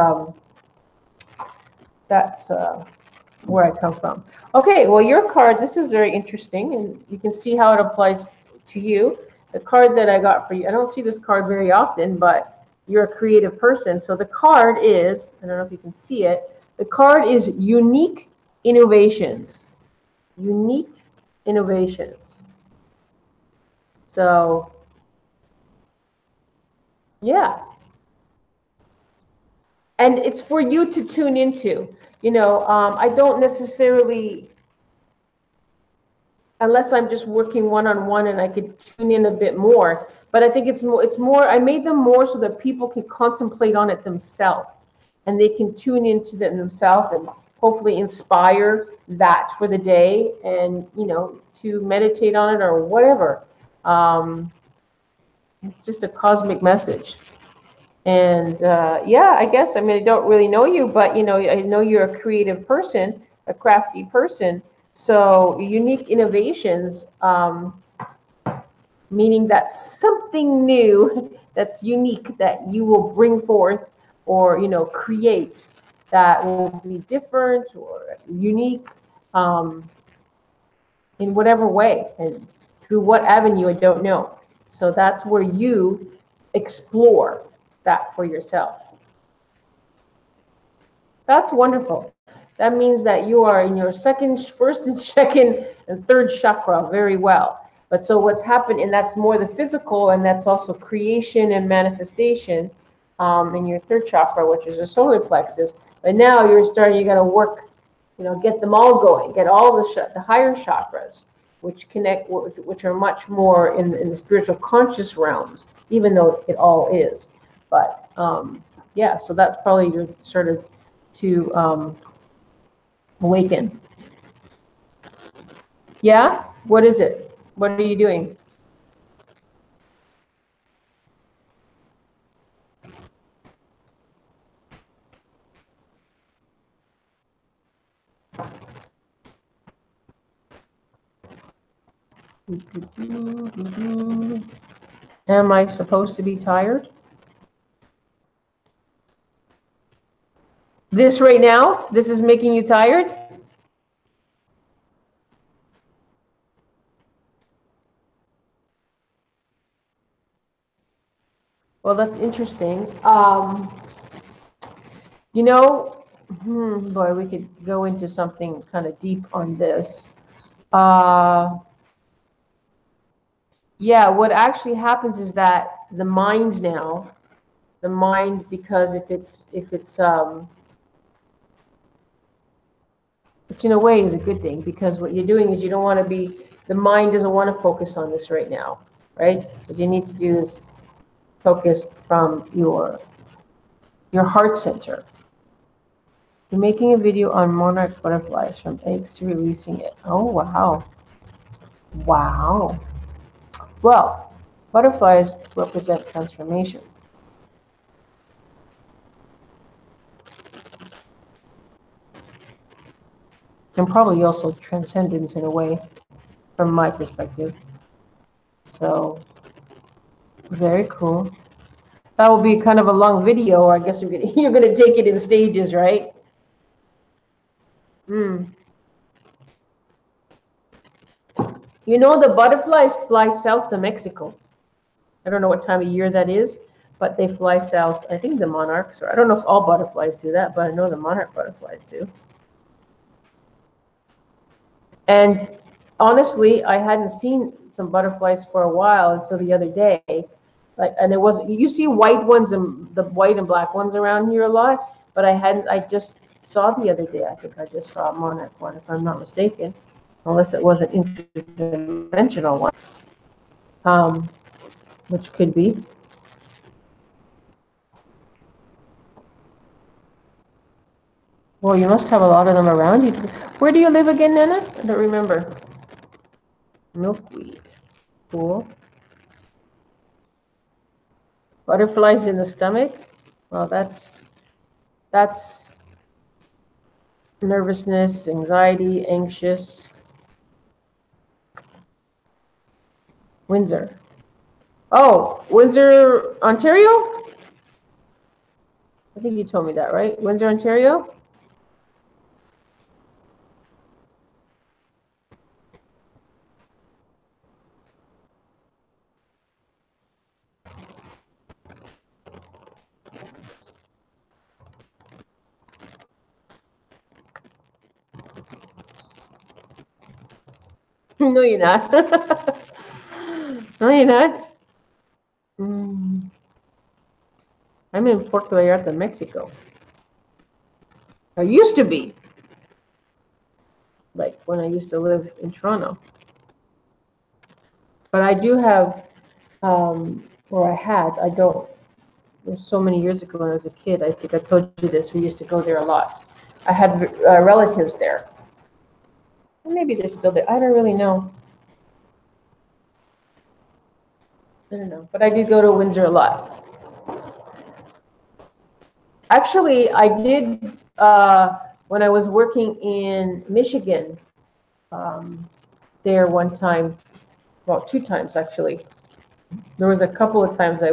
where I come from. Okay, well, your card, this is very interesting, and you can see how it applies to you. The card that I got for you, I don't see this card very often, but you're a creative person. So the card is, I don't know if you can see it, the card is Unique Innovations. Unique Innovations. So, yeah. And it's for you to tune into. You know, I don't necessarily, unless I'm just working one-on-one and I could tune in a bit more. But I think it's more, I made them more so that people can contemplate on it themselves. And they can tune into them themselves and hopefully inspire that for the day and, you know, to meditate on it or whatever. It's just a cosmic message. And yeah, I guess, I mean, I don't really know you, but, you know, I know you're a creative person, a crafty person. So Unique Innovations, meaning that something new that's unique that you will bring forth or, you know, create that will be different or unique in whatever way and through what avenue, I don't know. So that's where you explore that for yourself. That's wonderful. That means that you are in your first and second and third chakra very well. But so what's happened, and that's more the physical, and that's also creation and manifestation in your third chakra, which is the solar plexus. But now you're starting, you got to work, you know, get them all going, get all the higher chakras, which connect, which are much more in the spiritual conscious realms, even though it all is. But yeah, so that's probably your sort of to awaken. Yeah? What is it? What are you doing? Am I supposed to be tired? This right now? This is making you tired? Well, that's interesting. You know, boy, we could go into something kind of deep on this. Yeah, what actually happens is that the mind now, because if it's which in a way is a good thing, because what you're doing is you don't want to be, the mind doesn't want to focus on this right now, right? What you need to do is focus from your heart center. You're making a video on monarch butterflies, from eggs to releasing it. Oh, wow. Wow. Well, butterflies represent transformation. And probably also transcendence in a way, from my perspective. So, very cool. That will be kind of a long video, or I guess you're gonna take it in stages, right? You know, the butterflies fly south to Mexico. I don't know what time of year that is, but they fly south. I think the monarchs, or I don't know if all butterflies do that, but I know the monarch butterflies do. And honestly, I hadn't seen some butterflies for a while until the other day. And it was, you see white ones and the white and black ones around here a lot, but I just saw the other day, I think I just saw a monarch one, if I'm not mistaken, unless it was an interdimensional one, which could be. Well, you must have a lot of them around you. Where do you live again, Nana? I don't remember. Milkweed. Cool. Butterflies in the stomach. Well, that's nervousness, anxiety, anxious. Windsor. Oh, Windsor, Ontario? I think you told me that, right? Windsor, Ontario? No, you're not. No, you're not. I'm in Puerto Vallarta, Mexico. I used to be. Like when I used to live in Toronto. But I do have, or I don't, it was so many years ago when I was a kid, I think I told you this, we used to go there a lot. I had relatives there. Maybe they're still there. I don't really know. I don't know. But I did go to Windsor a lot. Actually, I did, when I was working in Michigan, there one time, Well, 2 times actually. There was a couple of times I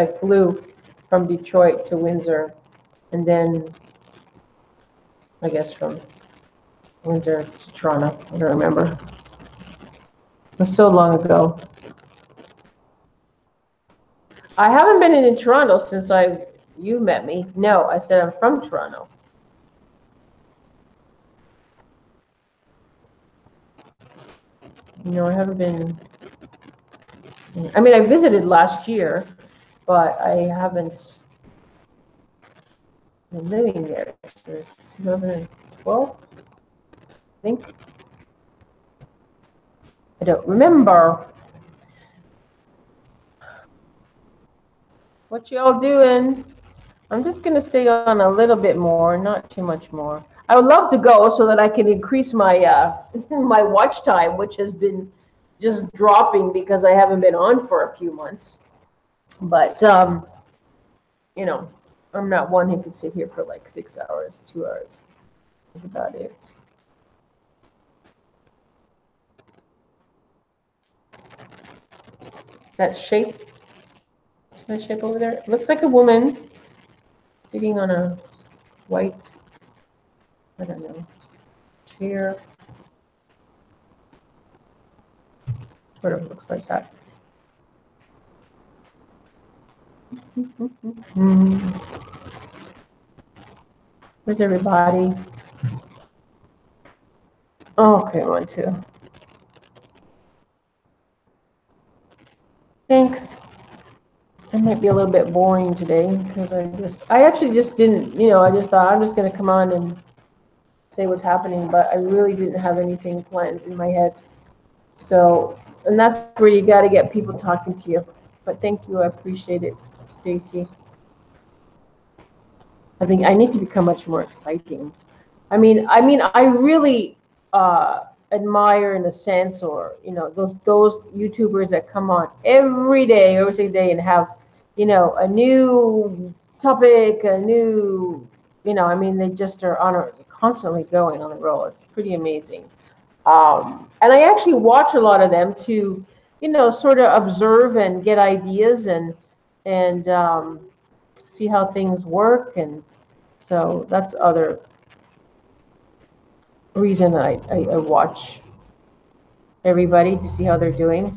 flew from Detroit to Windsor, and then I guess from Windsor to Toronto. I don't remember. It was so long ago. I haven't been in Toronto since you met me. No, I said I'm from Toronto. No, I haven't been. I mean, I visited last year, but I haven't been living there since 2012, I think. I don't remember. What y'all doing? I'm just going to stay on a little bit more, not too much more. I would love to go so that I can increase my my watch time, which has been just dropping because I haven't been on for a few months. But, you know, I'm not one who could sit here for like 6 hours, 2 hours. That's about it. That shape, see that shape over there? It looks like a woman sitting on a white, I don't know, chair. Sort of looks like that. Where's everybody? Oh, okay, 1, 2. Thanks. It might be a little bit boring today because I actually just didn't, I just thought I'm just going to come on and say what's happening, but I really didn't have anything planned in my head. So, and that's where you got to get people talking to you. But thank you, I appreciate it, Stacy. I think I need to become much more exciting. I mean, I really admire, in a sense, or those YouTubers that come on every single day, and have a new topic, a new I mean, they just are constantly going on the roll. It's pretty amazing. And I actually watch a lot of them to sort of observe and get ideas and see how things work. And so that's other reason that I watch everybody, to see how they're doing.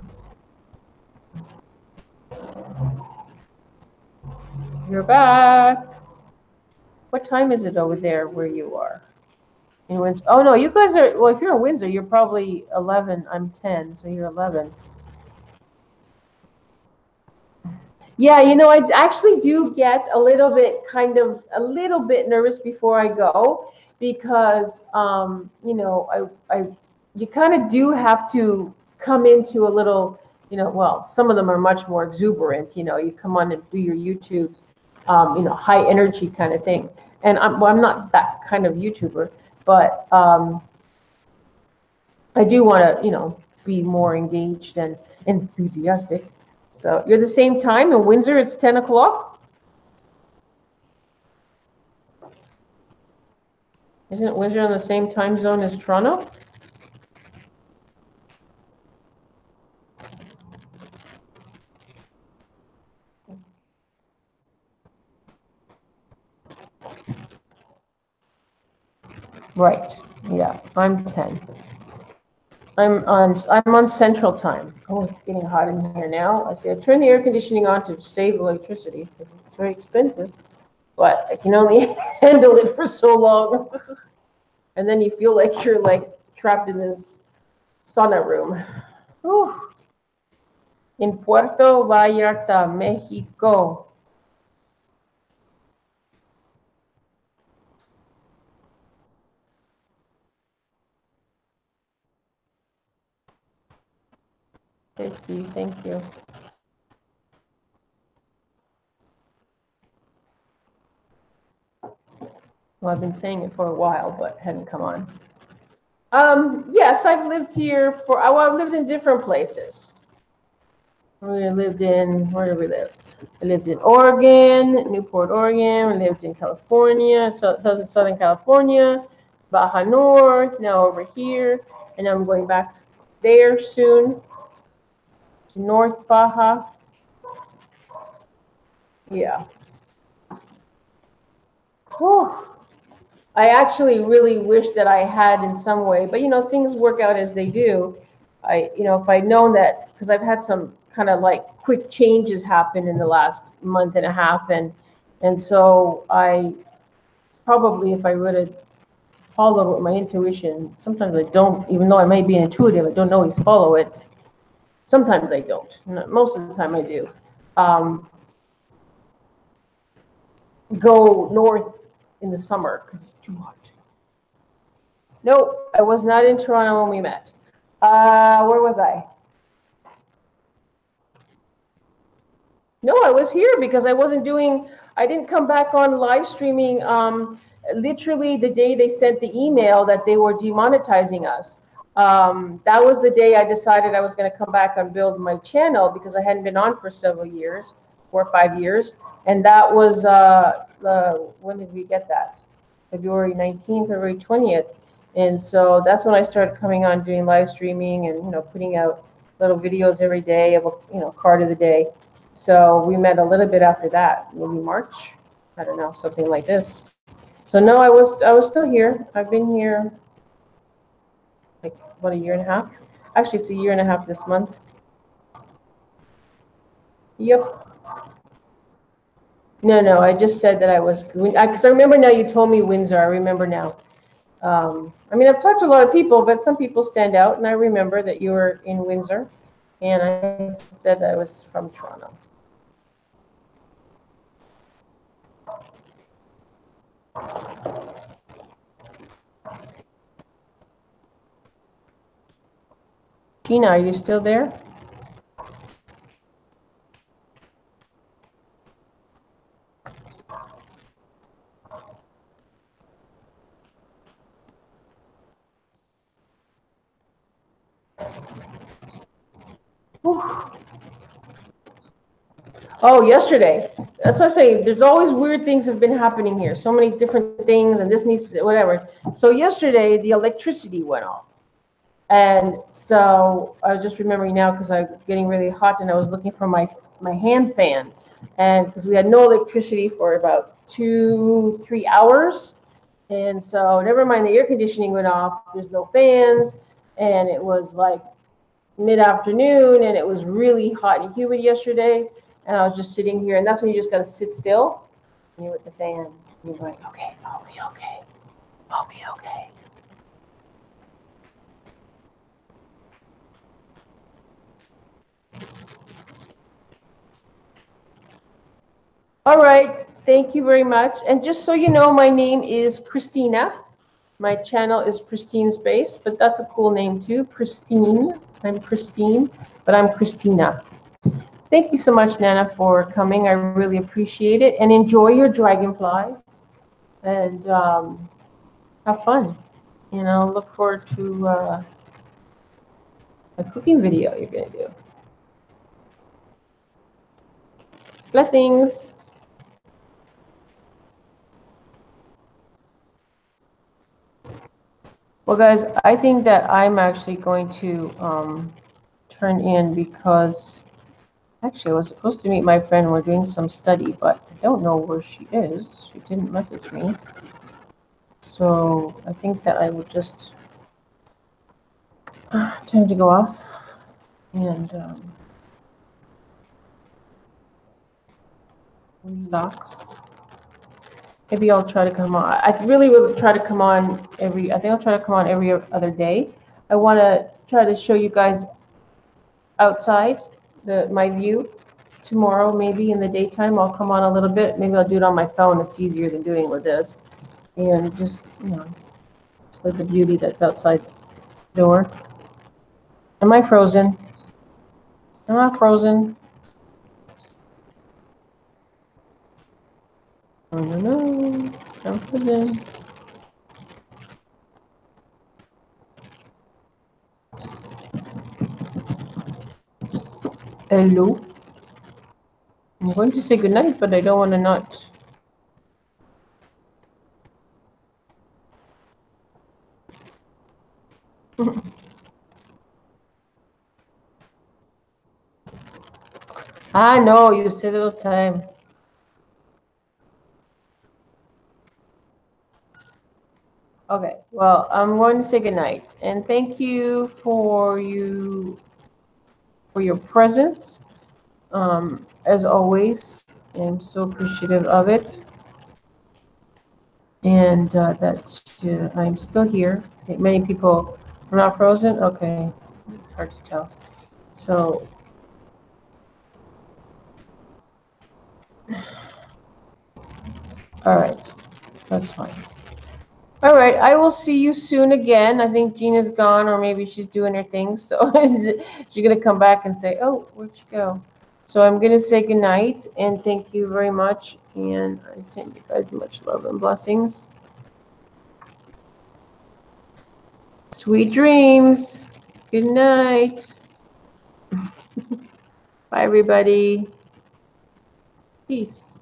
You're back. What time is it over there where you are? In Windsor? Oh no, you guys are, well, if you're in Windsor, you're probably 11. I'm 10, so you're 11. Yeah, I actually do get a little bit nervous before I go, because you kind of do have to come into a little, well, some of them are much more exuberant. You come on and do your YouTube, high energy kind of thing. And I'm not that kind of YouTuber, but I do want to, be more engaged and enthusiastic. So you're the same time in Windsor. It's 10 o'clock. Isn't Windsor on the same time zone as Toronto? Right. Yeah, I'm 10. I'm on Central Time. Oh, it's getting hot in here now. I see. I turned the air conditioning on to save electricity because it's very expensive, but I can only handle it for so long. And then you feel like you're like trapped in this sauna room. Whew. In Puerto Vallarta, Mexico. Thank you. Well, I've been saying it for a while, but hadn't come on. Yes, I've lived here I've lived in different places. Where did we live? I lived in Oregon, Newport, Oregon. We lived in California, Southern California, Baja North, now over here, and I'm going back there soon. North Baja. Yeah. Whew. I actually really wish that I had in some way, but you know, things work out as they do. If I'd known that, because I've had some kind of like quick changes happen in the last month and a half, and so I probably, if I would have followed what my intuition, sometimes I don't, even though I might be intuitive, I don't always follow it. Sometimes I don't. Most of the time I do. Go north in the summer because it's too hot. Nope, I was not in Toronto when we met. Where was I? No, I was here because I didn't come back on live streaming literally the day they sent the email that they were demonetizing us. That was the day I decided I was going to come back and build my channel because I hadn't been on for several years, 4 or 5 years. And that was, when did we get that? February 19th, February 20th. And so that's when I started coming on doing live streaming and, you know, putting out little videos every day of, card of the day. So we met a little bit after that, maybe March, I don't know, something like this. So no, I was still here. I've been here like about 1.5 years. Actually, it's 1.5 years this month. Yep. No, I just said that I was, because I remember now you told me Windsor. I remember now. I mean, I've talked to a lot of people, but some people stand out, and I remember that you were in Windsor, and I said that I was from Toronto. Gina, are you still there? Whew. Oh, yesterday. That's what I'm saying. There's always weird things have been happening here. So many different things, and this needs to, whatever. So yesterday, the electricity went off. And so I was just remembering now because I'm getting really hot and I was looking for my hand fan. And because we had no electricity for about 2-3 hours. And so never mind, the air conditioning went off. There's no fans. And it was like mid-afternoon and it was really hot and humid yesterday. And I was just sitting here. And that's when you just got to sit still. And you're with the fan. And you're like, okay, I'll be okay. I'll be okay. All right, thank you very much. And just so you know, my name is Christina. My channel is Pristine Space, but that's a cool name too, Pristine. I'm Christine, but I'm Christina. Thank you so much, Nana, for coming. I really appreciate it. And enjoy your dragonflies. And have fun. You know, look forward to a cooking video you're going to do. Blessings. Well, guys, I think that I'm actually going to turn in because actually I was supposed to meet my friend. We're doing some study, but I don't know where she is. She didn't message me. So I think that I would just time to go off and relax. Maybe I'll try to come on. I really will try to come on I think I'll try to come on every other day. I want to try to show you guys outside my view tomorrow. Maybe in the daytime I'll come on a little bit. Maybe I'll do it on my phone. It's easier than doing with this. And just, just like the beauty that's outside the door. Am I frozen? Am I frozen? Oh, no. I'm frozen. Hello. I'm going to say goodnight, but I don't want to not. I know, you said it all the time. Okay, well, I'm going to say goodnight. And thank you for your presence. As always, I'm so appreciative of it. And that I'm still here. I think many people are not frozen. Okay, it's hard to tell. So, all right, that's fine. All right, I will see you soon again. I think Gina's gone, or maybe she's doing her thing. So she's gonna come back and say, "Oh, where'd she go?" So I'm gonna say goodnight and thank you very much. And I send you guys much love and blessings. Sweet dreams. Good night. Bye, everybody. Peace.